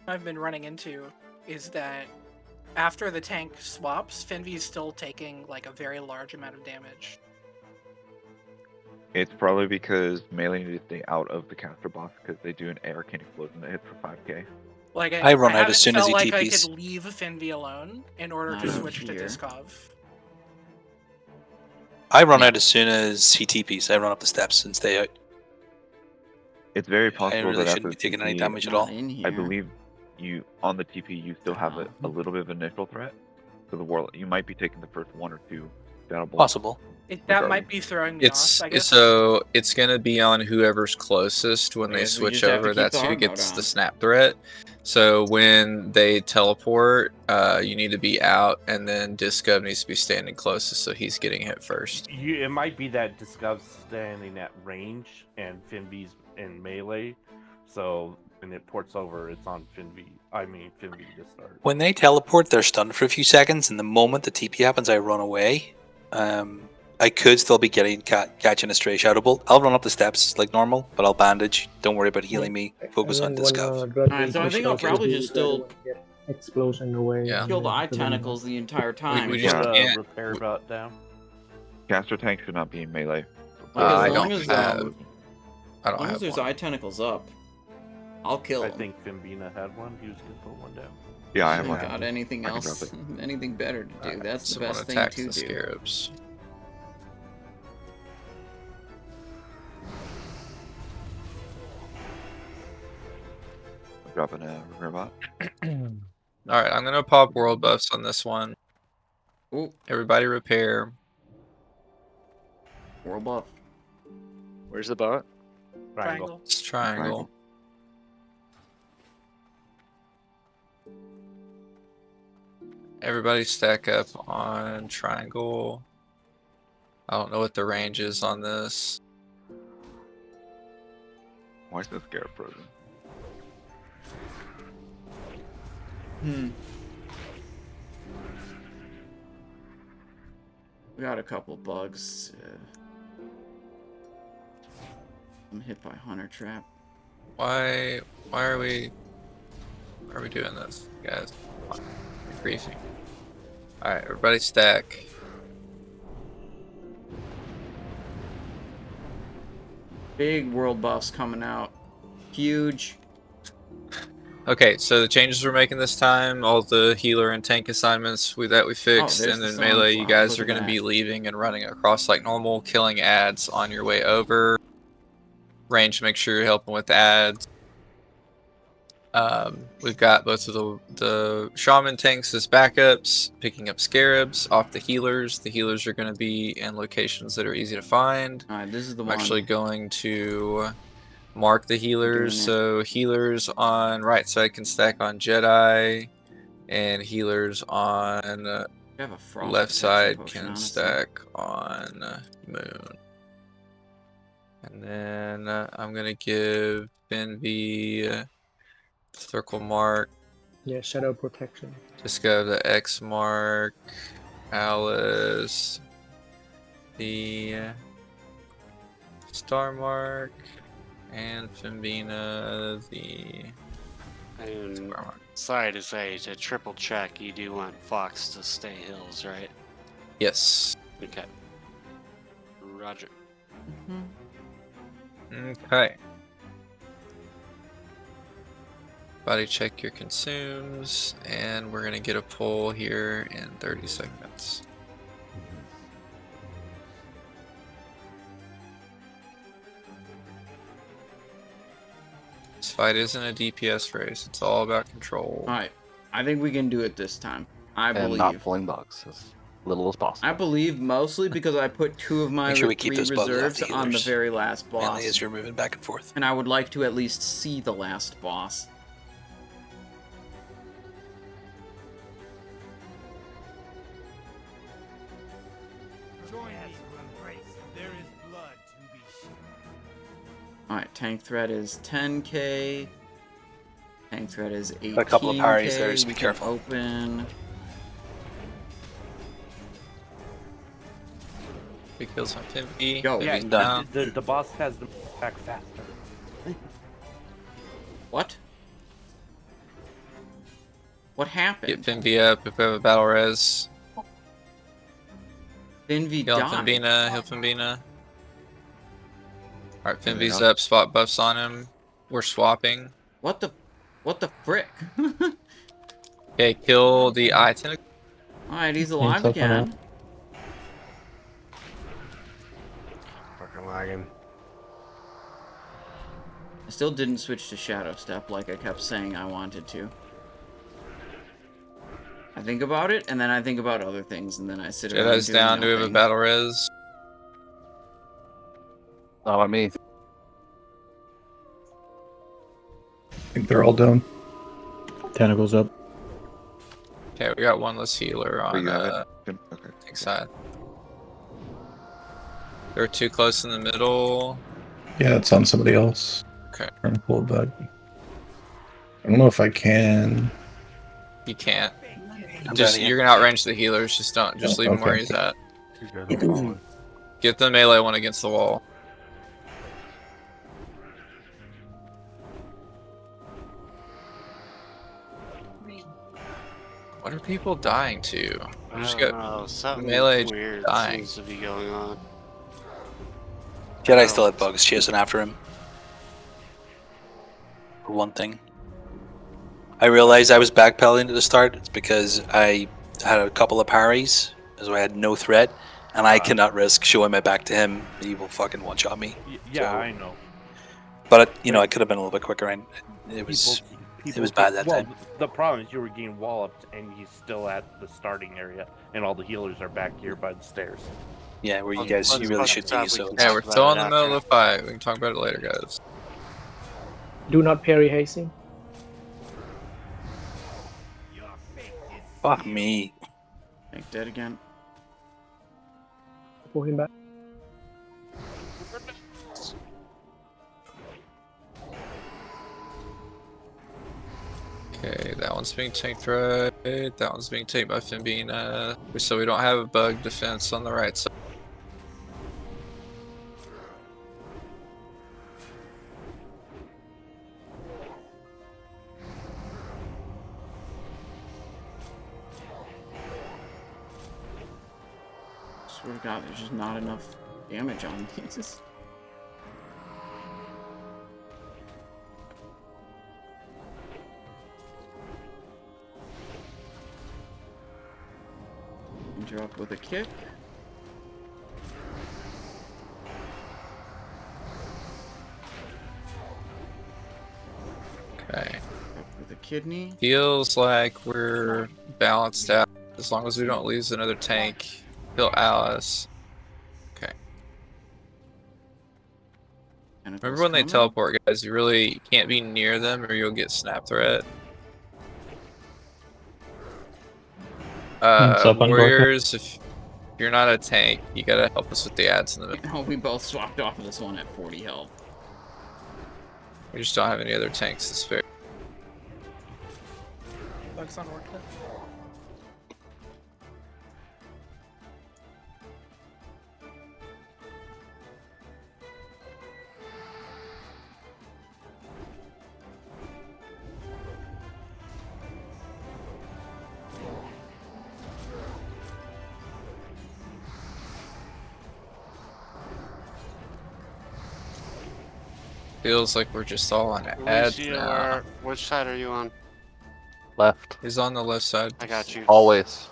I've been running into is that after the tank swaps, Finvi's still taking like a very large amount of damage. It's probably because melee need to stay out of the caster boss because they do an arcane explosion that hits for 5k. Like I run out as haven't soon as felt he like I TPs. could leave Finvi alone in order to Not switch to here. Discov. I run out as soon as he TPs. I run up the steps and stay out. It's very I possible really that shouldn't after be taking any TP, damage at Not all. in here. I believe you on the TP you still have a little bit of initial threat. So the warlock, you might be taking the first 1 or 2 battleable. Possible. That might be throwing me It's off, I guess. so it's gonna be on whoever's closest when I they guess we switch just have to over. keep That's the who hard mode gets the on. snap threat. So when they teleport, you need to be out, and then Discov needs to be standing closest, so he's getting hit first. It might be that Discov's standing at range and Finvi's in melee, so when it ports over, it's on Finvi. Finvi to start. When they teleport, they're stunned for a few seconds, and the moment the TP happens, I run away. I could still be catching a stray shadow bolt. I'll run up the steps like normal, but I'll bandage. Don't worry about healing me. Focus on Discov. Alright, so I think I'll probably just still explosion away. Yeah. kill the eye tentacles the entire time. We just Put can't. a repair bot down. Caster tank should not be in melee. Like, I as long don't as have. I as don't long as have there's one. eye tentacles up, I'll kill I him. think Fimbina had one. He was gonna put one down. Yeah, I I have haven't one. got anything I can else, drop anything better to do. That's the Someone best thing attacks to the do. scarabs. I'm dropping a repair bot. All right, I'm gonna pop world buffs on this one. Ooh, Everybody repair. world buff. Where's the bot? Triangle. It's triangle. Everybody stack up on triangle. I don't know what the range is on this. Why is the scarab frozen? We got a couple bugs. I'm hit by Hunter Trap. Why are we doing this, guys? Come on, briefing. All right, everybody stack. Big world buffs coming out. Huge. Okay, so the changes we're making this time, all the healer and tank assignments that we fixed, there's and the then melee, you sunflower. guys Look are at going to that. be leaving and running across like normal, killing ads on your way over. Range, make sure you're helping with ads. We've got both of the shaman tanks as backups, picking up scarabs off the healers. The healers are going to be in locations that are easy to find. All right, this is the I'm one. actually going to mark the healers. Doing it. So healers on right side can stack on Jedi, and healers on I have a frost left protection side potion, can honestly. stack on Moon. And then I'm gonna give Benvi circle mark. Yeah, shadow protection. Just go to the X mark. Alice. the Star Mark, and Fimbina the And Star Mark. sorry to say, to triple check, you do want Fox to stay hills, right? Yes. Okay. Roger. Okay. Body check your consumes, and we're gonna get a pull here in 30 seconds. This fight isn't a DPS race, it's all about control. Alright, I think we can do it this time. I And believe. not pulling bugs as little as possible. I believe mostly because I put 2 of my Make sure we keep 3 those bugs off reserves the on the healers. very last boss. Mainly as you're moving back and forth. And I would like to at least see the last boss. Join me to embrace. There is blood to be shed. Alright, tank threat is 10k. Tank threat is 18k. A couple of parries there, just be We can careful. Open. Big kills on Timby. Go. Yeah, Timby's down. the boss has to move back faster. What? What happened? Get Fimby up if we have a battle res. Finvi Heal died. Fimbina, heal Fimbina. Alright, Fimby's up, spot buffs on him. We're swapping. What the frick? Okay, kill the eye tentacle. Alright, he's alive again. Fucking lagging. I still didn't switch to Shadow Step like I kept saying I wanted to. I think about it, and then I think about other things, and then I sit around Jedi's doing down, do we have a nothing. battle res? Not on me. I think they're all down. Tentacles up. Okay, we got one less healer Where on you have the it? Okay. tank side. They're too close in the middle. Yeah, it's on somebody else. Okay. Trying to pull it back. I don't know if I can. You can't. I'm Just down here. you're gonna outrange the healers. Just don't. Just leave him where okay. he's at. You guys are falling. Get the melee one against the wall. What are people dying to? I Just don't got know. Something melee weird dying. seems to be going on. Jedi still had bugs chasing after him. For one thing. I realized I was backpedaling at the start. It's because I had a couple of parries, so I had no threat, and I cannot risk showing my back to him. He will fucking one-shot me. Yeah, So- I know. But you know, I could have been a little bit quicker, and it was People bad that well, time. the problem is you were getting walloped, and he's still at the starting area, and all the healers are back here by the stairs. Yeah, where you guys, you really should be. So Yeah, we're still in the middle of the fight. We can talk about it later, guys. Do not parry hasting. fuck me. Tank dead again. Pull him back. Okay, that one's being tanked right. That one's being tanked by Fimbina. So we don't have a bug defense on the right side. Swear to God, there's just not enough damage on these. Interrupt with a kick. Okay. With a kidney. Feels like we're balanced out. As long as we don't lose another tank. Kill Alice. Okay. Remember when they teleport, guys? You really can't be near them or you'll get snap threat. Warriors, if you're not a tank, you gotta help us with the ads in the middle. Oh, we both swapped off of this one at 40 health. We just don't have any other tanks to spare. Bugs on Warcraft. Feels like we're just all on ads Alicia, now. which side are you on? Left. He's on the left side. I got you. Always.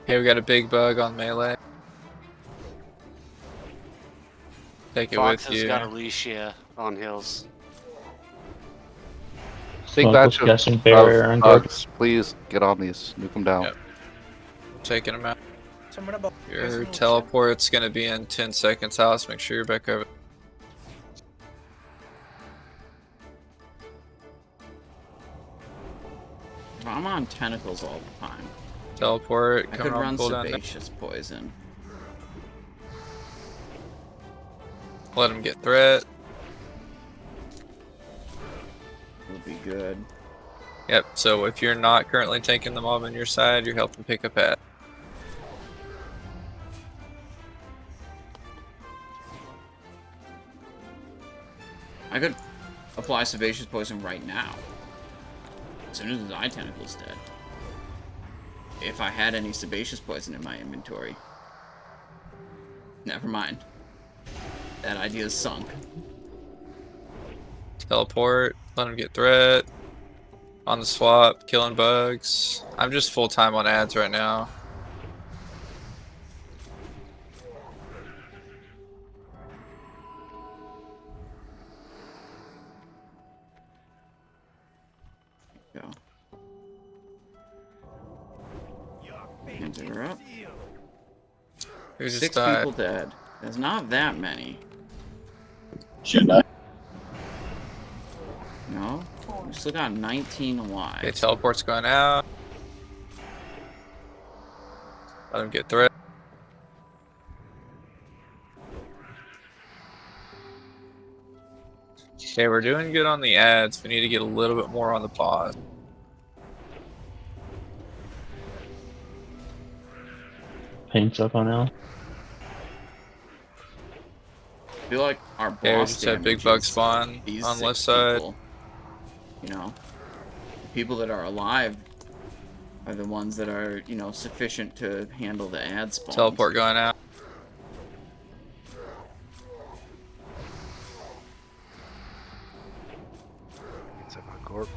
Okay, we got a big bug on melee. Take it Fox with has you. got Alicia on hills. Big Smoke batch was casting of barrier and bugs. Please get on these. Nuke them down. Yep. Taking them out. Someone about Your teleport's gonna be in 10 seconds, Alice. Make sure you're back over. I'm on tentacles all the time. Teleport. I Coming could on run cooldown. Sebaceous Poison. Let him get threat. Would be good. Yep. So if you're not currently taking the mob on your side, you're helping pick up at. I could apply Sebaceous Poison right now. As soon as his eye tentacle's dead. If I had any Sebaceous Poison in my inventory. Never mind. That idea is sunk. Teleport. Let him get threat. On the swap. Killing bugs. I'm just full time on ads right now. Go. Hands are up. Who just 6 died? people dead. There's not that many. Shouldn't I? No? We still got 19 alive. Okay, teleport's going out. Let him get threat. Okay, we're doing good on the ads. We need to get a little bit more on the pause. Paint's up on L. I feel like our boss Yeah, we just had big bug damage is spawn these on 6 left side. people. You know, the people that are alive are the ones that are, you know, sufficient to handle the ad spawns. Teleport going out. It's up on Corp.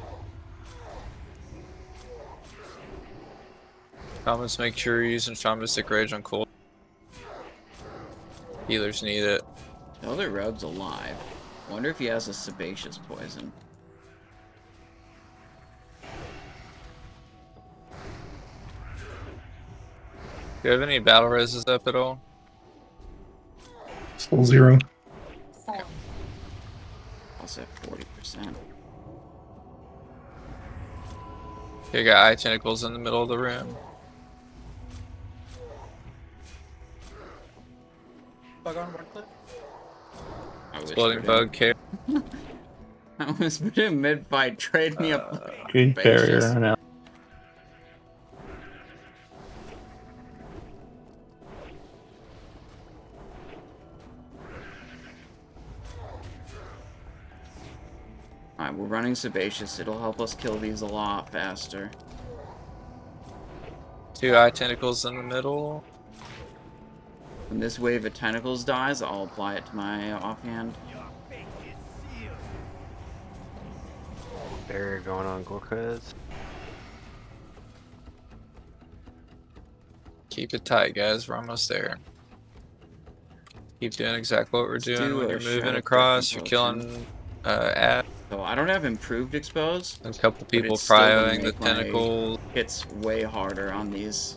Thomas, make sure you're using Shambhistic Rage on cool. Healers need it. The other rogue's alive. Wonder if he has a Sebaceous Poison. Do you have any battle reses up at all? Still 0. Also at 40%. Okay, got eye tentacles in the middle of the room. Bug on Warcliff. Exploding bug care. I almost put him mid-fight. Trade me up. Green barrier and L. Alright, we're running Sebaceous. It'll help us kill these a lot faster. 2 eye tentacles in the middle. When this wave of tentacles dies, I'll apply it to my offhand. Barrier going on Gorkaz. Keep it tight, guys. We're almost there. Keep doing exactly what we're doing. do When a you're moving shadow across, you're potion. killing ad. So I don't have improved expose. A couple but people it's still gonna prioing the make my tentacles. hits way harder on these.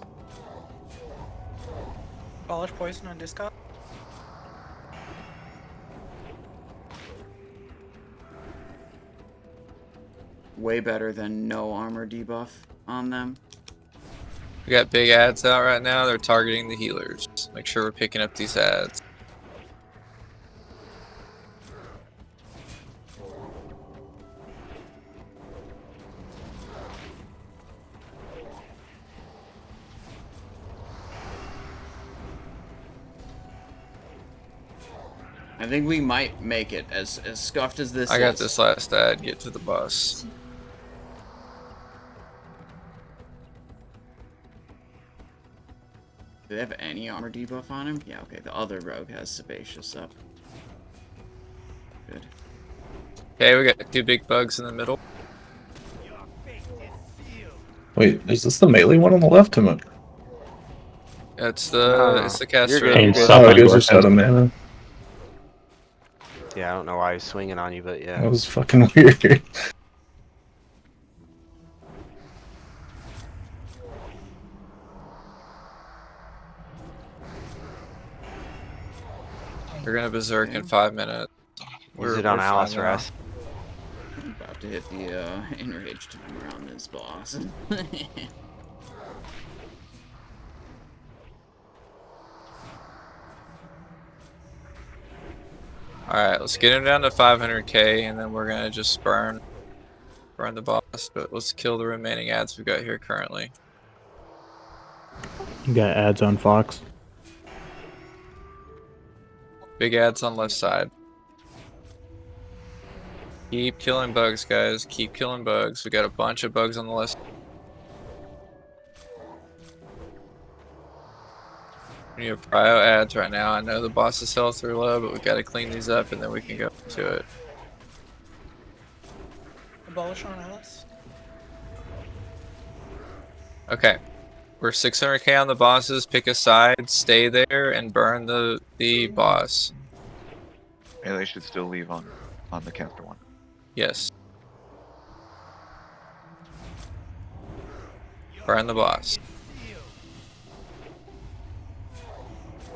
Polish poison on Discard. Way better than no armor debuff on them. We got big ads out right now. They're targeting the healers. Make sure we're picking up these ads. I think we might make it as scuffed as this I got is. this last ad. Get to the boss. Do they have any armor debuff on him? Yeah, okay. The other rogue has Sebaceous up. Good. Okay, we got 2 big bugs in the middle. Wait, is this the melee one on the left? It's the caster. You're good. Oh, it just out of mana. Yeah, I don't know why he's swinging on you, but yeah. That was fucking weird. We're gonna berserk in 5 minutes. Use it on we're Alice, fine now. Russ. I'm about to hit the enrage timer on this boss. Alright, let's get him down to 500k, and then we're gonna just burn the boss. But let's kill the remaining ads we've got here currently. You got ads on Fox. Big ads on left side. Keep killing bugs, guys. Keep killing bugs. We got a bunch of bugs on the left. We have prio ads right now. I know the boss's health are low, but we got to clean these up, and then we can go to it. Abolish on Alice. Okay. We're 600k on the bosses. Pick a side, stay there, and burn the boss. Yeah, they should still leave on the caster one. Yes. Burn the boss.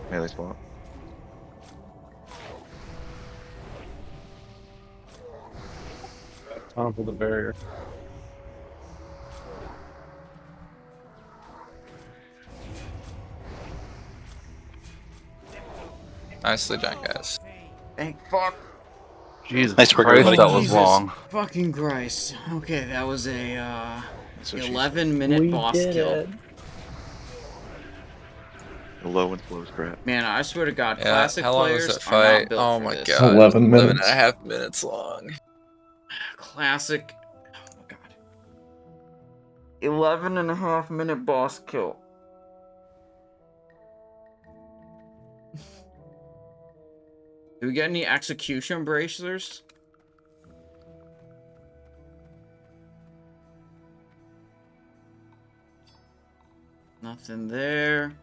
Melee swap. Time for the barrier. Nicely done, guys. Thank fuck. Jesus Nice work, Christ, everybody. that was Jesus long. Fucking Christ. Okay, that was a That's what she 11-minute boss kill. The low and slow scrap. Man, I swear to God, Yeah, classic how long was players that are fight? not built Oh for my this. god. 11 11 minutes. and a half minutes long. Classic. Oh my God. 11.5-minute boss kill. Do we get any execution bracers? Nothing there.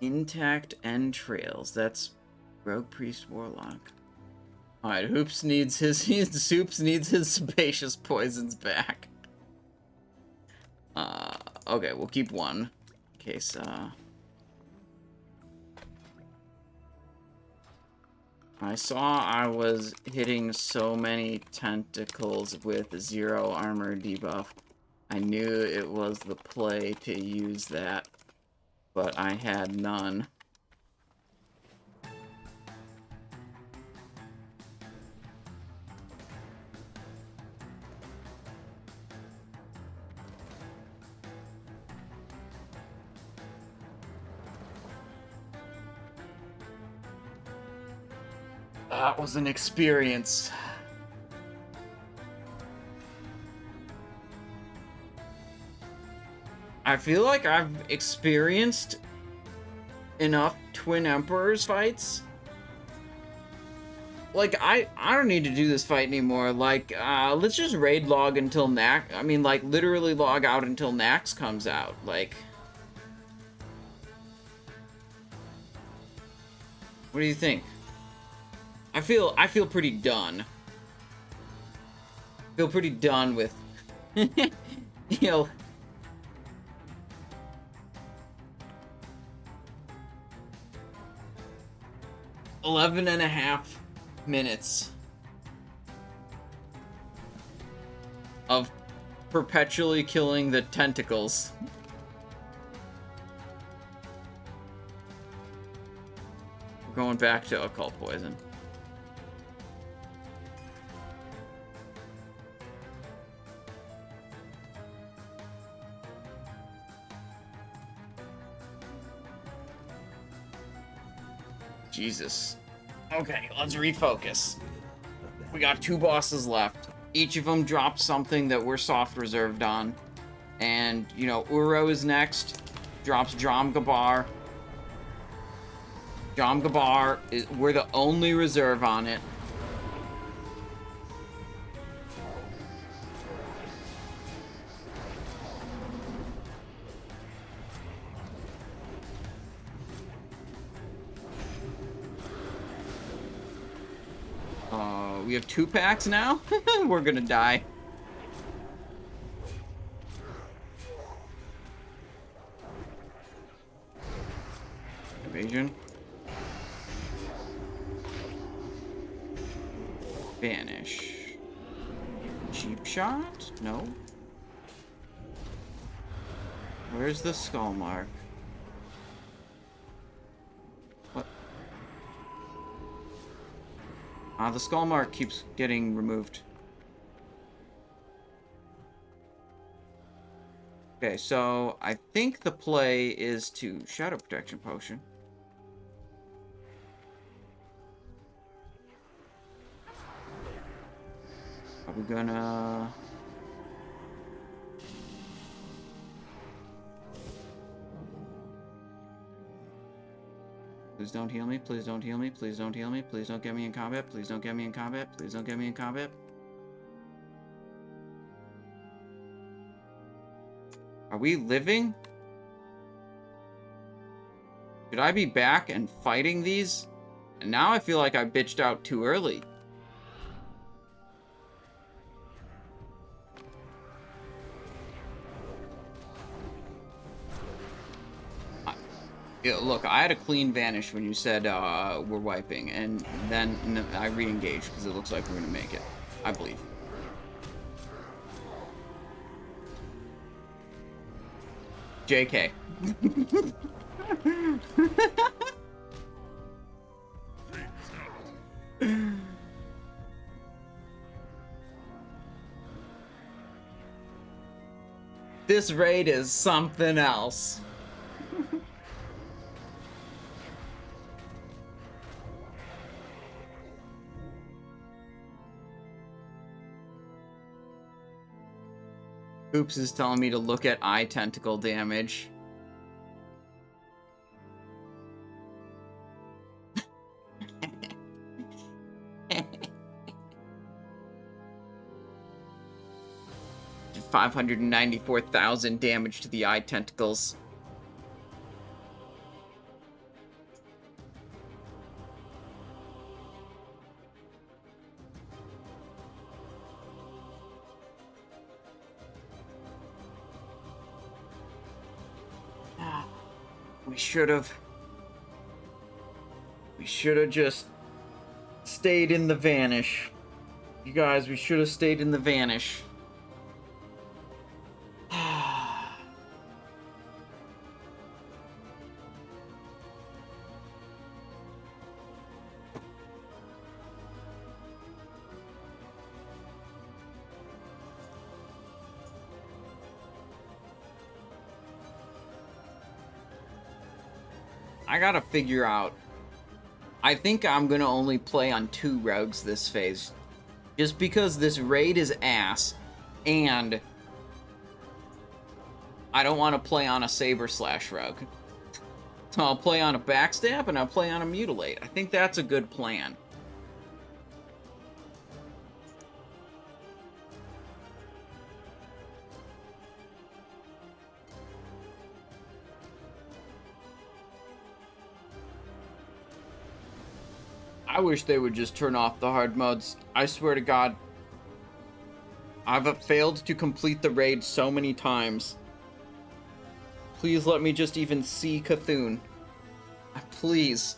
Intact entrails. That's Rogue Priest Warlock. Alright, Hoops needs his Soups needs his Sebaceous poisons back. Okay, we'll keep one. In case, I saw I was hitting so many tentacles with 0 armor debuff. I knew it was the play to use that, but I had none. That was an experience. I feel like I've experienced enough Twin Emperors fights. Like, I don't need to do this fight anymore. Like, let's just raid log until Nax... I mean, like, literally log out until Nax comes out. Like... What do you think? I feel pretty done. Feel pretty done with, you know, 11.5 minutes of perpetually killing the tentacles. We're going back to occult poison. Jesus. Okay, let's refocus. We got 2 bosses left. Each of them drops something that we're soft reserved on. And, you know, Ouro is next. Drops Jomgabar. Jomgabar, we're the only reserve on it. We have 2 packs now? We're gonna die. Evasion. Vanish. Cheap shot? No. Where's the skull mark? What? The skull mark keeps getting removed. Okay, so I think the play is to Shadow Protection Potion. Are we gonna... Please don't heal me, please don't heal me, please don't heal me, please don't get me in combat, please don't get me in combat, please don't get me in combat. Are we living? Should I be back and fighting these? And now I feel like I bitched out too early. Yeah, look, I had a clean vanish when you said we're wiping, and then I re-engaged because it looks like we're gonna make it. I believe. JK. This raid is something else. Oops is telling me to look at eye tentacle damage. Did 594,000 damage to the eye tentacles. We should have just stayed in the vanish. You guys, we should have stayed in the vanish. I gotta figure out. I think I'm gonna only play on 2 rogues this phase. Just because this raid is ass, and I don't want to play on a Saber Slash rogue. So I'll play on a Backstab and I'll play on a Mutilate. I think that's a good plan. I wish they would just turn off the hard modes. I swear to God. I've failed to complete the raid so many times. Please let me just even see Cthulhu. Please.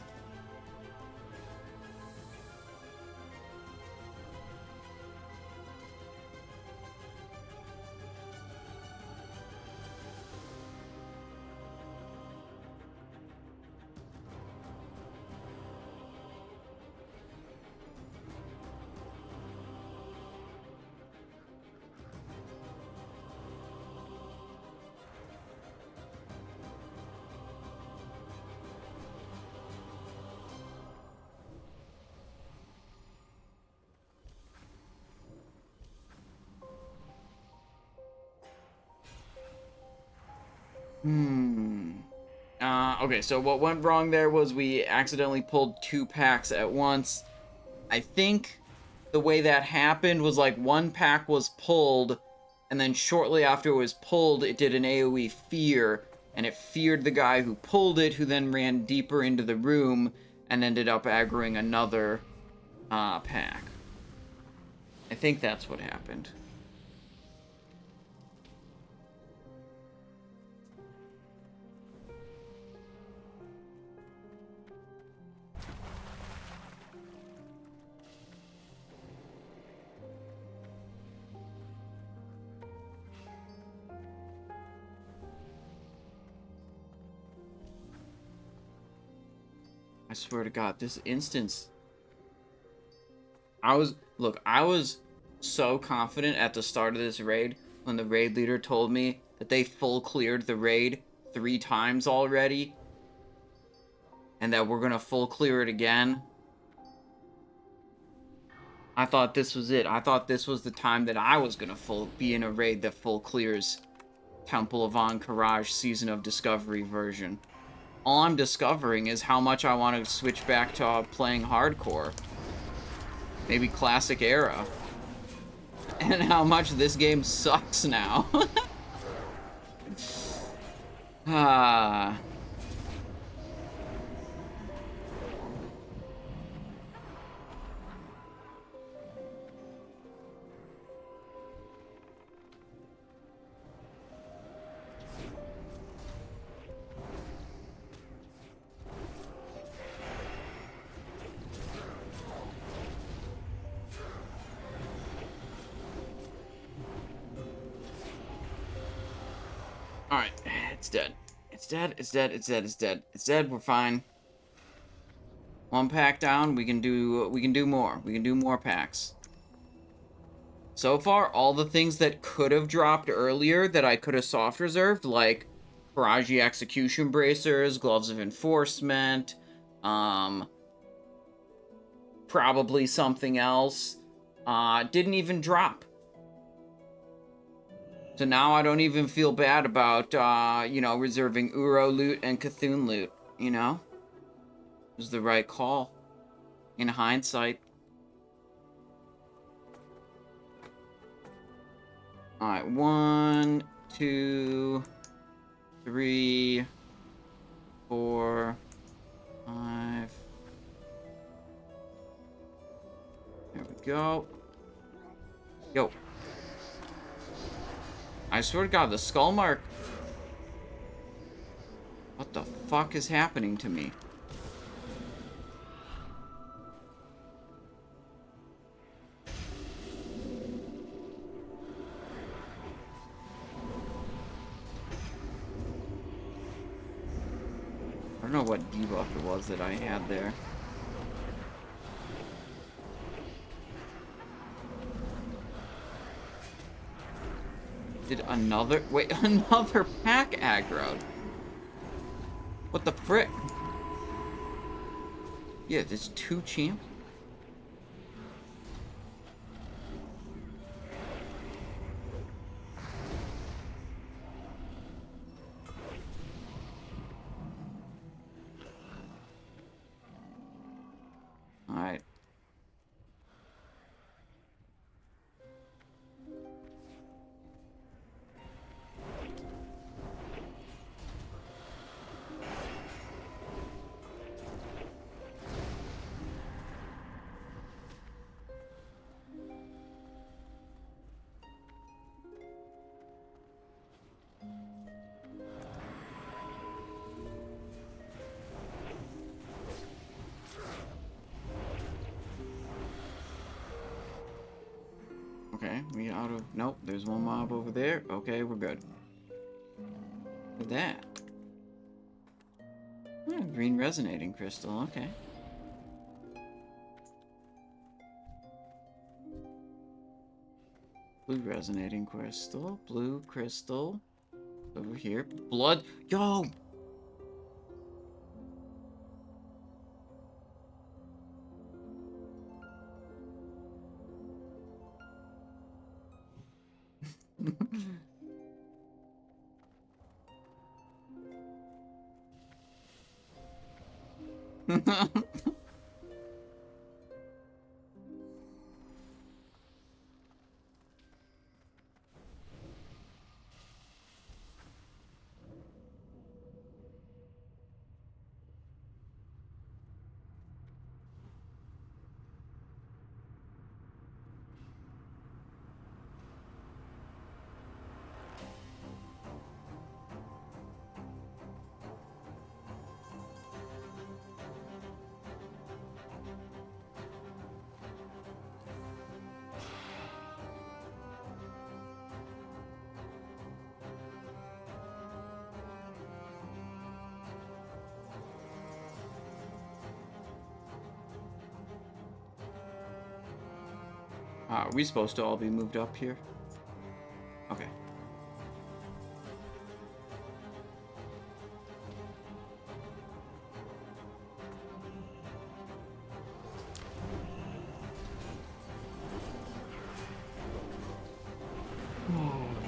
Okay, so what went wrong there was we accidentally pulled 2 packs at once. I think the way that happened was like 1 pack was pulled, and then shortly after it was pulled, it did an AoE fear, and it feared the guy who pulled it, who then ran deeper into the room and ended up aggroing another pack. I think that's what happened. I swear to God, this instance... I was so confident at the start of this raid when the raid leader told me that they full cleared the raid 3 times already and that we're gonna full clear it again. I thought this was it. I thought this was the time that I was gonna be in a raid that full clears Temple of AHN'QIRAJ Season of Discovery version. All I'm discovering is how much I want to switch back to playing hardcore. Maybe classic era. And how much this game sucks now. Ah. Alright, it's dead. It's dead, it's dead, it's dead, it's dead. It's dead, we're fine. 1 pack down, we can do more. We can do more packs. So far, all the things that could have dropped earlier that I could have soft reserved, like Kiraji Execution Bracers, Gloves of Enforcement, probably something else, didn't even drop. So now I don't even feel bad about, you know, reserving Ouro loot and Cthulhu loot, you know? It was the right call. In hindsight. Alright, 1, 2, 3, 4, 5. There we go. Yo. I swear to God, the skull mark... What the fuck is happening to me? I don't know what debuff it was that I had there. Did another... Wait, another pack aggroed? What the frick? Yeah, there's 2 champs. Alright. Okay, we out of... Nope, there's 1 mob over there. Okay, we're good. Look at that. Oh, green resonating crystal, okay. Blue resonating crystal, blue crystal. Over here. Blood... Yo! Are we supposed to all be moved up here? Okay.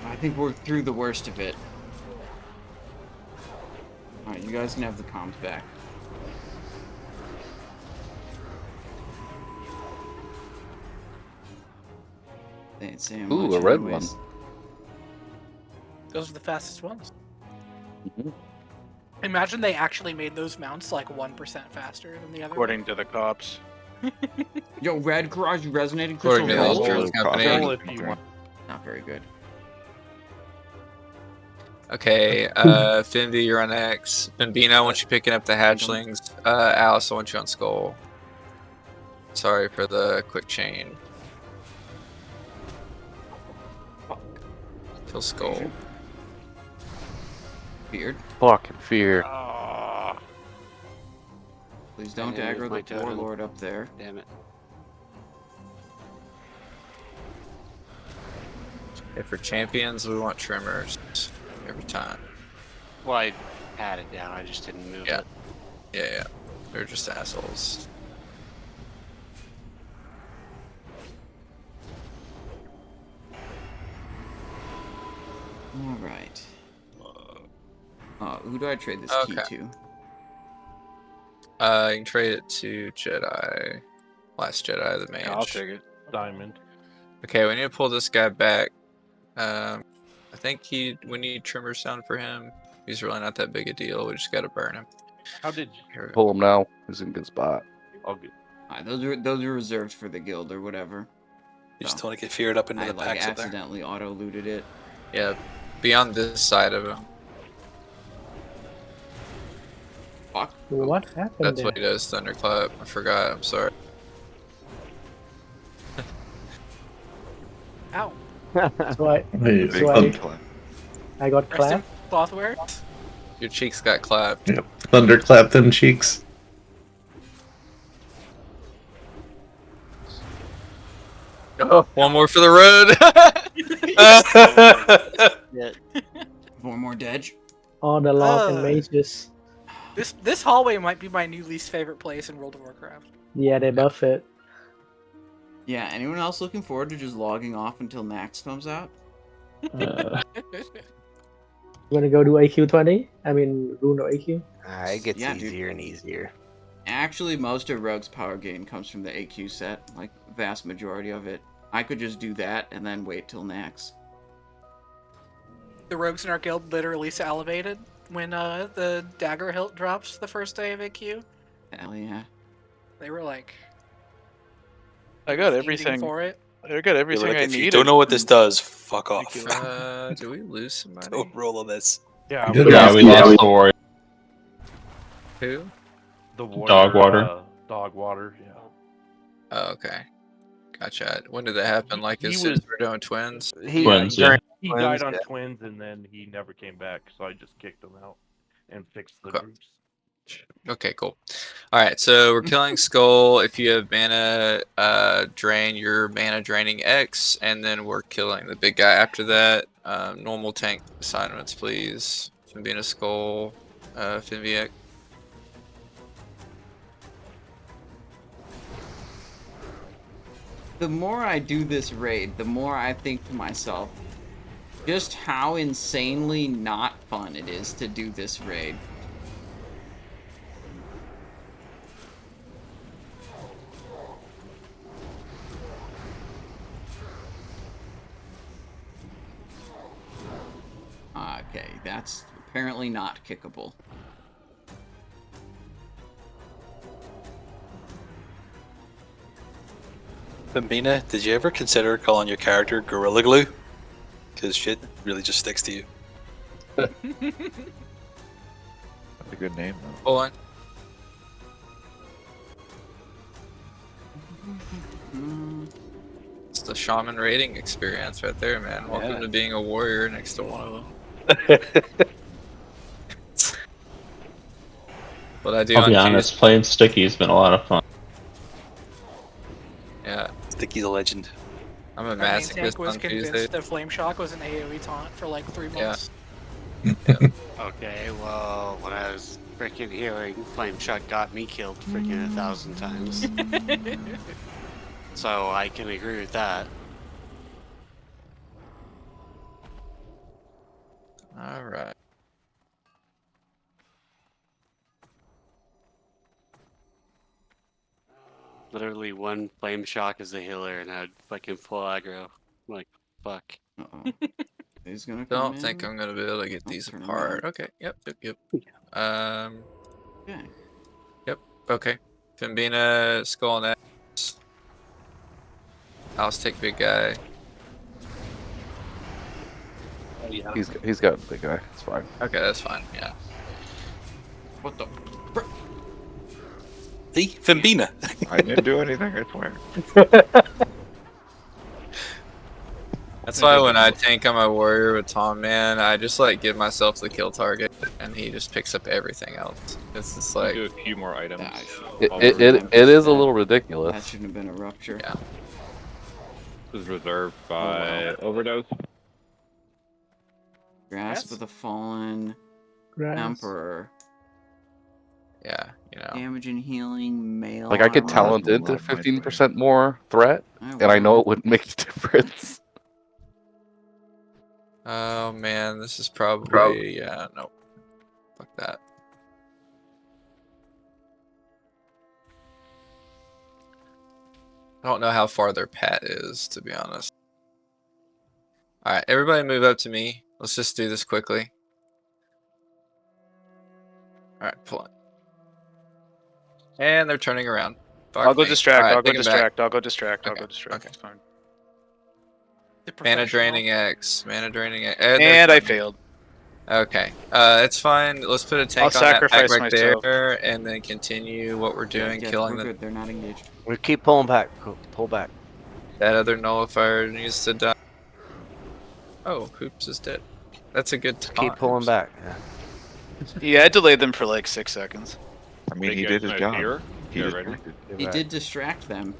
I think we're through the worst of it. Alright, you guys can have the comms back. They ain't saying Ooh, much a red anyways. one. Those are the fastest ones. Mhm. Imagine they actually made those mounts like 1% faster than the other. According to the cops. Yo, Red Garage resonating According crystal to the gold? insurance company. Roll if you want. Not very good. Okay, Finby, you're on X. Bambino, I want you picking up the hatchlings. Alice, I want you on Skull. Sorry for the quick chain. Kill Skull. Beard. Fucking fear. Please don't I didn't use aggro my the totem. warlord up there. Damn it. Okay, for champions, we want trimmers every time. Well, I had it down. I just didn't move Yeah. it. Yeah. They're just assholes. Alright. Who do I trade this key Okay. to? You can trade it to Jedi. Last Jedi, the mage. I'll take it. Diamond. Okay, we need to pull this guy back. I think we need trimmers down for him. He's really not that big a deal. We just gotta burn him. How did you? Here we go. Pull him now. He's in a good spot. I'll get. Alright, those are reserved for the guild or whatever. You just So, don't want to get feared up into I the like packs up there. accidentally auto-looted it. Yeah, be on this side of him. Fuck. What happened That's there? what he does, Thunderclap. I forgot, I'm sorry. Ow. So I, Wait, so I got Rest in clapped. Clothware. Your cheeks got clapped. Yep. Thunderclap them cheeks. Oh, one more for the road. Four more dead. Oh, the lock and mages. This hallway might be my new least favorite place in World of Warcraft. Yeah, they buff it. Yeah, anyone else looking forward to just logging off until Nax comes out? You wanna go do AQ 20? I mean, Rune or AQ? It gets Yeah, dude. easier and easier. Actually, most of Rogue's power gain comes from the AQ set, like vast majority of it. I could just do that and then wait till Nax. The rogues in our guild literally salivated when the dagger hilt drops the first day of AQ. Hell yeah. They were like, I got fiending everything. for it. I got everything Like, I if needed. you don't know what this does, fuck off. Do we lose somebody? Don't roll on this. Yeah. Yeah, we lost the warrior. Who? The warrior, Dog water. Dog water. Yeah. Oh, okay. Gotcha. When did that happen? Like He as soon as was- we're doing twins? Twins, yeah. He Twins, died on yeah. twins, and then he never came back. So I just kicked him out and fixed the Okay. groups. Okay, cool. Alright, so we're killing Skull. If you have mana drain, you're mana draining X, and then we're killing the big guy after that. Normal tank assignments, please. Finbina Skull, Finviek. The more I do this raid, the more I think to myself, just how insanely not fun it is to do this raid. That's apparently not kickable. Bambina, did you ever consider calling your character Gorilla Glue? Because shit really just sticks to you. That's a good name, though. Hold on. It's the shaman raiding experience right there, man. Welcome to being a warrior next to one of them. What I do I'll on be honest, playing Sticky has been a lot of fun. Yeah. Sticky's a legend. I'm a Our main masochist tank was on Tuesday. convinced that Flame Shock was an AoE taunt for like 3 months. Okay, well, when I was freaking healing, Flame Shock got me killed freaking 1,000 times. So I can agree with that. Alright. Literally one Flame Shock as a healer and I had fucking full aggro. I'm like, fuck. Uh-oh. He's gonna come Don't in. think I'm gonna be able to get these turn apart. around. Okay, yep. Okay. Yep, okay. Fimbina, Skull and Axe. Alice take big guy. He's got the big guy. It's fine. Okay, that's fine, yeah. What the? See? Fimbina. I didn't do anything, I swear. That's why when I tank on my warrior with Tom, man, I just like give myself the kill target and he just picks up everything else. It's just like do a few more items. It is a little ridiculous. That shouldn't have been a rupture. Yeah. This is reserved by Overdose. Grasp of the Fallen Emperor. Yeah, you know. Damage and healing, mail. Like I could armor. talent into 15% more threat, and I know it wouldn't make a difference. Oh man, this is probably yeah, no. Fuck that. I don't know how far their pet is, to be honest. Alright, everybody move up to me. Let's just do this quickly. Alright, pull it. And they're turning around. Fuck I'll go me. distract. Alright, I'll go take 'em back. distract. I'll go distract. I'll Okay, go distract. okay. It's fine. Mana draining X. Mana draining X. And I failed. Okay. It's fine. Let's put a tank I'll on that pack sacrifice right myself. there and then continue what we're doing, Yeah, killing we're the good. They're not engaged. We keep pulling back. Pull back. that other nullifier needs to die. Oh, Hoops is dead. That's a good time. Keep pulling back. Yeah. Yeah, I delayed them for like 6 seconds. I mean, he did his job. He Yeah, distracted. He did distract them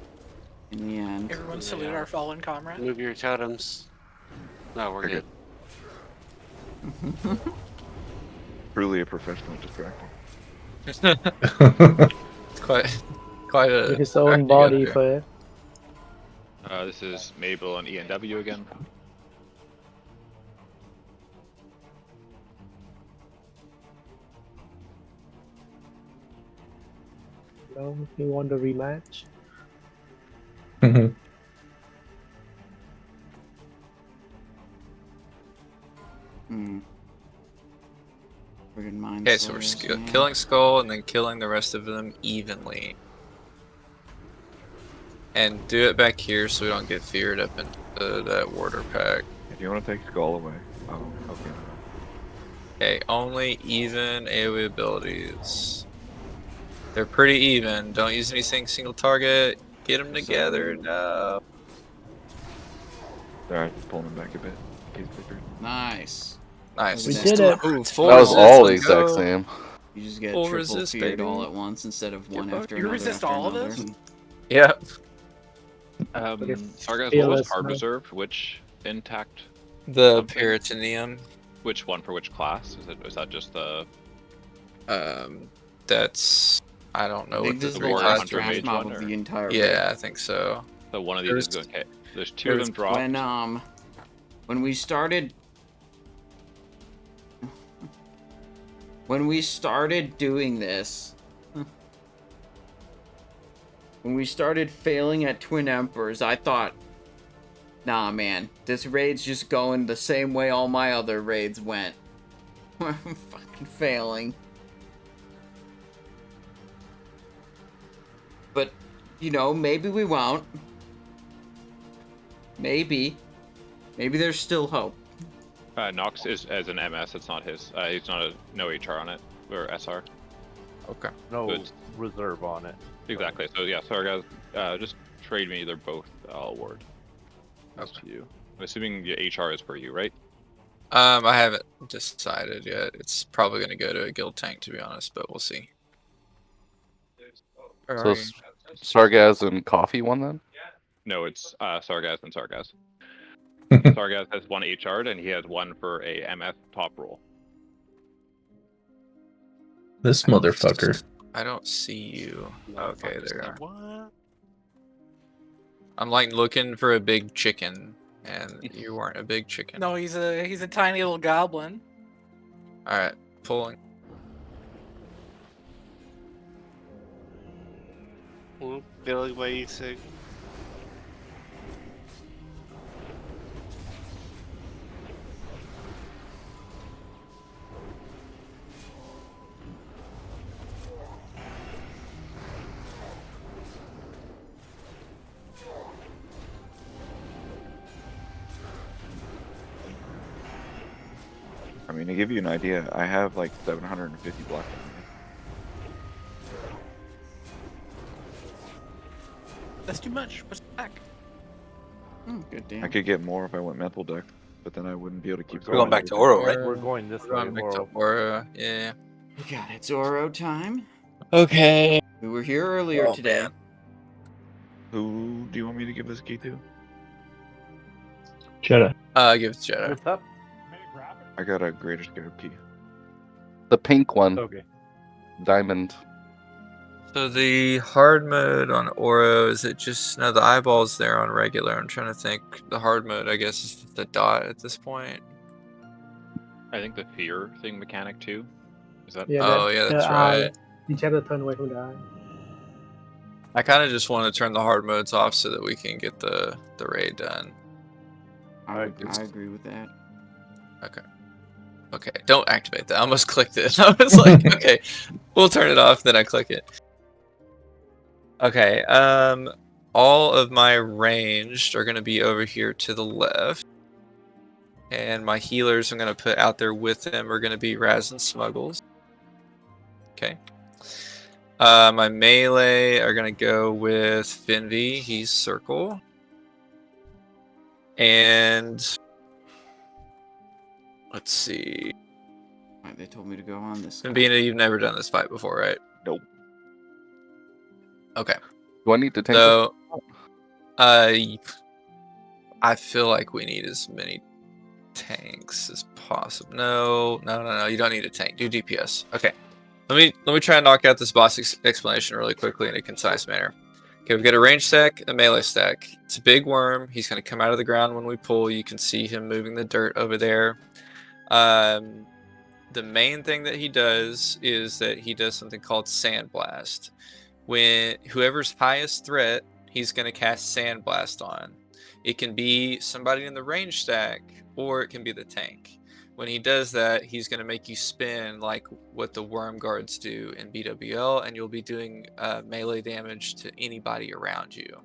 in the end. Everyone salute our fallen comrade. Move your totems. No, we're good. Truly a professional distractor. It's quite a His own acting body out for it. This is Mabel and ENW again. No, you want the rematch? Hmm. Friggin' mind Okay, so we're slayers, yeah. killing Skull and then killing the rest of them evenly. And do it back here so we don't get feared up into that warder pack. If you want to take Skull away. Oh, okay. Okay, only even AoE abilities. They're pretty even. Don't use anything single target. Get them together. No. Alright, just pulling him back a bit. He's bigger. Nice. Nice. We did it. Ooh, full That was resist, all the let's exact go. same. You just get Full triple resist, feared baby. all at once instead of one after You another. resist after all of another. this? Yep. Sargas, what fearless, was hard man. reserved? Which intact? The something? Peritoneum. Which one for which class? Is that just the? That's I don't know The what the invisible Warrior last Hunter trash Mage mob one, of or- the entire Yeah, I think so. So one of these is There's- good. Okay, there's two of them dropped. When we started doing this, when we started failing at Twin Emperors, I thought, nah man, this raid's just going the same way all my other raids went. We're fucking failing. But, you know, maybe we won't. Maybe. Maybe there's still hope. Nox is as an MS. It's not his. He's not no HR on it or SR. Okay. No reserve on it. Exactly. So yeah, sorry guys. Just trade me. They're both award. That's to you. I'm assuming the HR is for you, right? I haven't decided yet. It's probably going to go to a guild tank, to be honest, but we'll see. So Sargaz and Coffee won then? No, it's Sargaz and Sargaz. Sargaz has one HR'd and he has one for a MF top roll. This motherfucker. I don't see you. Okay, there you are. What? I'm like looking for a big chicken, and you weren't a big chicken. No, he's a tiny little goblin. All right, pulling. Feeling basic. I mean, to give you an idea, I have like 750 block damage. That's too much. What's back? Good damn. I could get more if I went mental deck, but then I wouldn't be able to keep We're going back to Ouro, right? We're going this We're way. going back to Ouro. Ouro, yeah. God, it's Ouro time. Okay. We were here earlier today. Man. Who do you want me to give this key to? Jedi. Give it to Jedi. What's up? I got a Greater Scarab key. The pink one. Okay. Diamond. So the hard mode on Ouro, is it just, no, the eyeball's there on regular. I'm trying to think. The hard mode, I guess, is just the dot at this point. I think the fear thing mechanic too. Is that? Yeah, Oh, yeah, that's right. You have to turn away from the eye. I kind of just want to turn the hard modes off so that we can get the raid done. I agree with that. Okay. Okay, don't activate that. I almost clicked it. I was like, okay, we'll turn it off, then I click it. Okay, all of my ranged are going to be over here to the left. And my healers I'm going to put out there with them are going to be Raz and Smuggles. Okay. My melee are going to go with Finvy. He's circle. And let's see. Right, they told me to go on this. Finvina, you've never done this fight before, right? Nope. Okay. Do I need to tank? So, I feel like we need as many tanks as possible. No. You don't need a tank. Do DPS. Okay. Let me try and knock out this boss explanation really quickly in a concise manner. Okay, we've got a range stack, a melee stack. It's a big worm. He's going to come out of the ground when we pull. You can see him moving the dirt over there. The main thing that he does is that he does something called Sandblast. When whoever's highest threat, he's going to cast Sandblast on. It can be somebody in the range stack, or it can be the tank. When he does that, he's going to make you spin like what the worm guards do in BWL, and you'll be doing melee damage to anybody around you.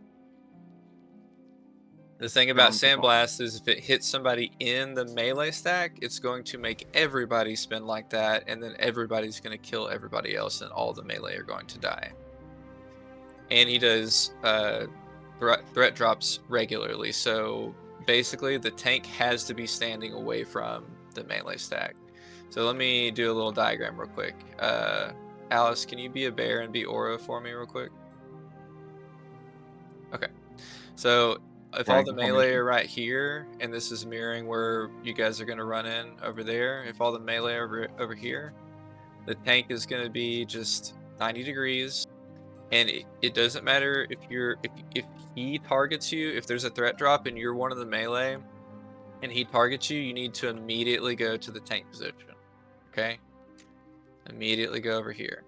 The thing about Sandblast is if it hits somebody in the melee stack, it's going to make everybody spin like that, and then everybody's going to kill everybody else, and all the melee are going to die. And he does threat drops regularly, so basically the tank has to be standing away from the melee stack. So let me do a little diagram real quick. Alice, can you be a bear and be Ouro for me real quick? Okay. So if all the melee are right here, and this is mirroring where you guys are going to run in over there, if all the melee are over here, the tank is going to be just 90 degrees. And it doesn't matter if he targets you, if there's a threat drop and you're one of the melee and he targets you, you need to immediately go to the tank position. Okay? Immediately go over here.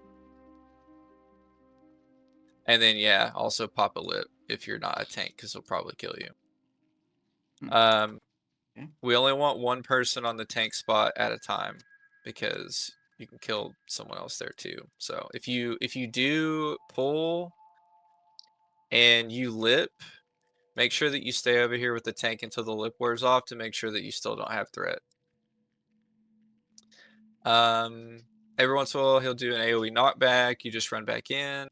And then, yeah, also pop a lip if you're not a tank, because he'll probably kill you. We only want one person on the tank spot at a time. because you can kill someone else there too. So if you do pull and you lip, make sure that you stay over here with the tank until the lip wears off to make sure that you still don't have threat. Every once in a while he'll do an AoE knockback. You just run back in.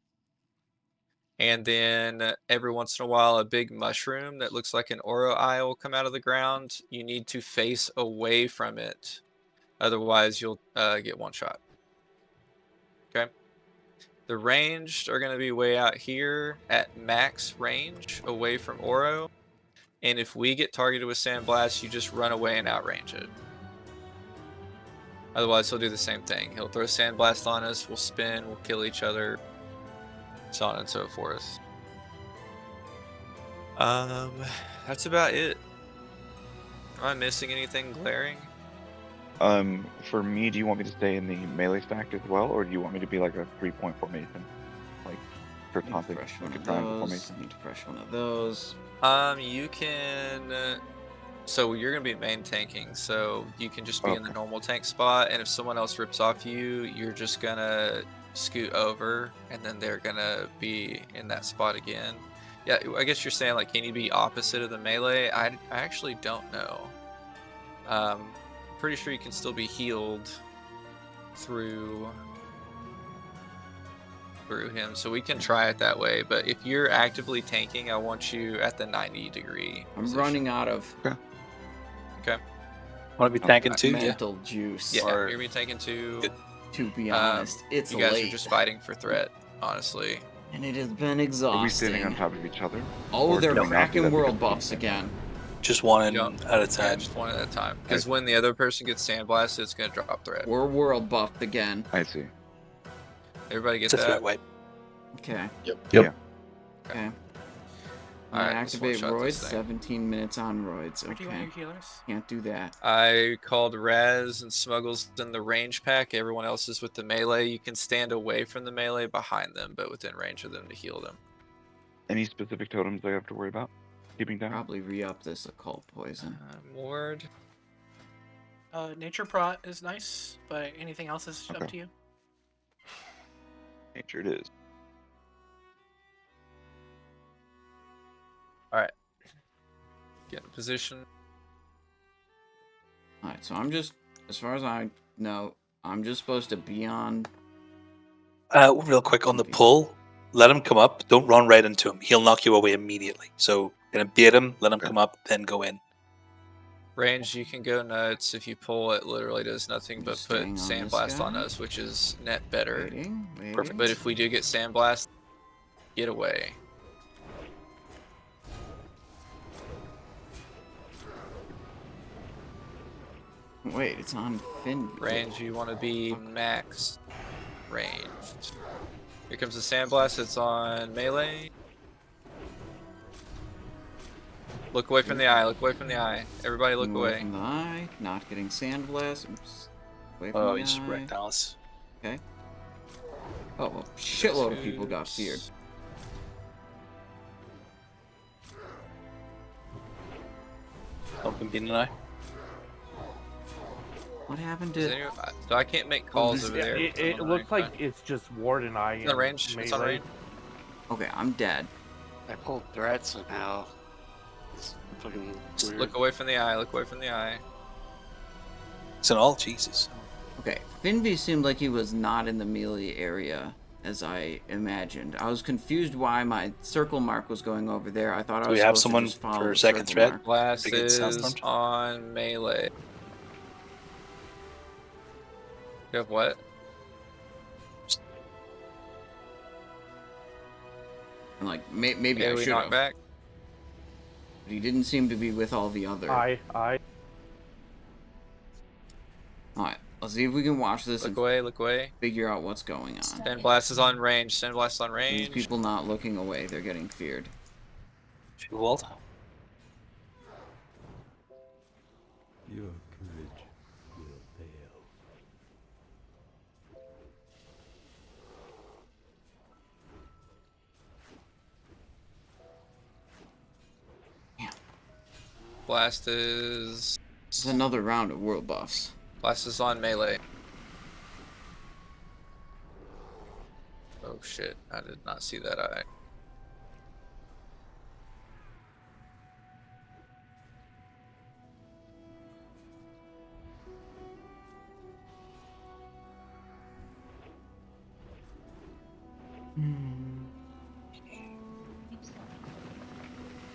And then every once in a while, a big mushroom that looks like an Ouro eye will come out of the ground. You need to face away from it. Otherwise, you'll get one shot. Okay. The ranged are going to be way out here at max range away from Ouro. And if we get targeted with Sandblast, you just run away and outrange it. Otherwise, he'll do the same thing. He'll throw Sandblast on us, we'll spin, we'll kill each other, so on and so forth. That's about it. Am I missing anything glaring? For me, do you want me to stay in the melee stack as well, or do you want me to be like a 3-point formation, like for taunting, like a triangle formation? Need to fresh one of those. You can. So you're gonna be main tanking, so you can just be in the normal tank spot, and if someone else rips off you, you're just gonna scoot over, and then they're gonna be in that spot again. Yeah, I guess you're saying like, can you be opposite of the melee? I actually don't know. Pretty sure you can still be healed through him, so we can try it that way. But if you're actively tanking, I want you at the 90-degree. I'm running out of. Okay. Want to be tanking too? Mental juice. Yeah, you're gonna be tanking too. To be honest, it's you guys late. are just fighting for threat, honestly. And it has been exhausting. Are we standing on top of each other? Oh, they're do we not do cracking that world because- buffs again. Just one at a time. Yeah, just one at a time. Because when the other person gets sandblasted, it's gonna drop threat. We're world buffed again. I see. Everybody get It's a that? threat wipe. Okay. Yep. Okay. Alright, Activate one shot roids. this thing. 17 minutes on roids. Where do you want Okay. your healers? Can't do that. I called Raz and Smuggles in the range pack. Everyone else is with the melee. You can stand away from the melee behind them, but within range of them to heal them. Any specific totems I have to worry about keeping down? Probably re-up this occult poison. Ward. Nature Prot is nice, but anything else is up to you. Nature it is. Alright. Get in position. Alright, so I'm just, as far as I know, I'm just supposed to be on. Real quick on the pull, let him come up. Don't run right into him. He'll knock you away immediately. So gonna bait him, let him come up, then go in. Range, you can go nuts. If you pull, it literally does nothing but put staying on this Sandblast guy. on us, which is net better. Waiting. Perfect. But if we do get Sandblast, get away. Wait, it's on Finn. Range, you want to be max ranged. Here comes the Sandblast. It's on melee. Look away from the eye. Look away from the eye. Everybody look away. From the eye. Not getting Sandblast. Oops. Away from Oh, the he's eye. wrecked Alice. Okay. Oh, well, shitload of people got feared. Open beat an eye. What happened Does to? anyone- so I can't make calls over there. It looks like it's just Ward and I. It's on range. It's on melee. range. Okay, I'm dead. I pulled threats and now it's fucking Just weird. look away from the eye. Look away from the eye. It's an all Jesus. Okay, Finby seemed like he was not in the melee area as I imagined. I was confused why my circle mark was going over there. I thought I Do was we have supposed someone to just follow for the second circle threat? mark. Blast Big is sandstorms? on melee. You have what? And like maybe I AoE should have. knockback. But he didn't seem to be with all the other. I. Alright, let's see if we can watch this Look and away. Look away. figure out what's going on. Sandblast is on range. Sandblast is on These range. people not looking away, they're getting feared. Fueled. Your courage will fail. Blast is. It's another round of world buffs. Blast is on melee. Oh shit! I did not see that eye.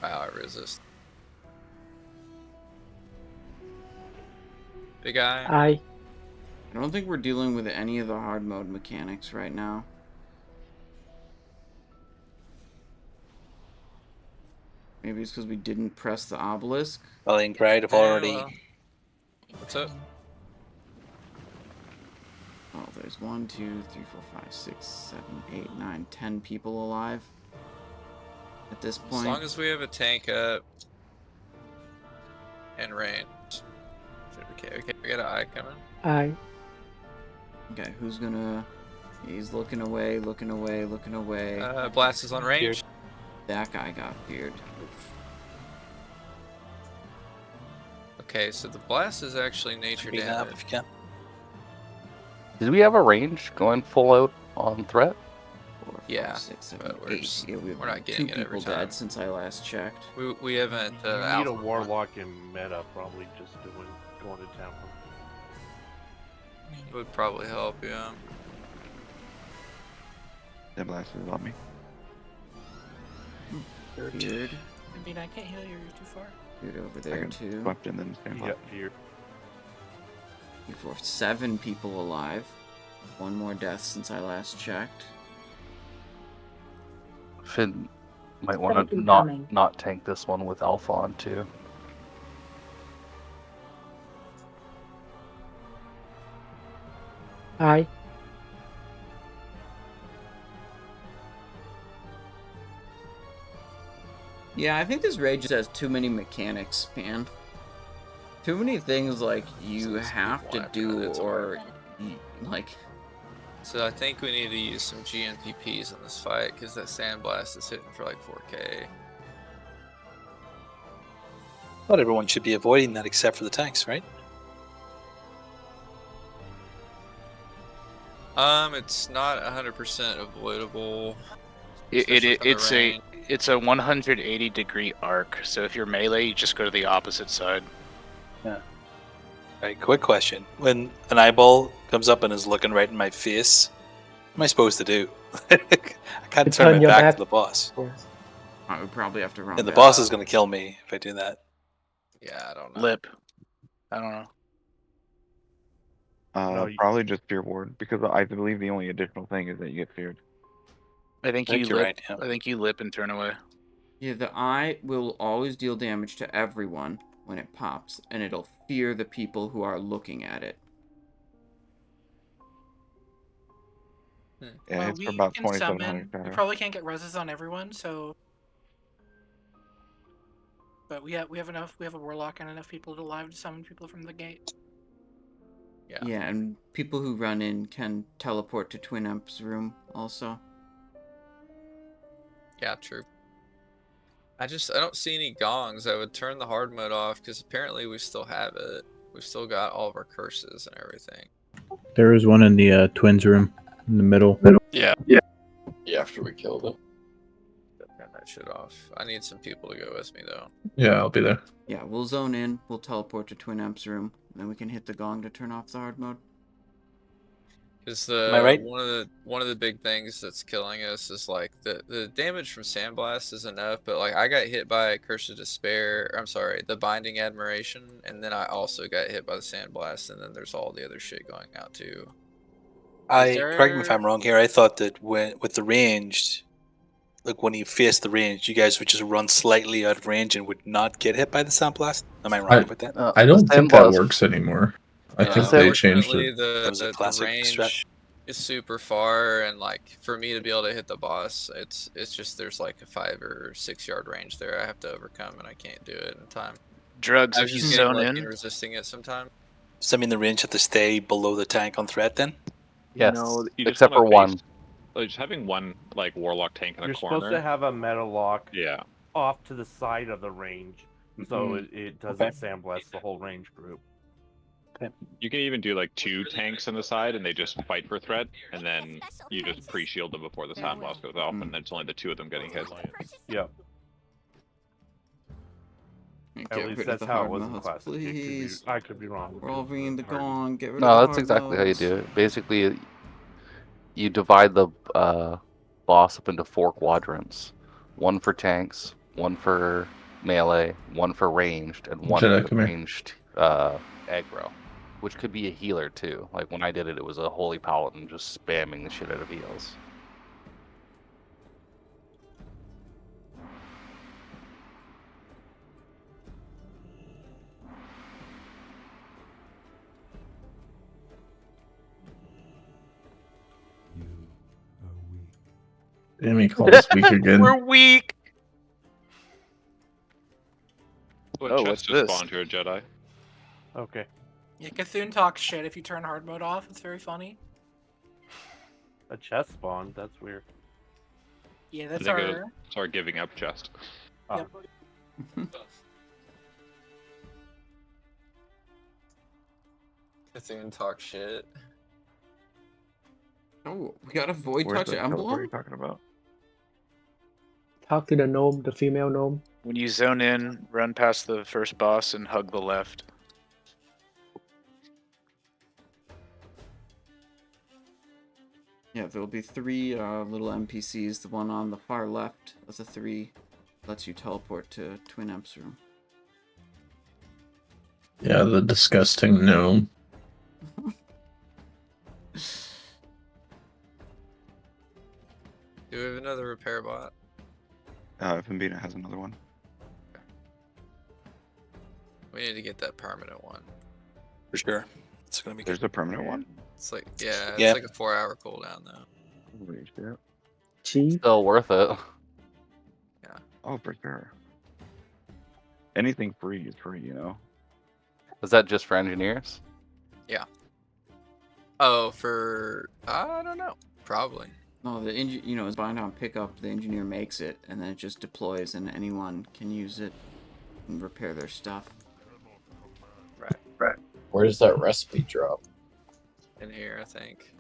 Wow, I resist. Big eye. Aye. I don't think we're dealing with any of the hard mode mechanics right now. Maybe it's because we didn't press the obelisk. Well, AHN'QIRAJ have already. Well. What's up? Oh, there's 1, 2, 3, 4, 5, 6, 7, 8, 9, 10 people alive at this point. As long as we have a tank up and range. Okay, we got an eye coming. Aye. Okay, who's gonna... He's looking away, looking away, looking away. Blast is on range. That guy got feared. Okay, so the blast is actually nature damage. If you can. Did we have a range going full out on threat? 4, 5, Yeah, 6, 7, but 8. Yeah, we're not getting 2 it every people time. dead since I last checked. We haven't. You need a warlock in meta, probably just going to town. Would probably help, yeah. That blast is on me. Feared. I mean, I can't heal you. You're too far. Feared over there too. Swept and then stand up. Here. 4, 7 people alive. 1 more death since I last checked. Finn might want to Second not coming. not tank this one with Alpha on too. Aye. Yeah, I think this raid just has too many mechanics, man. Too many things like you have to do or like. So I think we need to use some GNPPs in this fight because that sandblast is hitting for like 4K. Not everyone should be avoiding that except for the tanks, right? It's not 100% avoidable. It's a 180-degree arc. So if you're melee, you just go to the opposite side. Yeah. Alright, quick question. When an eyeball comes up and is looking right in my face, what am I supposed to do? I can't turn my your back back. to the boss. Yes. I would probably have to run. And the back. boss is going to kill me if I do that. Yeah, I don't know. Lip. I don't know. Probably just fear ward because I believe the only additional thing is that you get feared. I think you're lip. right, yeah. I think you lip and turn away. Yeah, the eye will always deal damage to everyone when it pops, and it'll fear the people who are looking at it. Yeah, Well, it's we for about can 2,700. summon. We probably can't get reses on everyone, so. But we have enough. We have a warlock and enough people alive to summon people from the gate. Yeah, and people who run in can teleport to Twim Emps' room also. Yeah, true. I don't see any gongs. I would turn the hard mode off because apparently we still have it. We've still got all of our curses and everything. There was one in the twins room in the middle. Yeah. After we killed it. Turn that shit off. I need some people to go with me though. Yeah, I'll be there. Yeah, we'll zone in. We'll teleport to Twim Emps' room, and then we can hit the gong to turn off the hard mode. Because Am I right? one of the big things that's killing us is like the damage from Sandblast is enough, but like I got hit by Curse of Despair. I'm sorry, the Binding Admiration, and then I also got hit by the Sandblast, and then there's all the other shit going out too. Correct me if I'm wrong here. I thought that with the ranged, like when you face the range, you guys would just run slightly out of range and would not get hit by the sandblast. Am I wrong with that? I don't think that works anymore. I think they changed it. The range is super far, and like for me to be able to hit the boss, it's just there's like a 5 or 6 yard range there I have to overcome, and I can't do it in time. Drugs, I if was you just getting zone lucky in. and resisting it sometimes. So I mean the range have to stay below the tank on threat then? Yes, No, you just except have a for one. base- Like just having one like warlock tank in a You're corner. supposed to have a meta lock off to the side of the range, so Mhm. it doesn't sandblast the whole range group. You can even do like 2 tanks on the side, and they just fight for threat, and then you just pre-shield them before the sandblast goes off, and then it's only the 2 of them getting hit. Yep. Get At least rid of that's the how it hard was in modes, classic. please. I could be wrong. We're all bringing the gong. Get rid of No, the that's hard exactly how you modes. do it. Basically, you divide the boss up into 4 quadrants. 1 for tanks, 1 for melee, 1 for ranged, and 1 Jedi, for come here. ranged aggro. Which could be a healer too. Like when I did it, it was a holy paladin just spamming the shit out of heals. Damn, he called us weak again. We're weak. What Oh, chest what's just this? spawned here, Jedi? Okay. Yeah, Cthulhu talks shit if you turn hard mode off. It's very funny. A chest spawn. That's weird. Yeah, I that's think our. it's our giving up chest. Yep. Cthulhu talk shit. Oh, we got a void Where's touch the teleport emblem? you're talking about? Talk to the gnome, the female gnome. When you zone in, run past the first boss and hug the left. Yeah, there'll be 3 little NPCs. The one on the far left of the 3 lets you teleport to Twin Emps room. Yeah, the disgusting gnome. Do we have another repair bot? Pembina has another one. We need to get that permanent one. For sure. It's gonna be good. There's a permanent one? It's like, yeah, it's Yeah. like a 4-hour cooldown though. Holy shit. Cheap. Still worth it. Yeah. Oh, for sure. Anything free is free, you know? Is that just for engineers? Yeah. Oh, for I don't know. Probably. No, the is bind on pickup. The engineer makes it, and then it just deploys, and anyone can use it and repair their stuff. Right. Where does that recipe drop? In here, I think.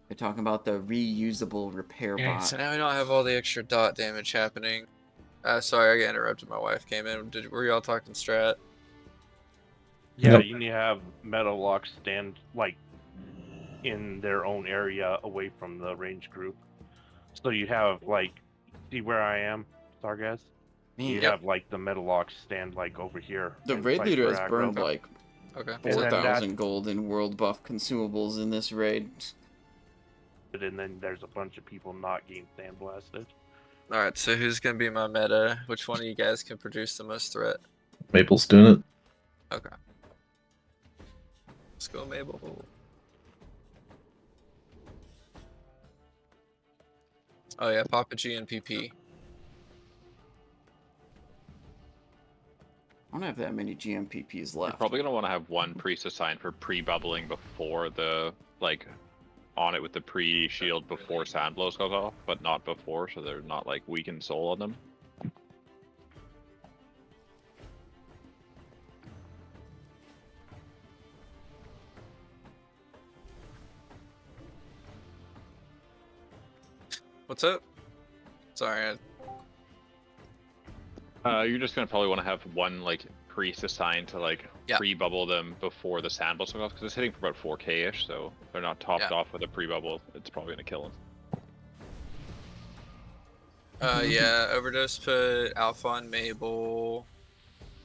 They're talking about the reusable repair Okay, bot. so now we don't have all the extra dot damage happening. Sorry, I got interrupted. My wife came in. Were y'all talking strat? Yeah, Nope. you need to have metal locks stand like in their own area away from the range group. So you have like, see where I am, Sargas? You Yep. have like the metal locks stand like over here. The and raid fight leader for has aggro. burned like Okay. And then 4,000 gold in world buff consumables in this raid. And then there's a bunch of people not getting sandblasted. Alright, so who's gonna be my meta? Which one of you guys can produce the most threat? Maple's doing it. Okay. Let's go, Mabel. Oh yeah, Papa G and PP. I don't have that many GMPPs You're left. probably gonna want to have 1 priest assigned for pre-bubbling before the on it with the pre-shield before sand blows goes off, but not before, so they're not like weakened soul on them. What's up? Sorry. You're just gonna probably want to have 1 like priest assigned to like Yeah. pre-bubble them before the sand blows goes off, because it's hitting for about 4k-ish, so if they're not topped Yeah. off with a pre-bubble, it's probably gonna kill them. Yeah, Overdose put Alpha on Mabel.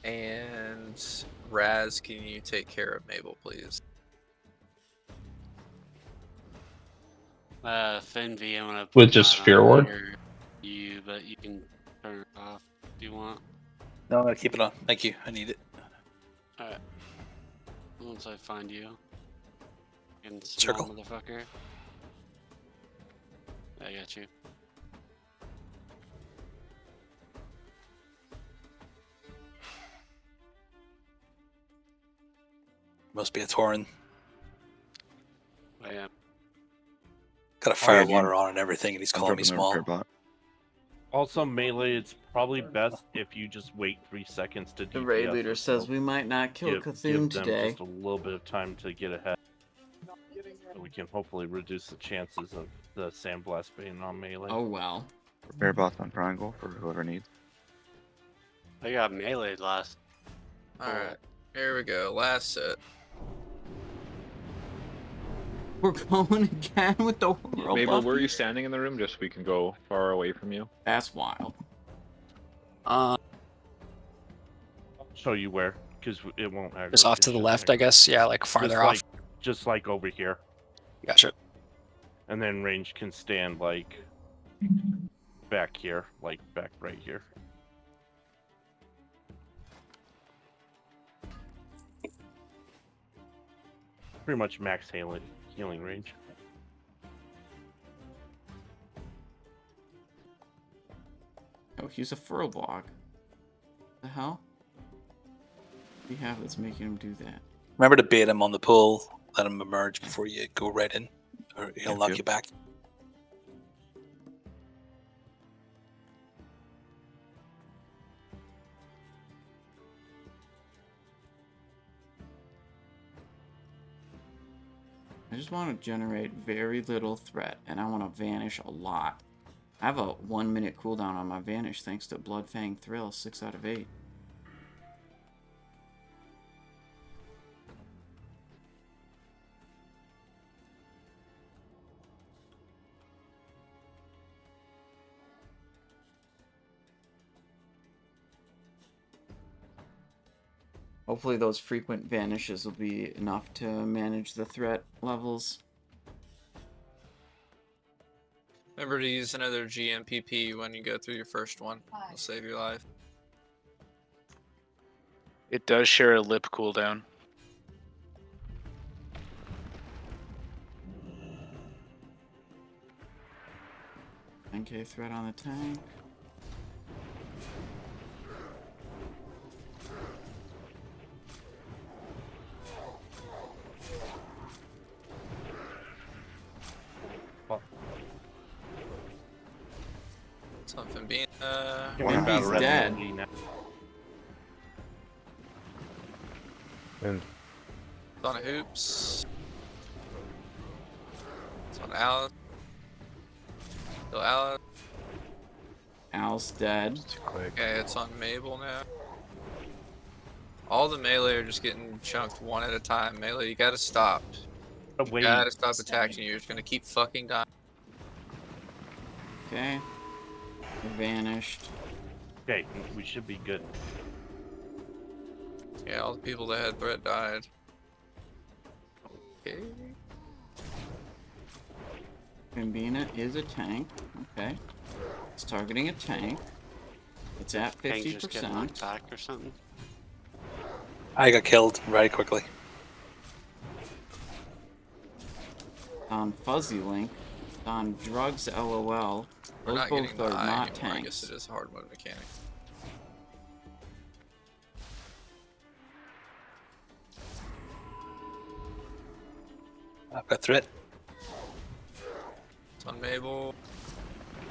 And Raz, can you take care of Mabel, please? Finvi, I'm gonna put With just mine Fear on Ward? under You, but you can turn it off if you want. No, I'm gonna keep it on. Thank you. I need it. Alright. Once I find you. And Circle. motherfucker. I got you. Must be a Tauren. I am. Got a Oh, yeah, fire water on and everything, and he's I'm calling me dropping the small. repair bot. Also, melee, it's probably best if you just wait 3 seconds to DPS. The raid leader as says well. we might not kill give Cthulhu them today. just a little bit of time to get ahead. So we can hopefully reduce the chances of the sandblast being on melee. Oh well. Prepare boss on triangle for whoever needs. I got melee last. Alright, here we go. Last set. We're going again with the world Mabel, buff? where are you standing in the room just so we can go far away from you? That's wild. Uh, I'll show you where, because it won't aggro. just off it to the shouldn't left, I aggro. guess. Yeah, like farther off. Just like over here. Gotcha. And then range can stand like back here, like back right here. Pretty much max healing range. Oh, he's a furlog. The hell? What do you have that's making him do that? Remember to bait him on the pull, let him emerge before you go right in, or he'll knock you back. I just want to generate very little threat, and I want to vanish a lot. I have a 1 minute cooldown on my vanish thanks to Bloodfang Thrill, 6 out of 8. Hopefully those frequent vanishes will be enough to manage the threat levels. Remember to use another GMPP when you go through your first one. It'll save your life. It does share a lip cooldown. NK threat on the tank. Something being He's dead. And It's on Hoops. It's on Alice. Still Alice. Al's dead. too quick. Okay, it's on Mabel now. All the melee are just getting chunked one at a time. Melee, you gotta stop. You gotta stop attacking you. You're just gonna keep fucking dying. Okay. Vanished. Okay, we should be good. Yeah, all the people that had threat died. Okay. Gambina is a tank. Okay. It's targeting a tank. It's at Tank just getting knocked 50%. back or something. I got killed very quickly. On Fuzzy Link. On Drugs LOL. We're Those not both getting the are eye not anymore. I tanks. guess it is a hard mode mechanic. I've got threat. It's on Mabel.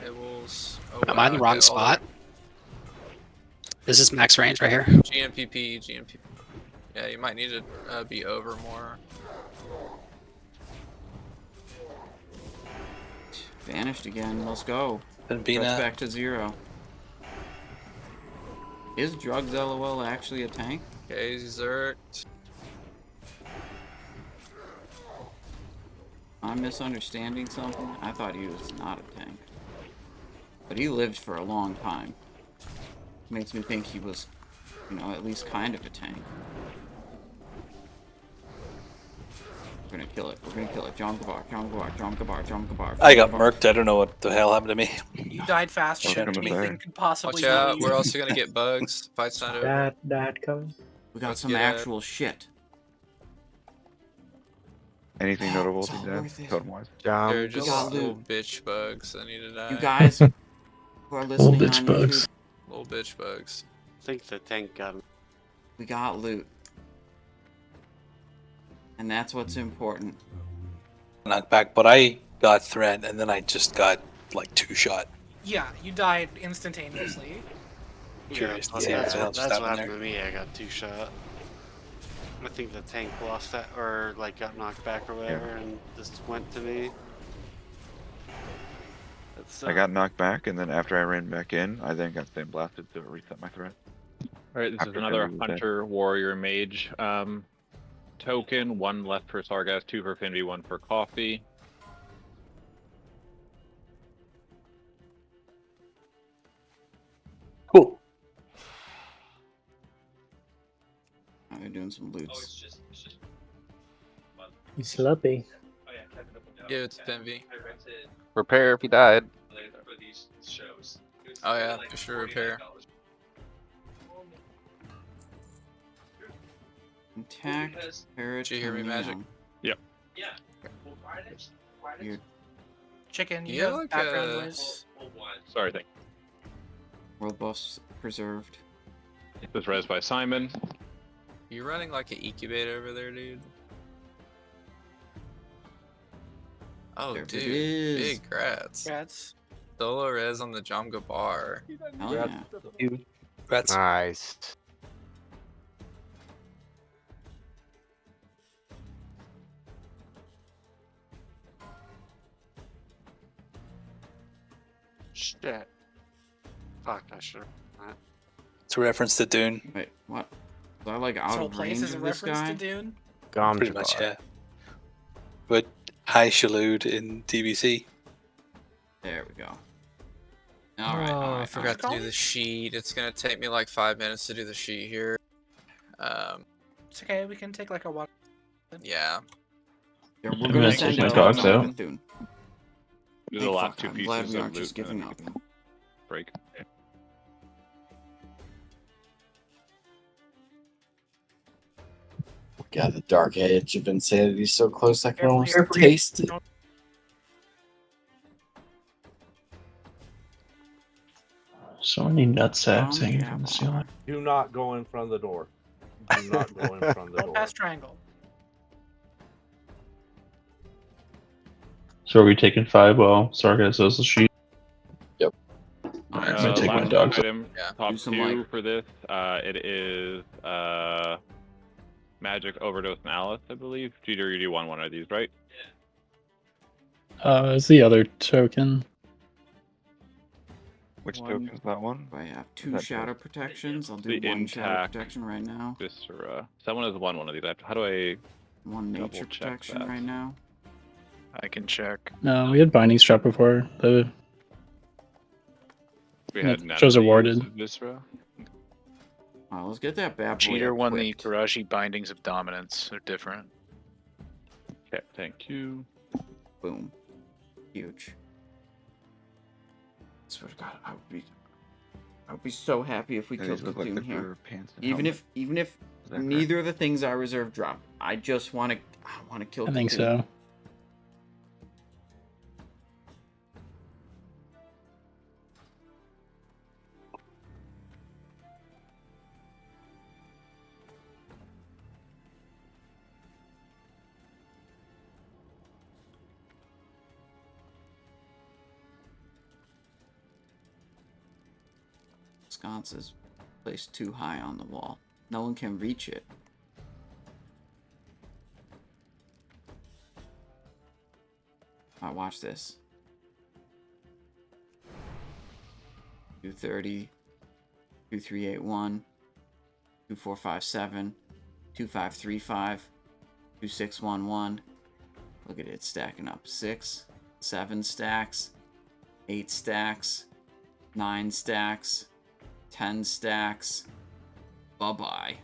Mabel's. Oh, Am I in the wrong okay, spot? This is max range right here. GMPP, GMPP. Yeah, you might need to be over more. Vanished again. Let's go. Gambina. Threat's back to 0. Is Drugs LOL actually a tank? Okay, he's zerked. I'm misunderstanding something. I thought he was not a tank. But he lived for a long time. Makes me think he was, you know, at least kind of a tank. We're gonna kill it. We're gonna kill it. John Gabar, John Gabar, John Gabar, John Gabar. I got murked. I don't know what the hell happened to me. You died faster than Welcome to anything there. could possibly Watch out, do. we're also gonna get bugs. Fight's not over. That coming. We got Let's some get actual shit. Anything notable It's to all death, worth it. totem wise? They're Jump. just got little loot. bitch bugs that need to die. You guys who are listening bitch on bugs. YouTube, Little bitch bugs. I think the tank got him. we got loot. And that's what's important. Knocked back, but I got threat, and then I just got like 2-shot. Yeah, you died instantaneously. Curious to but see what that's the hell just that's what happened happened there. to me. I got 2 shot. I think the tank lost that, or like got knocked back or whatever, and just went to me. That's I got knocked back, and then after I ran back in, I then got sand blasted to reset my threat. All right, this is After another Finvy was dead. hunter, warrior, mage token. 1 left for Sargas, 2 for Finvy, 1 for coffee. Cool. They're doing some loots. He's sloppy. Yeah, it's Finvy. Repair if he died. Oh yeah, for sure repair. Intact, parrot, Did you hear me, Magic? Yep. Weird. Chicken, you Yeah, have like, background noise. Sorry, thank World buffs preserved. you. This was res by Simon. You running like an incubate over there, dude? Oh, There it dude, is. big grats. Rats. Solo res on the Jamga bar. Hell yeah. Rats. Nice. Shit. Fuck, I should. It's a reference to Dune. Wait, what? Was I like out This whole of place range is a of this reference guy? to Dune. Pretty much, yeah. But High Shalud in DBC. There we go. Alright, Oh, I alright. forgot to do the sheet. It's gonna take me like 5 minutes to do the sheet here. It's okay, we can take like a while. Yeah. Yeah, we're I'm gonna gonna send take my you dogs to out. Bethune. Do the Thank last fuck, 2 I'm pieces glad we of aren't loot, just and giving then up. we can break. God, the dark edge of insanity is so close I can Careful almost here. taste it. Don't- So many nutsacks hanging Yeah, from the ceiling. Do not go in front of the door. Do not go in front of the Don't door. pass triangle. So are we taking 5 while Sargas does the sheet? Yep. I'm gonna take my Last dogs. item, Yeah. top Do some, 2 like- for this. It is Magic Overdose and Alice, I believe. Jeter, you do one of these, right? It's the other token. Which One. token is that one? I have Is 2 that shadow both? protections. I'll do The 1 shadow intact protection right now. Viscera. Someone has one of these. How do I 1 nature double check protection that? right now. I can check. No, we had binding strap before. The We Yeah, had none shows of awarded. these Viscera. Alright, let's get that bad boy Cheater won the equipped. Kiraji Bindings of Dominance. They're different. Okay, thank you. Boom. Huge. Swear to God, I would be so happy if we Yeah, killed these look like Bethune the here. fur pants and Even helmet. if Is that correct? neither of the things I reserve drop, I just want to kill. I think Bethune. so. Sconce is placed too high on the wall. No one can reach it. Alright, watch this. 230, 2381, 2457, 2535, 2611. Look at it stacking up. 6, 7 stacks, 8 stacks, 9 stacks, 10 stacks. Bye-bye.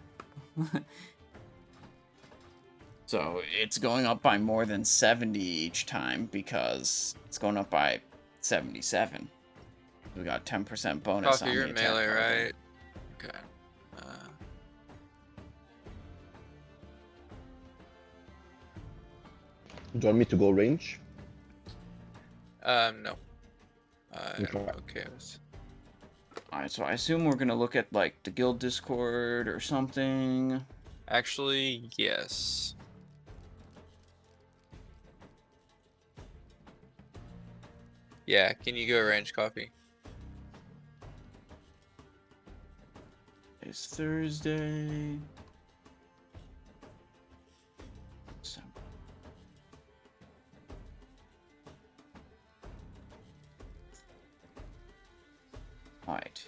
So it's going up by more than 70 each time because it's going up by 77. We got 10% bonus Coffee, on you're the attack melee, roll. right? Okay. Do you want me to go range? No. Okay. Okay. Alright, so I assume we're gonna look at like the guild Discord or something. Actually, yes. Yeah, can you go range, Coffee? It's Thursday. All right.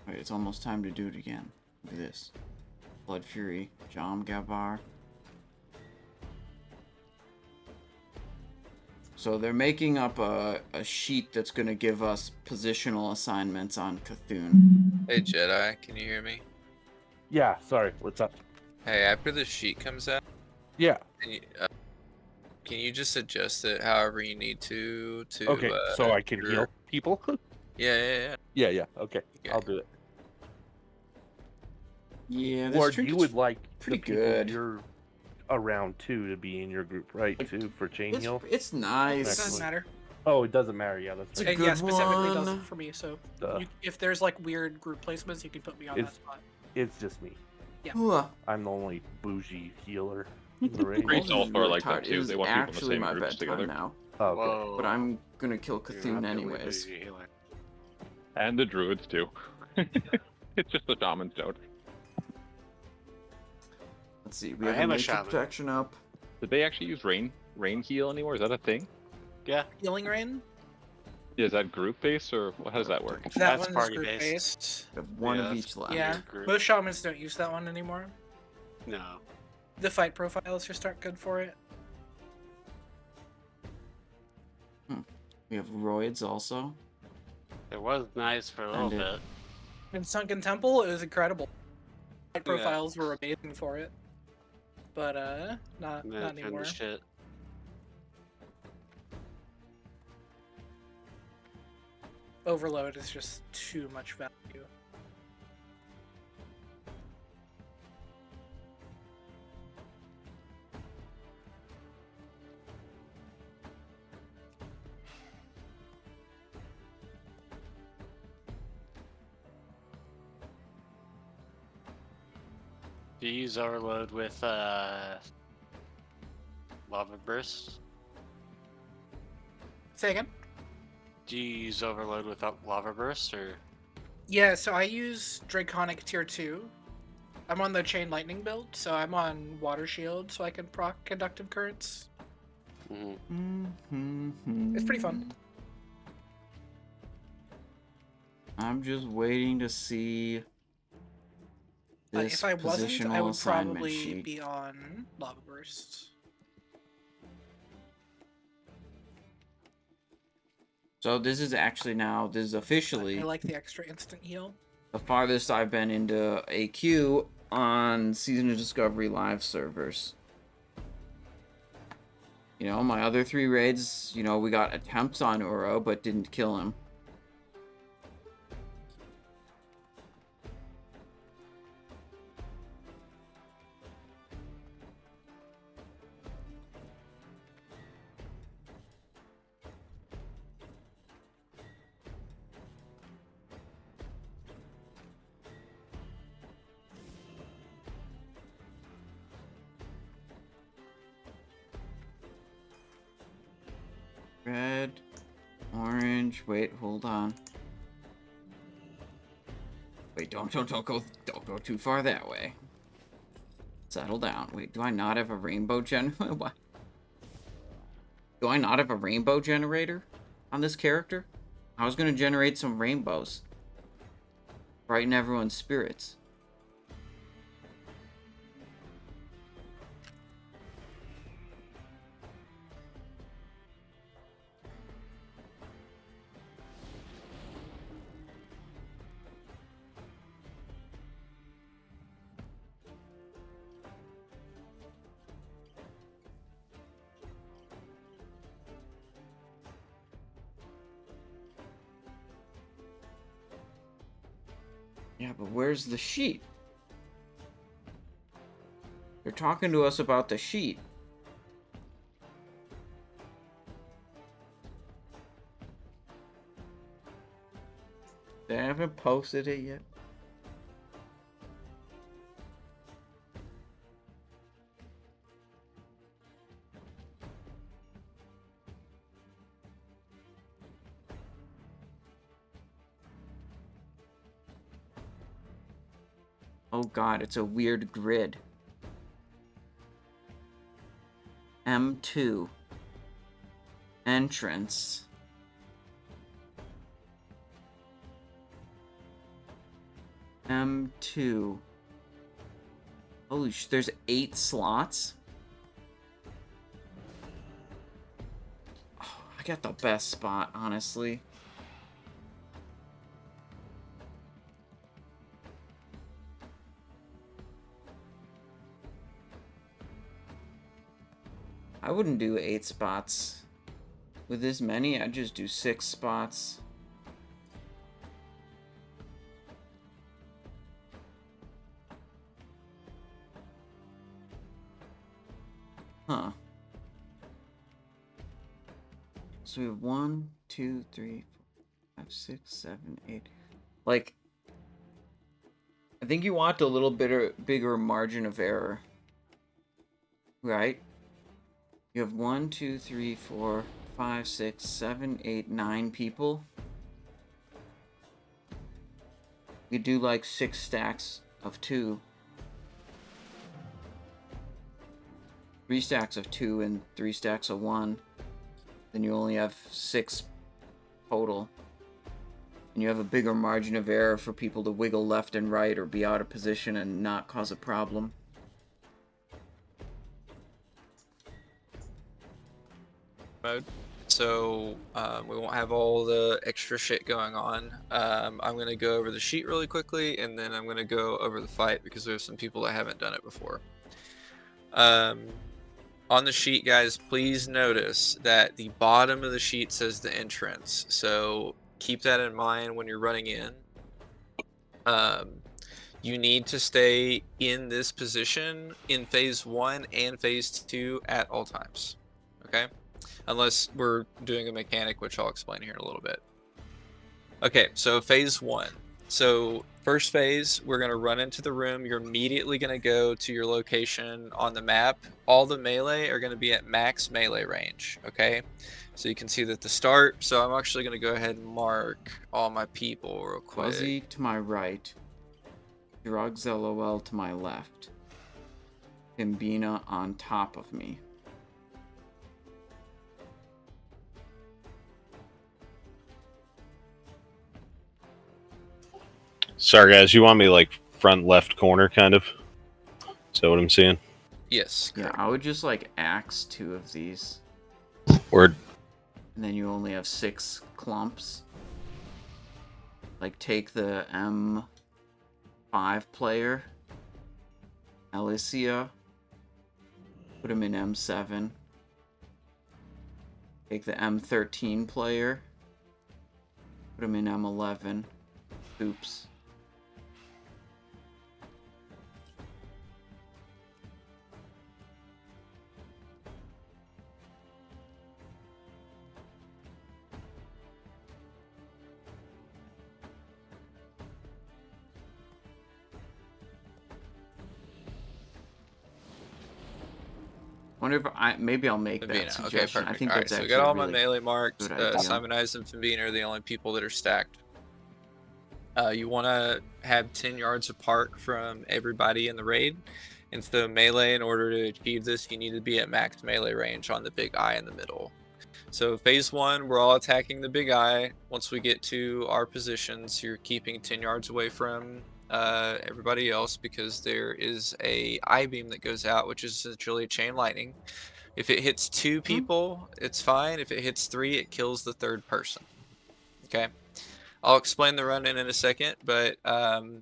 Alright, it's almost time to do it again. Look at this. Blood Fury, Jam Gabar. So they're making up a sheet that's going to give us positional assignments on Cthulhu. Hey Jedi, can you hear me? Yeah, sorry. What's up? Hey, after the sheet comes out, Yeah. Can you just adjust it however you need to? Okay, so I can heal people? Yeah. Yeah. Okay, I'll do it. Yeah, Or this you would like pretty the people good. you're around too to be in your group, right? Too for chain heal. It's nice. It doesn't matter. Oh, it doesn't matter. Yeah, that's right. Yeah, specifically doesn't for me. So Duh. if there's like weird group placements, you can put me on that spot. It's just me. Yeah. I'm the only bougie healer in the range. Great also are like that tired. It too. is They want people in the actually same my groups bedtime together. now. Oh, okay. But I'm gonna kill Cthulhu anyways. And the druids too. It's just the shamans don't. Let's see. We I have am a nature shaman. protection up. Did they actually use rain heal anymore? Is that a thing? Yeah. Healing Rain? Yeah, is that group based or how does that work? That That's one's party group based. based. We have one Yeah, of that's each left. Yeah. group. Most shamans don't use that one anymore. No. The fight profiles just aren't good for it. We have roids also. It was nice for a little And it- bit. In Sunken Temple, it was incredible. Fight Yeah. profiles were amazing for it. But not And then not it turned anymore. to shit. Overload is just too much value. Do you use overload with lava burst? Say again? Do you use overload with lava burst or? Yeah, so I use Draconic Tier 2. I'm on the Chain Lightning build, so I'm on Water Shield, so I can proc Conductive Currents. It's pretty fun. I'm just waiting to see this If I wasn't, I positional would assignment probably sheet. be on Lava Burst. So this is actually now, this is officially I like the extra instant heal. the farthest I've been into AQ on Season of Discovery live servers. You know, my other 3 raids, you know, we got attempts on Ouro, but didn't kill him. Red, orange, wait, hold on. Wait, don't go too far that way. Settle down. Wait, do I not have a rainbow what? Do I not have a rainbow generator on this character? I was gonna generate some rainbows. Brighten everyone's spirits. Yeah, but where's the sheet? They're talking to us about the sheet. They haven't posted it yet. Oh god, it's a weird grid. M2. Entrance. M2. Holy sh! There's 8 slots? Oh, I got the best spot, honestly. I wouldn't do 8 spots. With this many, I'd just do 6 spots. Huh. So we have 1, 2, 3, 4, 5, 6, 7, 8. Like, I think you want a little bigger margin of error. Right? You have 1, 2, 3, 4, 5, 6, 7, 8, 9 people. You do like 6 stacks of 2. 3 stacks of 2 and 3 stacks of 1. Then you only have 6 total. And you have a bigger margin of error for people to wiggle left and right or be out of position and not cause a problem. Mode. So we won't have all the extra shit going on. I'm going to go over the sheet really quickly, and then I'm going to go over the fight because there's some people that haven't done it before. On the sheet, guys, please notice that the bottom of the sheet says the entrance. So keep that in mind when you're running in. You need to stay in this position in phase 1 and phase 2 at all times. Okay? Unless we're doing a mechanic, which I'll explain here in a little bit. Okay, so phase 1. So first phase, we're going to run into the room. You're immediately going to go to your location on the map. All the melee are going to be at max melee range, okay? So you can see that the start. So I'm actually going to go ahead and mark all my people real quick. Fuzzy to my right. Drugs LOL to my left. Pimbina on top of me. Sorry, guys. You want me like front left corner, kind of? Is that what I'm seeing? Yes. Yeah, I would just like axe 2 of these. Word. And then you only have 6 clumps. Like take the M5 player. Alicia. Put him in M7. Take the M13 player. Put him in M11. Oops. Wonder if maybe I'll make Fambina. that Okay, suggestion. perfect. I think All right, that's so we actually got all a my really melee marked. good idea. Simonize and Fambina are the only people that are stacked. You want to have 10 yards apart from everybody in the raid. And so melee, in order to achieve this, you need to be at max melee range on the big eye in the middle. So phase 1, we're all attacking the big eye. Once we get to our positions, you're keeping 10 yards away from everybody else because there is a eye beam that goes out, which is essentially a chain lightning. If it hits 2 people, it's fine. If it hits 3, it kills the 3rd person. Okay? I'll explain the run in a second, but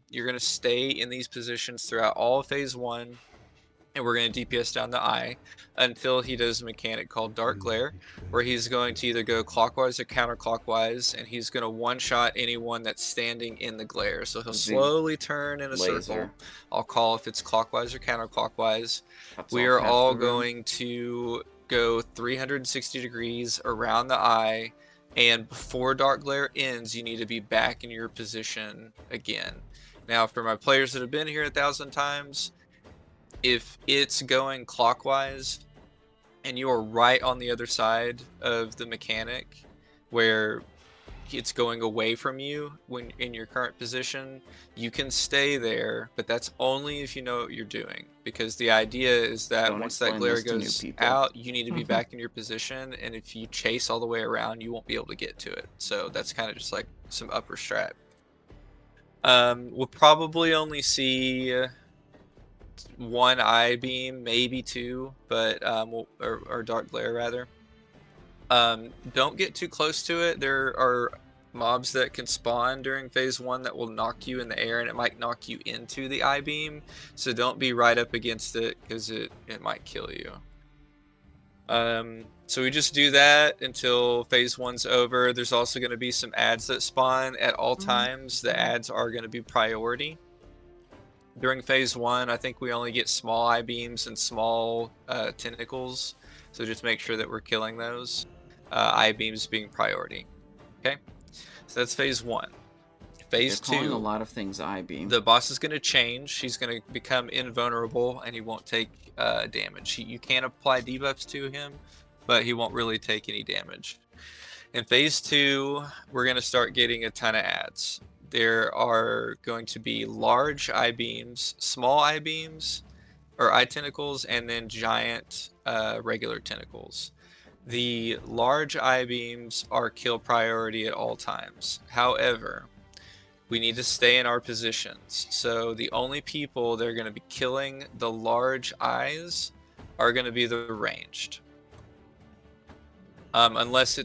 you're going to stay in these positions throughout all of phase 1. and we're going to DPS down the eye until he does a mechanic called Dark Glare, where he's going to either go clockwise or counterclockwise, and he's going to one-shot anyone that's standing in the glare. So he'll slowly turn in a circle. I'll call if it's clockwise or counterclockwise. We are all going to go 360 degrees around the eye, and before Dark Glare ends, you need to be back in your position again. Now, for my players that have been here 1,000 times, if it's going clockwise and you are right on the other side of the mechanic where it's going away from you when in your current position, you can stay there, but that's only if you know what you're doing, because the idea is that once that glare goes out, you need to be back in your position, and if you chase all the way around, you won't be able to get to it. So that's kind of just like some upper strat. We'll probably only see one eye beam, maybe two, but or Dark Glare rather. Don't get too close to it. There are mobs that can spawn during phase 1 that will knock you in the air, and it might knock you into the eye beam, so don't be right up against it because it might kill you. So we just do that until phase 1's over. There's also going to be some ads that spawn at all times. The ads are going to be priority. During phase 1, I think we only get small eye beams and small tentacles, so just make sure that we're killing those. Eye beams being priority. Okay, so that's phase 1. Phase 2, a lot of things eye beam. the boss is going to change. He's going to become invulnerable, and he won't take damage. You can apply debuffs to him, but he won't really take any damage. In phase 2, we're going to start getting a ton of ads. There are going to be large eye beams, small eye beams, or eye tentacles, and then giant regular tentacles. The large eye beams are kill priority at all times. However, we need to stay in our positions. So the only people that are going to be killing the large eyes are going to be the ranged. Unless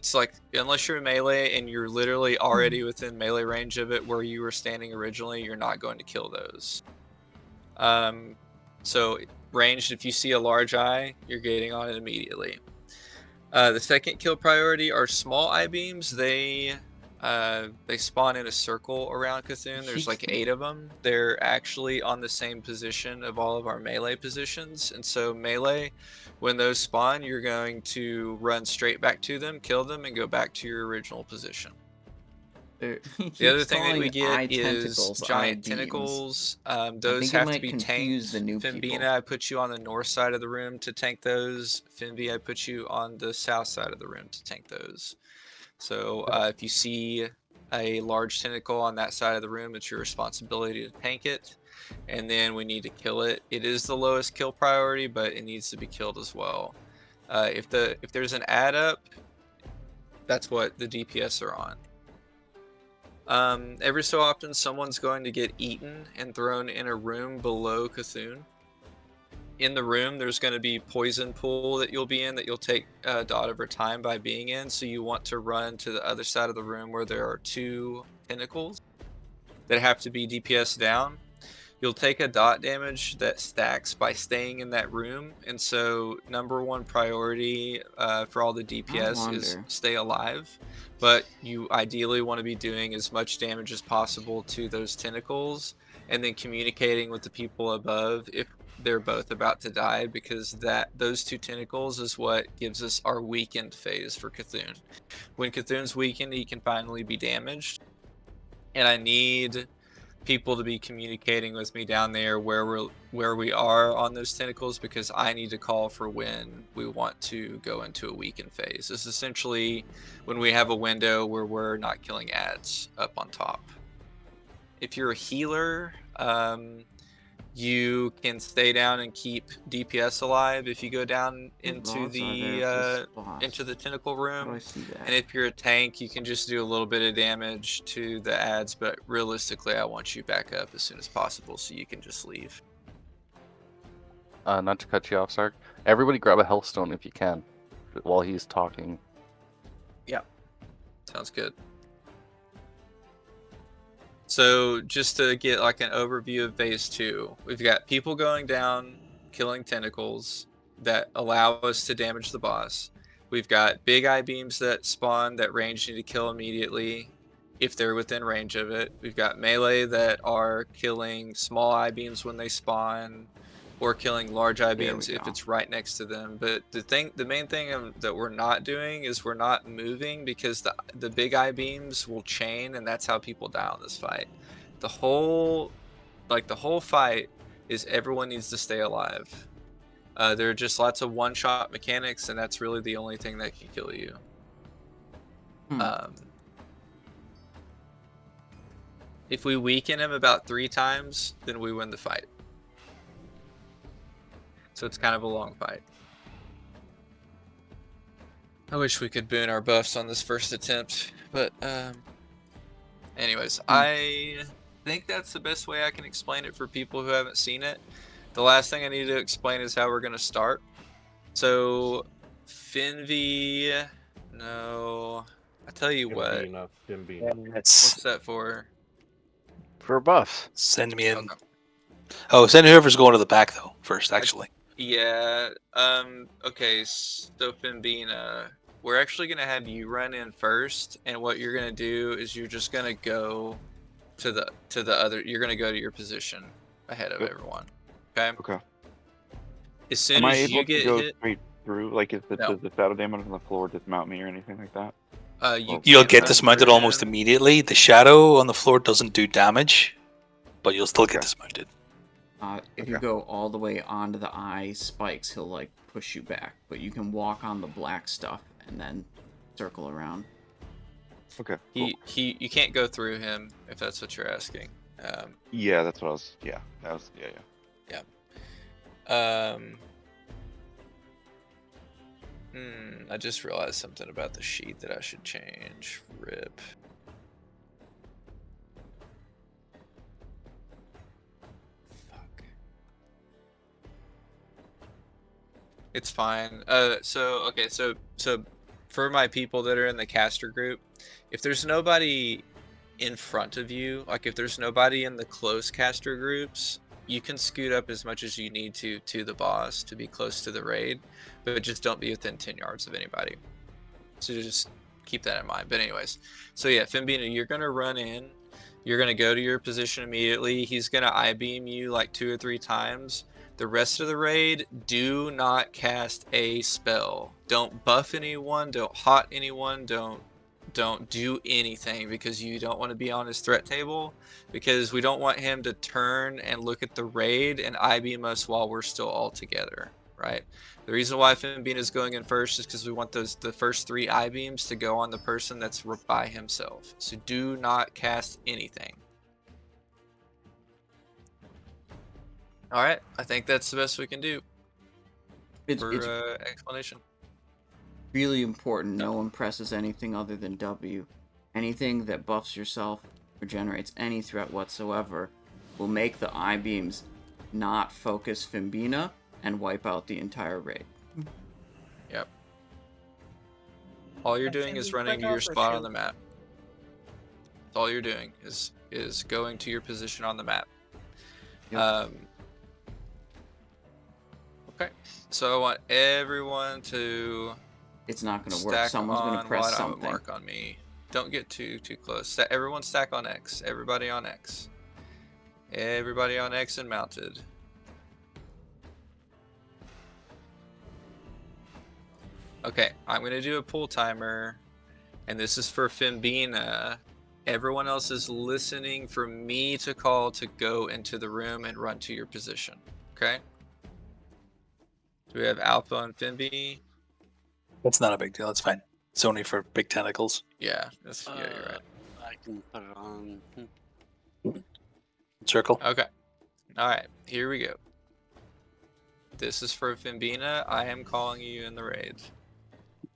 you're melee and you're literally already within melee range of it where you were standing originally, you're not going to kill those. So ranged, if you see a large eye, you're getting on it immediately. The second kill priority are small eye beams. They spawn in a circle around Cthulhu. There's like 8 of them. They're actually on the same position of all of our melee positions, and so melee, when those spawn, you're going to run straight back to them, kill them, and go back to your original position. The other thing that we get is giant tentacles. Those have to be tanked. Fimbina, I put you on the north side of the room to tank those. Fimby, I put you on the south side of the room to tank those. So if you see a large tentacle on that side of the room, it's your responsibility to tank it. And then we need to kill it. It is the lowest kill priority, but it needs to be killed as well. If there's an add up, that's what the DPS are on. Every so often, someone's going to get eaten and thrown in a room below Cthulhu. In the room, there's going to be poison pool that you'll be in that you'll take dot over time by being in. So you want to run to the other side of the room where there are 2 tentacles that have to be DPS down. You'll take a dot damage that stacks by staying in that room. And so number 1 priority for all the DPS is stay alive. But you ideally want to be doing as much damage as possible to those tentacles, and then communicating with the people above if they're both about to die, because those 2 tentacles is what gives us our weakened phase for Cthulhu. When Cthulhu's weakened, he can finally be damaged, and I need people to be communicating with me down there where we are on those tentacles, because I need to call for when we want to go into a weakened phase. This is essentially when we have a window where we're not killing ads up on top. If you're a healer, you can stay down and keep DPS alive if you go down into the tentacle room. And if you're a tank, you can just do a little bit of damage to the ads, but realistically, I want you back up as soon as possible so you can just leave. Not to cut you off, Sark. Everybody grab a Hellstone if you can while he's talking. Yeah, sounds good. So just to get like an overview of phase 2, we've got people going down killing tentacles that allow us to damage the boss. We've got big eye beams that spawn that range need to kill immediately if they're within range of it. We've got melee that are killing small eye beams when they spawn, or killing large eye beams if it's right next to them. But the main thing that we're not doing is we're not moving, because the big eye beams will chain, and that's how people die on this fight. The whole fight is everyone needs to stay alive. There are just lots of one-shot mechanics, and that's really the only thing that can kill you. If we weaken him about 3 times, then we win the fight. So it's kind of a long fight. I wish we could boon our buffs on this first attempt, but anyways, I think that's the best way I can explain it for people who haven't seen it. The last thing I need to explain is how we're going to start. So, Finvy, no, I tell you what. What's that for? For buffs. Send me in. Oh, send whoever's going to the back though first, actually. Yeah. Okay. So Fimbina, we're actually gonna have you run in first, and what you're gonna do is you're just gonna go to the other. You're gonna go to your position ahead of everyone. Okay. Okay. As soon Am I as able you get to go hit, straight through? Like, does the shadow damage on the floor dismount me or anything like that? You'll get dismounted almost immediately. The shadow on the floor doesn't do damage, but you'll still get dismounted. If you go all the way onto the eye spikes, he'll like push you back. But you can walk on the black stuff and then circle around. Okay. You can't go through him if that's what you're asking. Yeah, that's what I was. Yeah, that was. Yeah. I just realized something about the sheet that I should change. Rip. It's fine. So for my people that are in the caster group, if there's nobody in front of you, like if there's nobody in the close caster groups, you can scoot up as much as you need to the boss to be close to the raid, but just don't be within 10 yards of anybody. So just keep that in mind. But anyways, so yeah, Fimbina, you're gonna run in, you're gonna go to your position immediately. He's gonna eye beam you like 2 or 3 times. The rest of the raid, do not cast a spell. Don't buff anyone, don't hot anyone, don't do anything, because you don't want to be on his threat table, because we don't want him to turn and look at the raid and eye beam us while we're still all together, right? The reason why Fimbina is going in first is because we want the first 3 eye beams to go on the person that's by himself. So do not cast anything. All right, I think that's the best we can do for explanation. Really important. No one presses anything other than W. Anything that buffs yourself or generates any threat whatsoever will make the eye beams not focus Fimbina and wipe out the entire raid. Yep. All you're doing is running to your spot on the map. That's all you're doing is going to your position on the map. Yep. Okay, so I want everyone to. It's not going to work. Someone's going to press something. Mark on me. Don't get too close. Everyone stack on X. Everybody on X. Everybody on X and mounted. Okay, I'm going to do a pull timer, and this is for Fimbina. Everyone else is listening for me to call to go into the room and run to your position. Okay? Do we have Alpha and Fimby? That's not a big deal. It's fine. It's only for big tentacles. Yeah, yeah, you're right. I can put it on. Circle. Okay. All right, here we go. This is for Fimbina. I am calling you in the raid.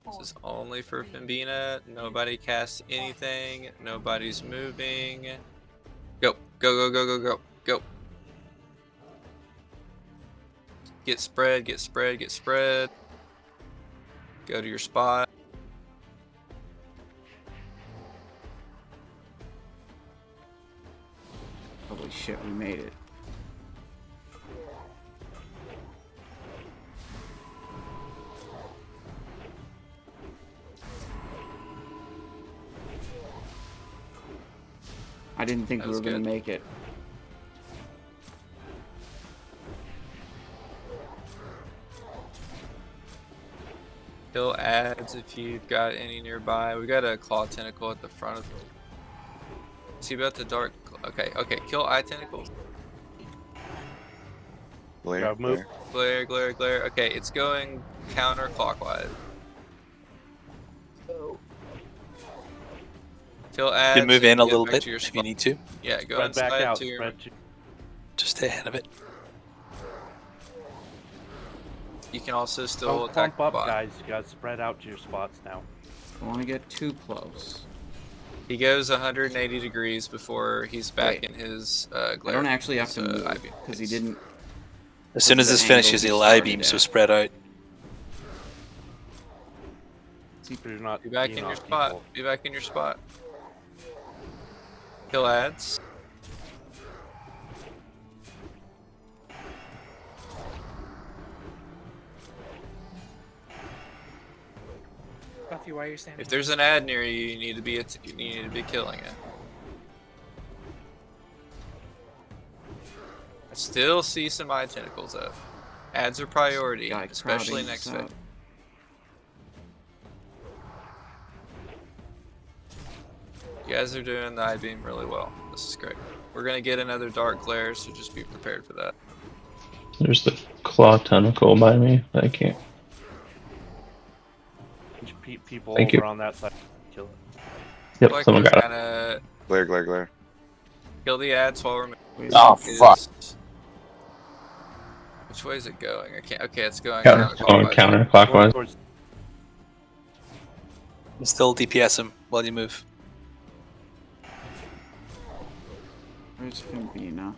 This is only for Fimbina. Nobody casts anything. Nobody's moving. Go. Go, go, go, go, go. Go. Get spread, get spread, get spread. Go to your spot. Holy shit, we made it. I didn't think That we was were going good. to make it. Kill ads if you've got any nearby. We got a claw tentacle at the front of. Is he about to dark? Okay, okay. Kill eye tentacles. Glare, move. glare. Glare, glare, glare. Okay, it's going counterclockwise. Kill ads. You can move and in a get little back bit to your if you spot. need to. Yeah, go Spread back inside out. to your. Spread to... Just stay ahead of it. You can also still Don't attack clump the up, bot. guys. You guys spread out to your spots now. I want to get too close. He goes 180 degrees before he's back in his glare. I don't actually have to his, move because he didn't. As soon as the this angle finishes, he he'll eye started beam, so at. spread out. You're not Be back being in your on spot. people. Be back in your spot. Kill ads. Buffy, why are you standing? If there's an ad near you, you need to be killing it. I still see some eye tentacles though. Ads are priority, Guy especially crowding next us phase. out. You guys are doing the eye beam really well. This is great. We're gonna get another dark glare, so just be prepared for that. There's the claw tentacle by me. I can't. People Thank over you. on that side. Kill it. Yep, Like someone got it. kinda Glare, glare, glare. kill the ads while we're moving. Oh, fuck. Which way is it going? I can't. Okay, it's going Going counterclockwise. Towards... And still DPS him while you move. Where's Fimbina?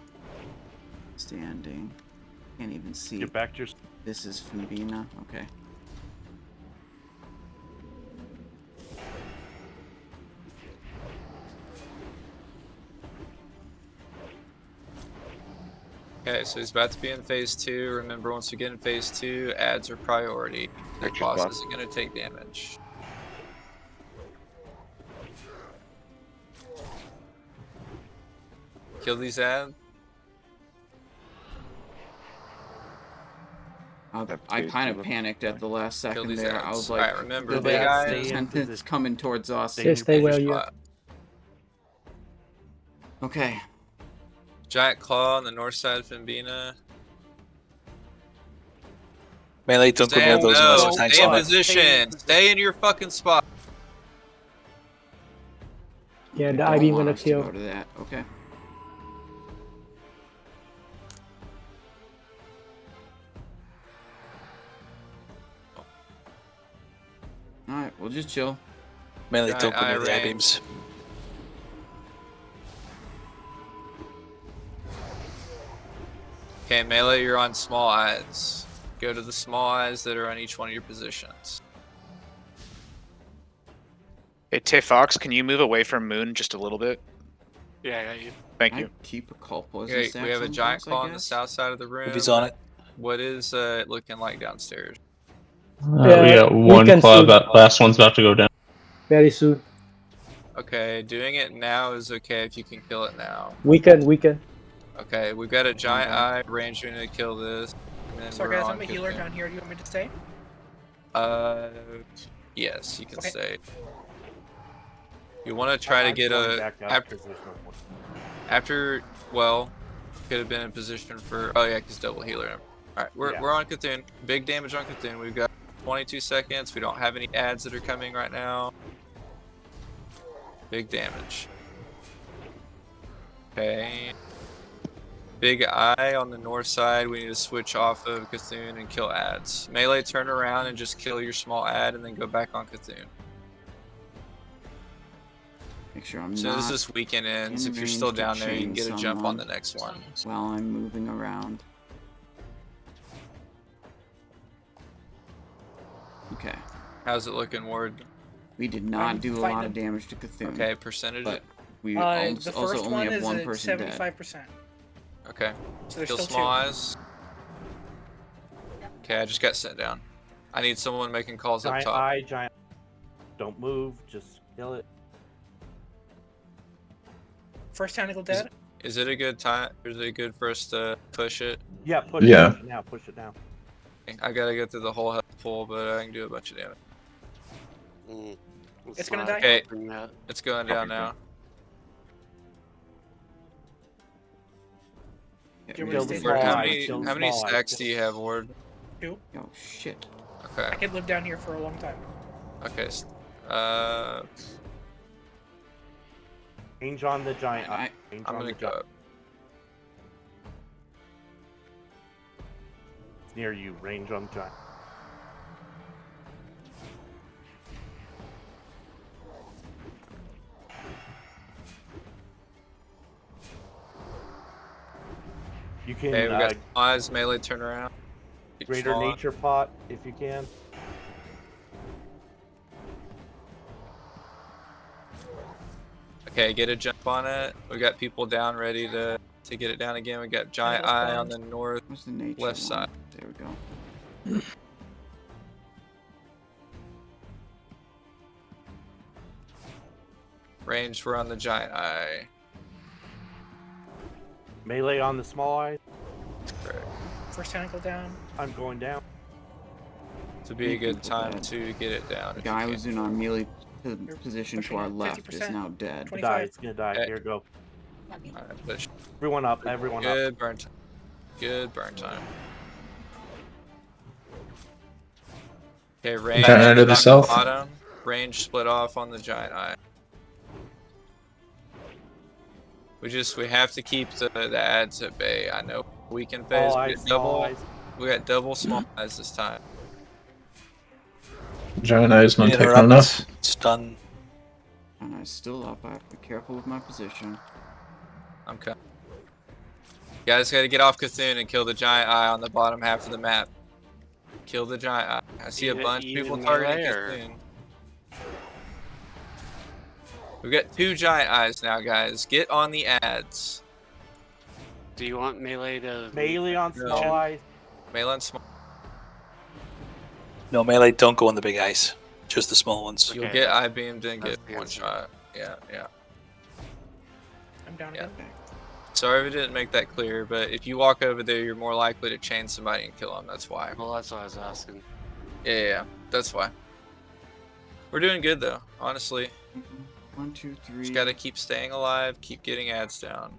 Standing. Can't even see. Get back to your... This is Fimbina. Okay. Okay, so he's about to be in phase 2. Remember, once we get in phase 2, ads are priority. The Extra boss spot. isn't going to take damage. Kill these ads. I kind of panicked at the last second these there. I ads. was like, Alright, remember, the big bad eyes. sentence coming towards us. Stay where you. Okay. Giant claw on the north side of Fimbina. Melee, don't go near those unless it's tank stay in spot. position. Stay in your fucking spot. Yeah, the Don't eye beam want gonna us to kill. go to that. Okay. Alright, we'll just chill. Melee, Giant don't go near eye the eye range. beams. Okay, melee, you're on small eyes. Go to the small eyes that are on each one of your positions. Hey, Tay Fox, can you move away from Moon just a little bit? Yeah, I got you. Thank I you. keep a call poison Okay, stack we have a giant sometimes, claw I on the guess. south side of the room. If he's on it. What is it looking like downstairs? We got one can claw. soon. Last one's about to go down. Very soon. Okay, doing it now is okay if you can kill it now. We can. Okay, we've got a giant eye range unit to kill this. And then Sorry we're guys, on I'm a healer Cthulhu. down here. Do you want me to stay? Yes, you can Okay. stay. You want to try to get after, well, could have been in position for, oh yeah, because double healer. Alright, we're on Cthulhu. Big damage on Cthulhu. We've got 22 seconds. We don't have any ads that are coming right now. Big damage. Okay. Big eye on the north side. We need to switch off of Cthulhu and kill ads. Melee, turn around and just kill your small ad and then go back on Cthulhu. Make sure I'm As soon as not this weekend ends, in if you're still range to down there, you can chain get a jump on someone the next one. while I'm moving around. Okay. How's it looking, Ward? We did not I'm do a fighting lot of it. damage to Cthulhu. Okay, percentage But it. we The also first only one have is one at person dead. 75%. Okay. So there's Kill still small two. eyes. Okay, I just got sent down. I need someone making calls up Giant top. eye, giant. Don't move. Just kill it. First tentacle dead. Is it a good time? Is it good for us to push it? Yeah, push Yeah. it now. Push it now. I gotta go through the whole health pool, but I can do a bunch of damage. It's gonna die. Okay, it's going down now. Do you want me to stay Ward, there? how many stacks do you have, Ward? 2. Oh shit. Okay. I could live down here for a long time. Okay. Range on the giant. I'm Range on gonna the go giant. up. It's near you. Range on the giant. You can Hey, we got eyes, melee, turn around. greater nature pot if you can. Okay, get a jump on it. We got people down ready to get it down again. We got giant eye on the north left side. There we go. Range, we're on the giant eye. Melee on the small eye. Correct. First tentacle down. I'm going down. To be a good time to get it down. The guy who's in our melee position to our left is 50%, now dead. Die. It's gonna die. Okay. Here, go. Alright, push. Everyone up. Everyone up. Good burn time. Good burn time. Okay, range. Giant eye to the on south. Bottom. Range split off on the giant eye. We have to keep the ads at bay. I know we can phase. Small We eyes, got small double. eyes. We got double small eyes this time. Giant eye is not taken Interrupt. enough. Stun. And I'm still up. I have to be careful with my position. I'm coming. You guys gotta get off Cthulhu and kill the giant eye on the bottom half of the map. Kill the giant eye. I see a bunch of people targeting Cthulhu. We've got 2 giant eyes now, guys. Get on the ads. Do you want melee to... Melee on small eyes. Melee and small. No, melee, don't go on the big eyes. Just the small ones. You'll get eye beamed and get one shot. Yeah, yeah. I'm down Yeah. again. Sorry if I didn't make that clear, but if you walk over there, you're more likely to chain somebody and kill them. That's why. Well, that's what I was asking. Yeah, that's why. We're doing good though, honestly. 1, 2, 3. Just gotta keep staying alive, keep getting ads down.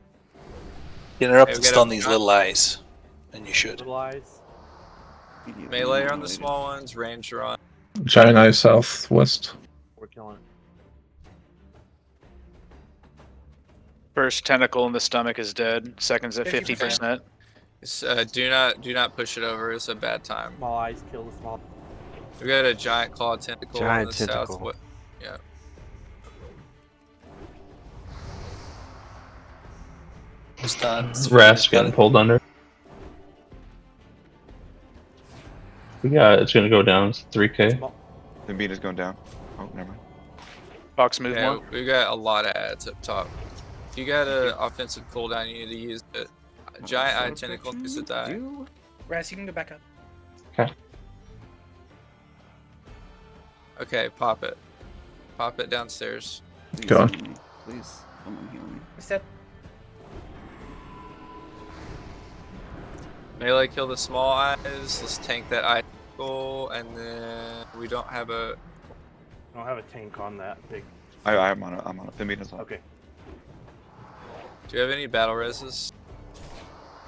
Interrupt Hey, and we got stun a- these little eyes. And you should. Little eyes. Melee on the small ones, ranger on. Giant eye southwest. We're killing it. First tentacle in the stomach is dead. Second's at 50%. Do not push it over. It's a bad time. Small eyes. Kill the small. We got a giant claw tentacle on Giant the tentacle. south. Yeah. Stun. Rast getting pulled under. Yeah, it's gonna go down. It's 3K. The beat is going down. Oh, never mind. Box move Yeah, more. we got a lot of ads up top. If you got an offensive cooldown, you need to use it. Giant eye tentacle needs to die. Raz, you can go back up. Okay, pop it. Pop it downstairs. Please Go on. heal me. Please, someone heal me. Is that Melee kill the small eyes. Let's tank that eye tentacle, and then we don't have a. I don't have a tank on that big. I'm on it. The beat is on. Okay. Do you have any battle reses?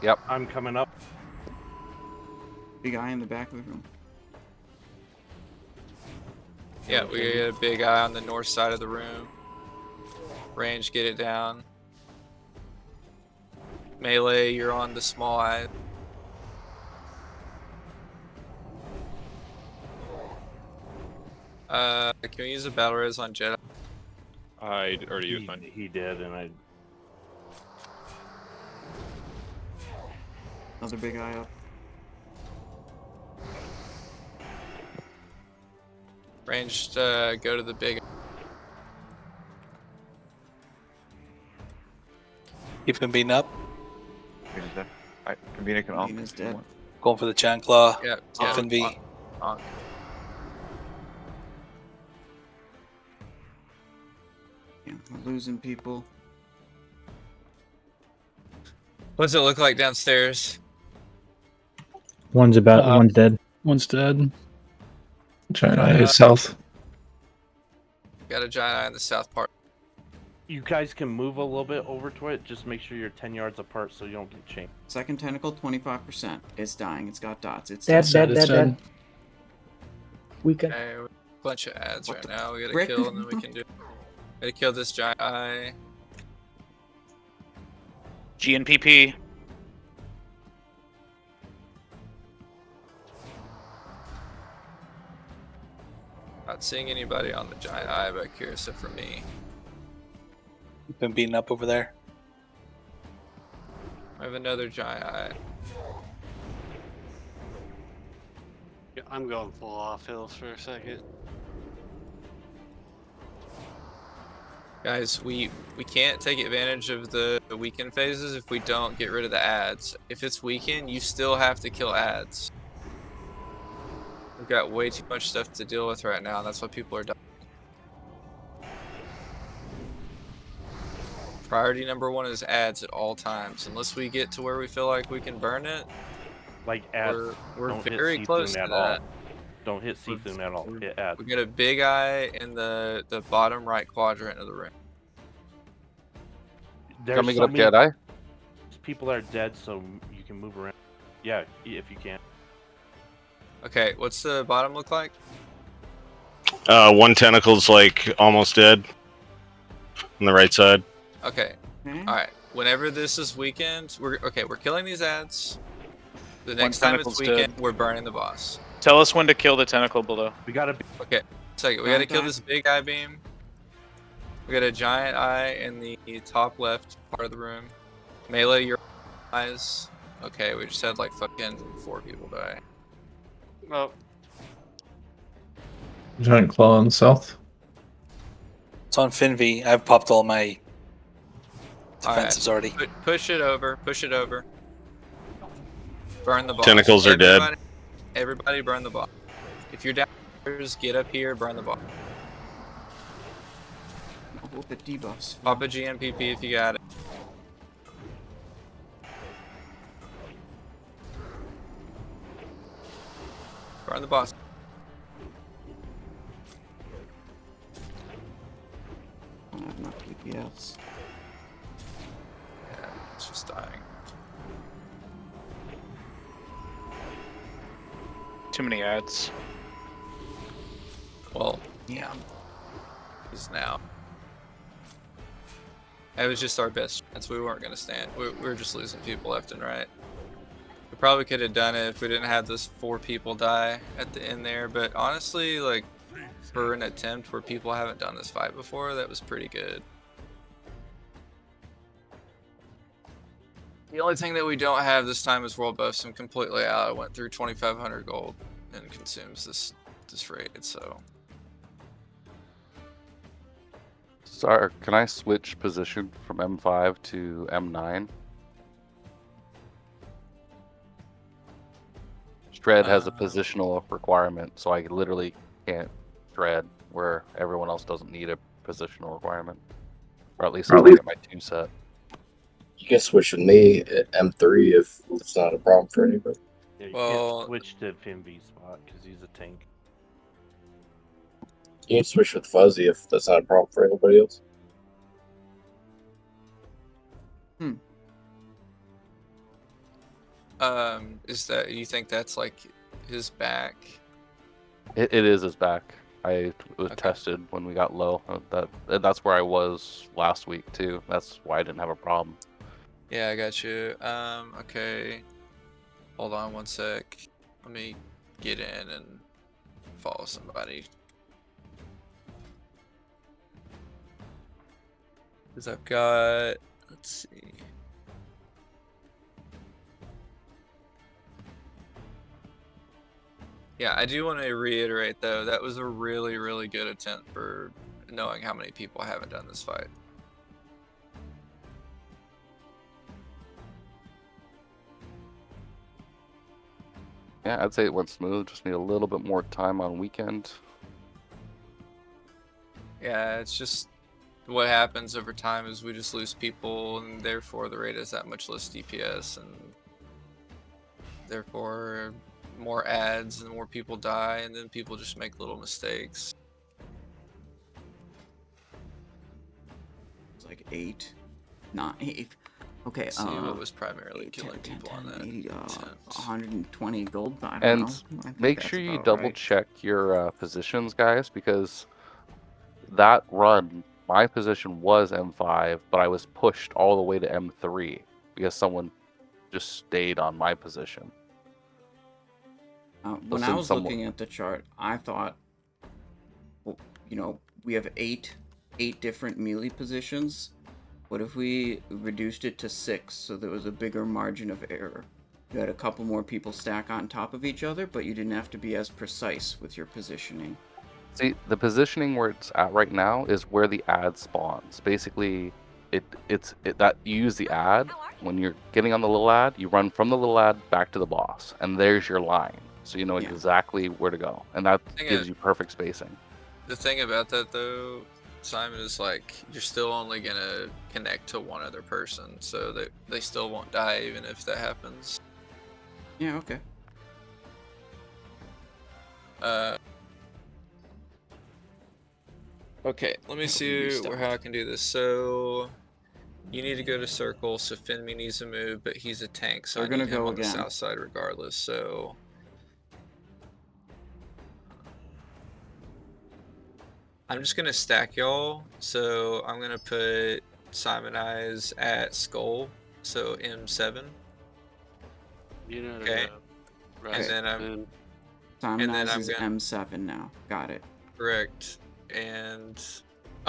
Yep. I'm coming up. Big eye in the back of the room. Yeah, we got a big eye on the north side of the room. Range, get it down. Melee, you're on the small eye. Can we use a battle res on Jedi? I already used mine. He did, and I. Another big eye up. Ranged, go to the big. Keep him beating up. Beat is dead. Alright, Convener can off. Convener's dead. Going for the Chanclaw. Yeah, Off and V. On. Yeah, we're losing people. What's it look like downstairs? One's dead. One's dead. Giant eye is south. Got a giant eye in the south part. You guys can move a little bit over to it. Just make sure you're 10 yards apart so you don't get chained. Second tentacle, 25%. It's dying. It's got dots. It's Dead. Weaken. Okay, bunch of ads right now. We gotta frick? kill and then we can do. Gotta kill this giant eye. GNPP. Not seeing anybody on the giant eye back here except for me. Been beaten up over there. I have another giant eye. Yeah, I'm going full off hills for a second. Guys, we can't take advantage of the weekend phases if we don't get rid of the ads. If it's weekend, you still have to kill ads. We've got way too much stuff to deal with right now, and that's why people are dying. Priority number one is ads at all times. Unless we get to where we feel like we can burn it, Like ads. we're don't very hit close Seathune to at that. all. Don't hit Seathune at all. Hit ads. We got a big eye in the bottom right quadrant of the room. There's Coming so up, many Jedi. people are dead, so you can move around. Yeah, if you can. Okay, what's the bottom look like? One tentacle's like almost dead on the right side. Okay. Alright. Whenever this is weekend, we're killing these ads. The next time it's tentacle's weekend, dead. we're burning the boss. Tell us when to kill the tentacle below. We gotta. Okay. Second, we gotta kill this big eye beam. We got a giant eye in the top left part of the room. Melee your eyes. Okay, we just had like fucking 4 people die. Oh, Giant claw on the south. It's on Finv. I've popped all my defensives Alright, already. Push it over. Push it over. Burn the boss. Tentacles are dead. Everybody burn the boss. If you're downstairs, get up here, burn the boss. With the debuffs. Pop a GNPP if you got it. Burn the boss. I have enough DPS. Yeah, it's just dying. Too many ads. Well, yeah. Is now. It was just our best chance. We weren't gonna stand. We were just losing people left and right. We probably could have done it if we didn't have those 4 people die at the end there. But honestly, like for an attempt where people haven't done this fight before, that was pretty good. The only thing that we don't have this time is world buffs. I'm completely out. I went through 2,500 gold and consumes this raid, so. Sorry, can I switch position from M5 to M9? Shred has a positional requirement, so I literally can't shred where everyone else doesn't need a positional requirement. Or at least I'll get my 2 set. You can switch with me at M3 if it's not a problem for anybody. Yeah, you Well- can't switch to Finv's spot because he's a tank. You can switch with Fuzzy if that's not a problem for anybody else. Is that, you think that's like his back? It is his back. I was tested when we got low. That's where I was last week too. That's why I didn't have a problem. Yeah, I got you. Okay. Hold on one sec. Let me get in and follow somebody. Because I've got, let's see. Yeah, I do want to reiterate though, that was a really, really good attempt for knowing how many people haven't done this fight. Yeah, I'd say it went smooth. Just need a little bit more time on weekend. Yeah, it's just what happens over time is we just lose people, and therefore the raid has that much less DPS, and therefore more ads and more people die, and then people just make little mistakes. It's like 8, not 8. Okay, See what was primarily 8, killing 10, people on that. 80, 120 gold. I don't And know. I think make that's sure you about double right. check your positions, guys, because that run, my position was M5, but I was pushed all the way to M3 because someone just stayed on my position. When I was looking at the chart, I thought, well, you know, we have eight different melee positions. What if we reduced it to 6 so there was a bigger margin of error? You had a couple more people stack on top of each other, but you didn't have to be as precise with your positioning. See, the positioning where it's at right now is where the ad spawns. Basically, it's that you use the ad when you're getting on the little ad. You run from the little ad back to the boss, and there's your line, so you know exactly where to go, and that gives you perfect spacing. The thing about that though, Simon, is like you're still only gonna connect to one other person, so they still won't die even if that happens. Yeah, okay. Okay, let me see how I can do this. So you need to go to circle, so Finmi needs to move, but he's a tank, so We're I gonna need him go on the again. south side regardless, so I'm just gonna stack y'all. So I'm gonna put Simon Eyes at Skull, so M7. You know, Okay. And then Simon then Eyes I'm is gonna M7 now. Got it. correct. And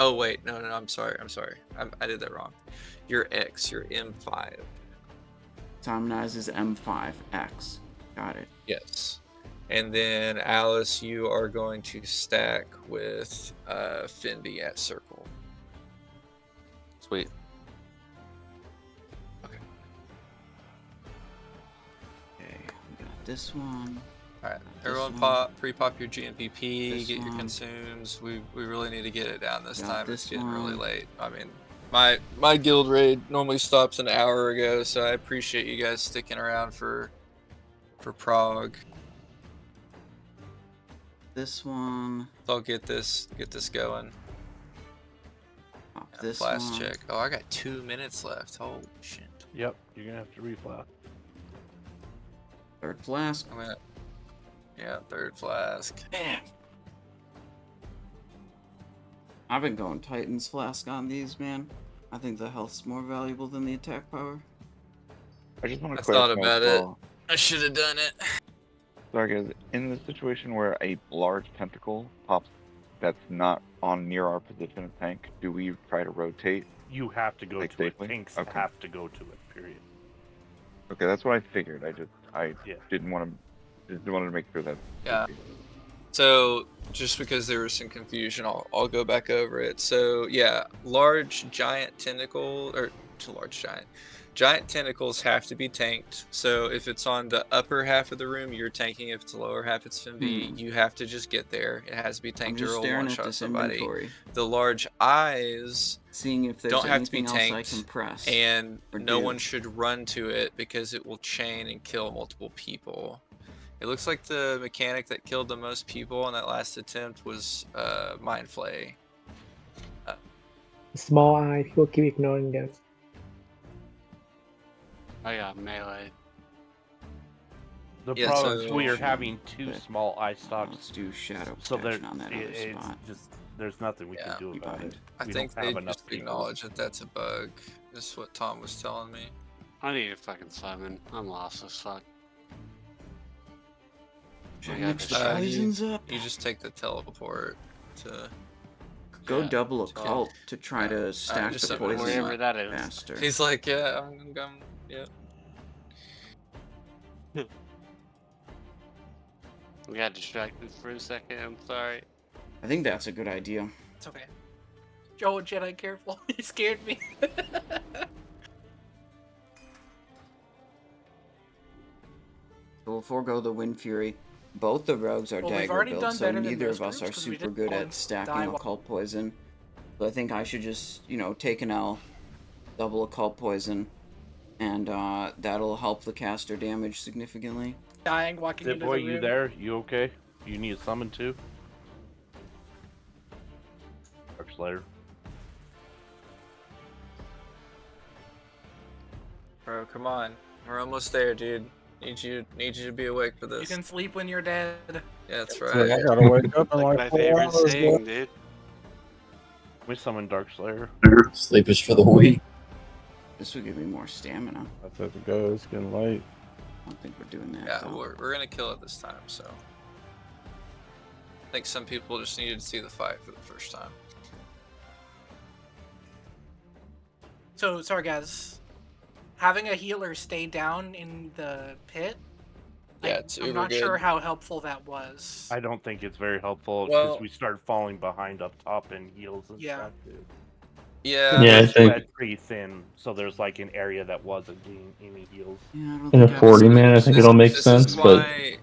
oh wait, no, I'm sorry. I did that wrong. You're X. You're M5. Simon Eyes is M5X. Got it. Yes. And then Alice, you are going to stack with Finby at circle. Sweet. Okay, we got this one. Alright, This everyone one. pre-pop your GMPP, This get your one. consumes. We really need to get it down this Got time. this It's getting really one. late. I mean, my guild raid normally stops an hour ago, so I appreciate you guys sticking around for Prague. This one. So I'll get this going. Pop this Flask one. check. Oh, I got 2 minutes left. Holy shit. Yep, you're gonna have to reflash. Third flask. Yeah, third flask. Man. I've been going Titan's flask on these, man. I think the health's more valuable than the attack power. I just want I to thought clarify about as it. well. I should have done it. Sorry guys, in the situation where a large tentacle pops that's not on near our position of tank, do we try to rotate? You have to go Like to it. safely? Tanks Okay. have to go to it. Period. Okay, that's what I figured. I Yeah. didn't want to make sure that. Yeah. So just because there was some confusion, I'll go back over it. So yeah, giant tentacles have to be tanked. So if it's on the upper half of the room, you're tanking. If it's the lower half, it's Finby. You have to just get there. It has to be I'm tanked just or it'll staring one at shot this somebody. inventory. The large eyes Seeing if there's don't have to be anything else I tanked, can press. and or no do. one should run to it because it will chain and kill multiple people. It looks like the mechanic that killed the most people on that last attempt was Mind Flay. Small eye, people keep ignoring them. I got melee. The Yeah, problem is so- we are having two Okay. small eye stocks. Let's do shadow So protection on that other it's spot. just there's nothing we can do about it. I We think don't they have enough just people. acknowledge that that's a bug. This is what Tom was telling me. I need a fucking summon. I'm lost as fuck. Should I got mix the this. poisons up? You just take the teleport to. Go Yeah, double so- occult to try to stack just the summon poison wherever that is. faster. He's like, yeah, I'm yeah. We got distracted for a second. I'm sorry. I think that's a good idea. It's okay. Joe, Jedi, careful. He scared me. So we'll forego the Wind Fury. Both the rogues are Well, we've dagger already builds, done so better than neither those of us are groups 'cause we super didn't good all at stacking die while- occult poison. So I think I should just, you know, take an L, double occult poison, and that'll help the caster damage significantly. Dying, walking Zip into boy, the room. you there? You okay? You need a summon too? Dark Slayer. Bro, come on. We're almost there, dude. Need you to be awake for this. You can sleep when you're dead. Yeah, that's Like, right. I gotta wake up in Like like my 4 favorite hours, saying, bro. dude. We summon Dark Slayer. Sleep is for the weak. This would give me more stamina. That's it to go. It's getting late. I don't think we're doing that. Yeah, though. we're gonna kill it this time, so. I think some people just needed to see the fight for the first time. So, sorry guys. Having a healer stay down in the pit, Yeah, it's I'm uber not good. sure how helpful that was. I don't think it's very helpful because Well- we started falling behind up top in heals and Yeah. stuff too. Yeah. Yeah, I It's think spread pretty thin, so there's like an area that wasn't getting any heals. Yeah, I don't in a think I 40 man, I think it'll make This sense, is but why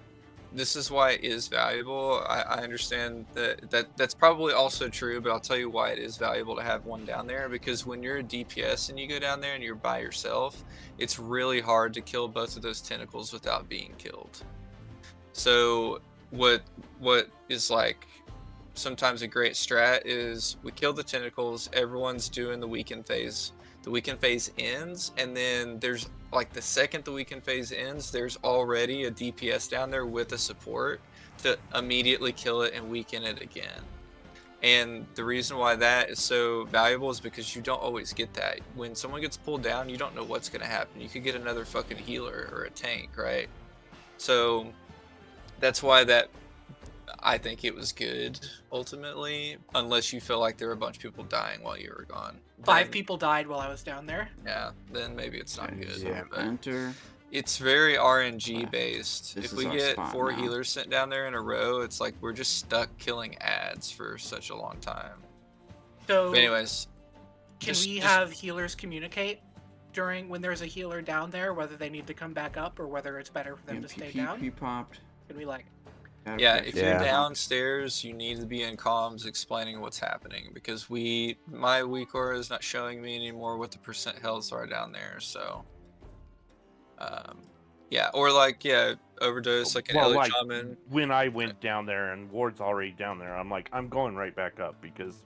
this is why it is valuable. I understand that's probably also true, but I'll tell you why it is valuable to have one down there, because when you're a DPS and you go down there and you're by yourself, it's really hard to kill both of those tentacles without being killed. So what is like sometimes a great strat is we kill the tentacles, everyone's doing the weaken phase. The weaken phase ends, and then there's like the second the weaken phase ends, there's already a DPS down there with a support to immediately kill it and weaken it again. And the reason why that is so valuable is because you don't always get that. When someone gets pulled down, you don't know what's going to happen. You could get another fucking healer or a tank, right? So that's why that I think it was good ultimately, unless you feel like there were a bunch of people dying while you were gone. 5 Then- people died while I was down there. Yeah, then maybe it's not good. So but enter. it's very RNG based. This If is we our get spot 4 now. healers sent down there in a row, it's like we're just stuck killing ads for such a long time. So, But anyways, can we have healers communicate during when there's a healer down there, whether they need to come back up or whether it's better for them to stay down? PP popped. Can we like? Yeah, if you're Yeah. downstairs, you need to be in comms explaining what's happening, because my weak aura is not showing me anymore what the percent healths are down there. So, yeah, or like overdose like an Well, Ellie like shaman. when I went down there and Ward's already down there, I'm like, I'm going right back up because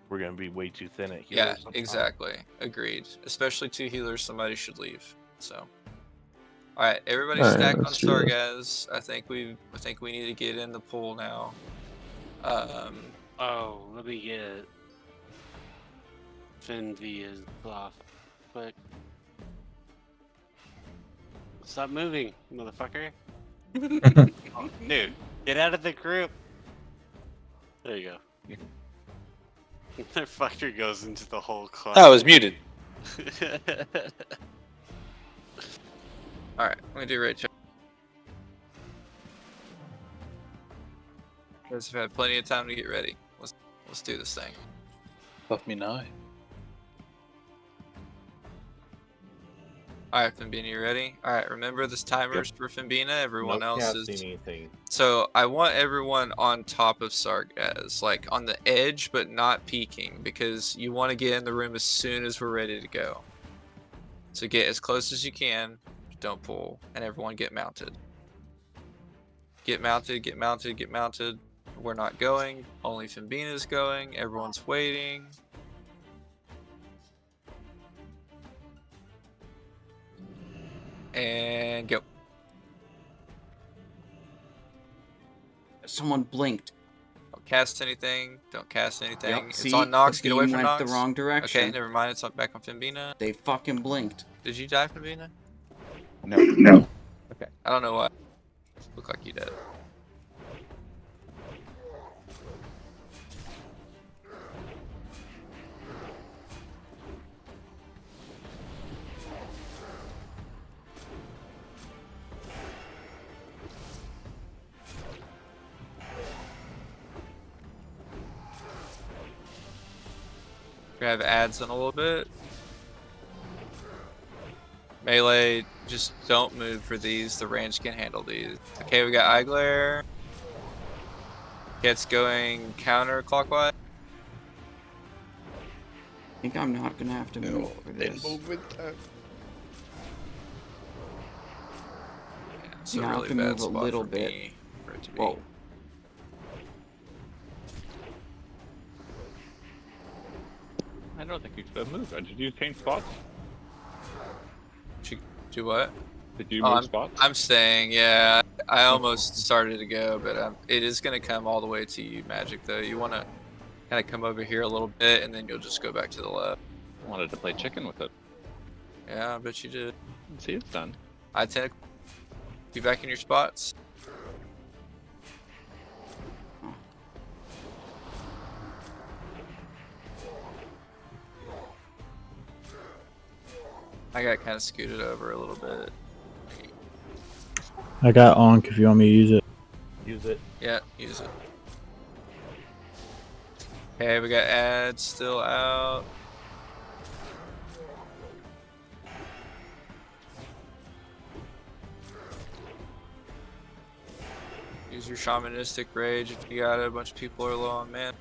we're gonna be way too thin at healers. Yeah, sometimes. exactly. Agreed. Especially 2 healers, somebody should leave. So, all right, everybody All right, stack on let's do this. Sargaz. I think we need to get in the pool now. Oh, let me get Finn Via's off quick. Stop moving, motherfucker. Oh, dude, get out of the group. There you go. Motherfucker goes into the whole club. I was muted. All right, I'm gonna do raid check. You guys have had plenty of time to get ready. Let's do this thing. Love me now. All right, Fimbina, you ready? All right, remember this timer's for Fimbina. Everyone Not else casting is. anything. So I want everyone on top of Sargaz, like on the edge, but not peeking, because you want to get in the room as soon as we're ready to go. So get as close as you can, don't pull, and everyone get mounted. Get mounted, get mounted, get mounted. We're not going, only Fimbina's going, everyone's waiting. And go. Someone blinked. Don't cast anything. Don't cast anything. Yep, It's see? on Nox. The Get away beam from went Nox. the wrong direction. Okay, never mind. It's back on Fimbina. They fucking blinked. Did you die, Fimbina? No. No. Okay. I don't know why. Look like you did. Grab ads in a little bit. Melee, just don't move for these. The range can handle these. Okay, we got Eye Glare. Gets going counterclockwise. think I'm not gonna have to move for this. It's a Yeah, I'll really have to bad move a spot little for bit. me for it to be. Whoa. I don't think you should have moved. Did you change spots? Do what? Did you Oh, move spots? I'm staying. Yeah, I almost started to go, but it is gonna come all the way to you, Magic. Though you want to kind of come over here a little bit, and then you'll just go back to the left. I wanted to play chicken with it. Yeah, I bet you did. See, it's done. I tend to be back in your spots. I got kind of scooted over a little bit. I got Onk if you want me to use it. Use it. Yeah, use it. Okay, we got ads still out. Use your shamanistic rage if you got it. A bunch of people are low on man.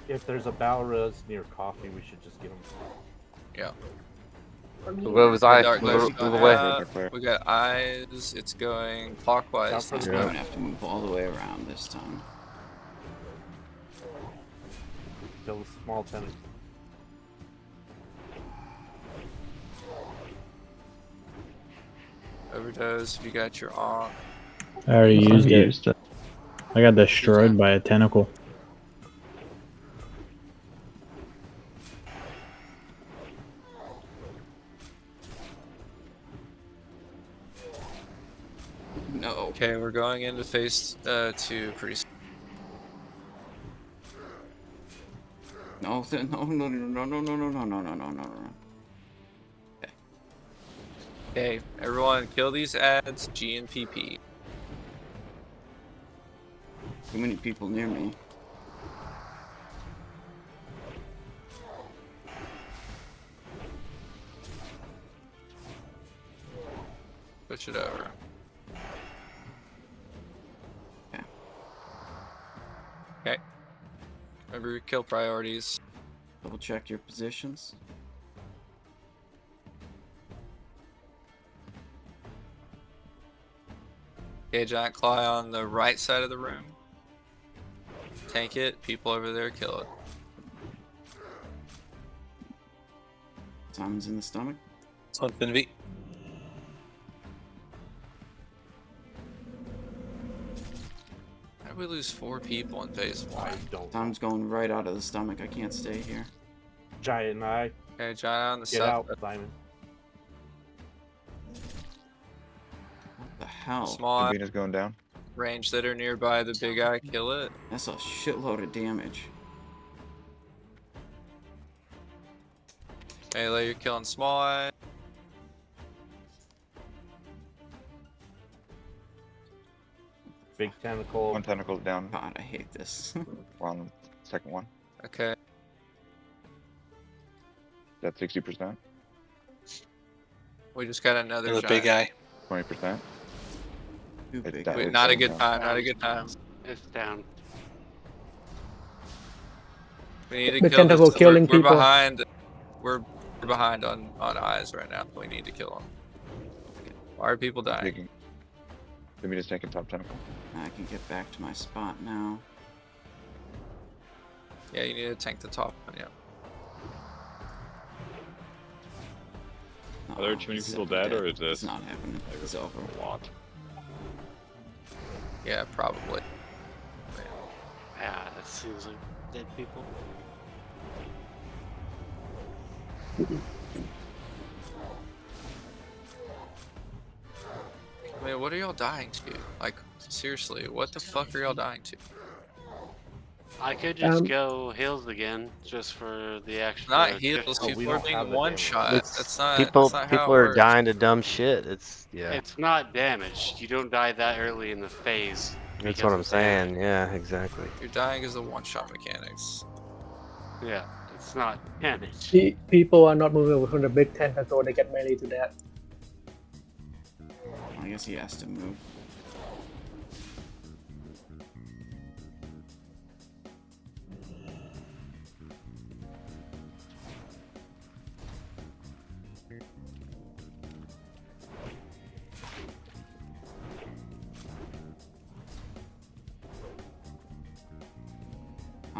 If there's a Balras near coffee, we should just get them. Yeah. Where was I? Dark Move, Glaive's move going away. out. We got eyes. It's going clockwise. I'm gonna have to move all the way around this time. Kill the small tenant. Overdose if you got your on. I already used it. I got destroyed by a tentacle. No. Okay, we're going into phase 2 pretty soon. No, no, no, no, no, no, no, no, no, no, no, no, no. Okay, everyone, kill these ads. G and PP. Too many people near me. Switch it over. Okay. Remember your kill priorities. Double check your positions. Okay, giant claw on the right side of the room. Tank it. People over there, kill it. Simon's in the stomach. It's on Finvi. How did we lose 4 people in phase 1? Tom's going right out of the stomach. I can't stay here. Giant and I. Okay, giant on the Get south. out, Simon. What the hell? Small Venus going down. range that are nearby the big eye, kill it. That's a shitload of damage. Melee, you're killing small eye. Big tentacle. One tentacle's down. God, I hate this. We're on the second one. Okay. That's 60%. We just got another Another giant. big eye. 20%. Too It's big. down- Wait, it's not a going good down. time, not a good time. It's down. We need to The kill tentacle this. killing we're people. behind. We're behind on eyes right now. We need to kill them. Why are people dying? Taking. Venus taking top tentacle. I can get back to my spot now. Yeah, you need to tank the top one, yeah. Are there too many It's people dead. dead, or is this It's not happening. It's over. a lot? Yeah, probably. Yeah, that seems like dead people. I mean, what are y'all dying to? Like, seriously, what the fuck are y'all dying to? I could just go heals again, just for the extra. Not heals, we people are don't have being the one damage. shot. It's That's not people. that's not how People it are works. dying to dumb shit. It's yeah. It's not damaged. You don't die that early in the phase. That's because what I'm of saying. damage. Yeah, exactly. You're dying is the one shot mechanics. Yeah, it's not damage. People are not moving from the big tentacle. They get melee to that. I guess he has to move.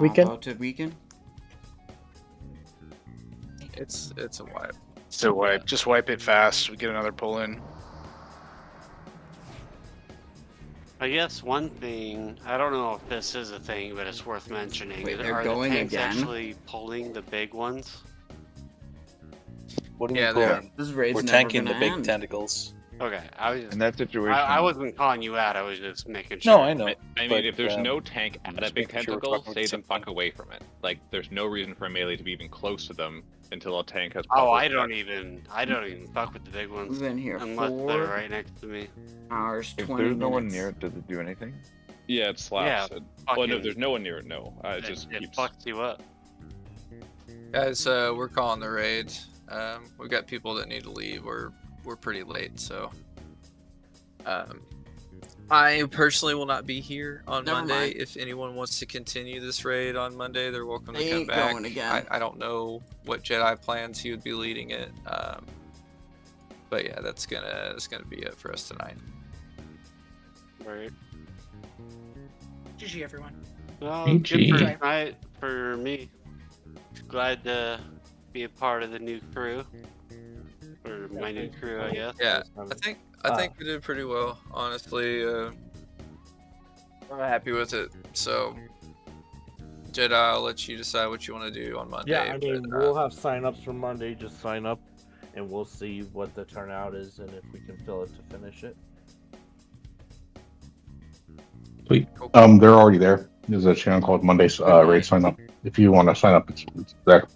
Weekend? About to weekend. It's a wipe. It's a wipe. Just wipe it fast. We get another pull in. I guess one thing, I don't know if this is a thing, but it's worth mentioning. Wait, they're Are going the tanks again? actually pulling the big ones? What are Yeah, we they're- pulling? This raid's We're never tanking the gonna big end. tentacles. Okay, I was just, In that situation, I wasn't calling you out. I was just making sure. No, I know. I mean, but, if there's no tank at just a big making sure we're tentacle, talking about stay the the same fuck thing. away from it. Like, there's no reason for a melee to be even close to them until a tank has. Oh, proper I don't effect. even fuck with the big ones. We've been here unless 4 they're right next to me. hours, if 20 there's no one minutes. near it, does it do anything? Yeah, it slaps. Yeah, Well, no, fucking- if there's no one near it, no. It just it keeps. fucks you up. Guys, we're calling the raid. We've got people that need to leave. We're pretty late, so. I personally will not be here on Never Monday. mind. If anyone wants to continue this raid on Monday, they're welcome They to come ain't back. going again. I don't know what Jedi plans he would be leading it. But yeah, that's gonna be it for us tonight. Right. GG, everyone. Well, GG. good for night for me. Glad to be a part of the new crew. Or my new crew, I guess. Yeah, I think we did pretty well, honestly. I'm happy with it. So, Jedi, I'll let you decide what you want to do on Monday. Yeah, I mean, but, we'll have sign-ups for Monday. Just sign up, and we'll see what the turnout is and if we can fill it to finish it. Sweet. They're already there. There's a channel called Monday's Raid Sign Up. If you want to sign up, it's there.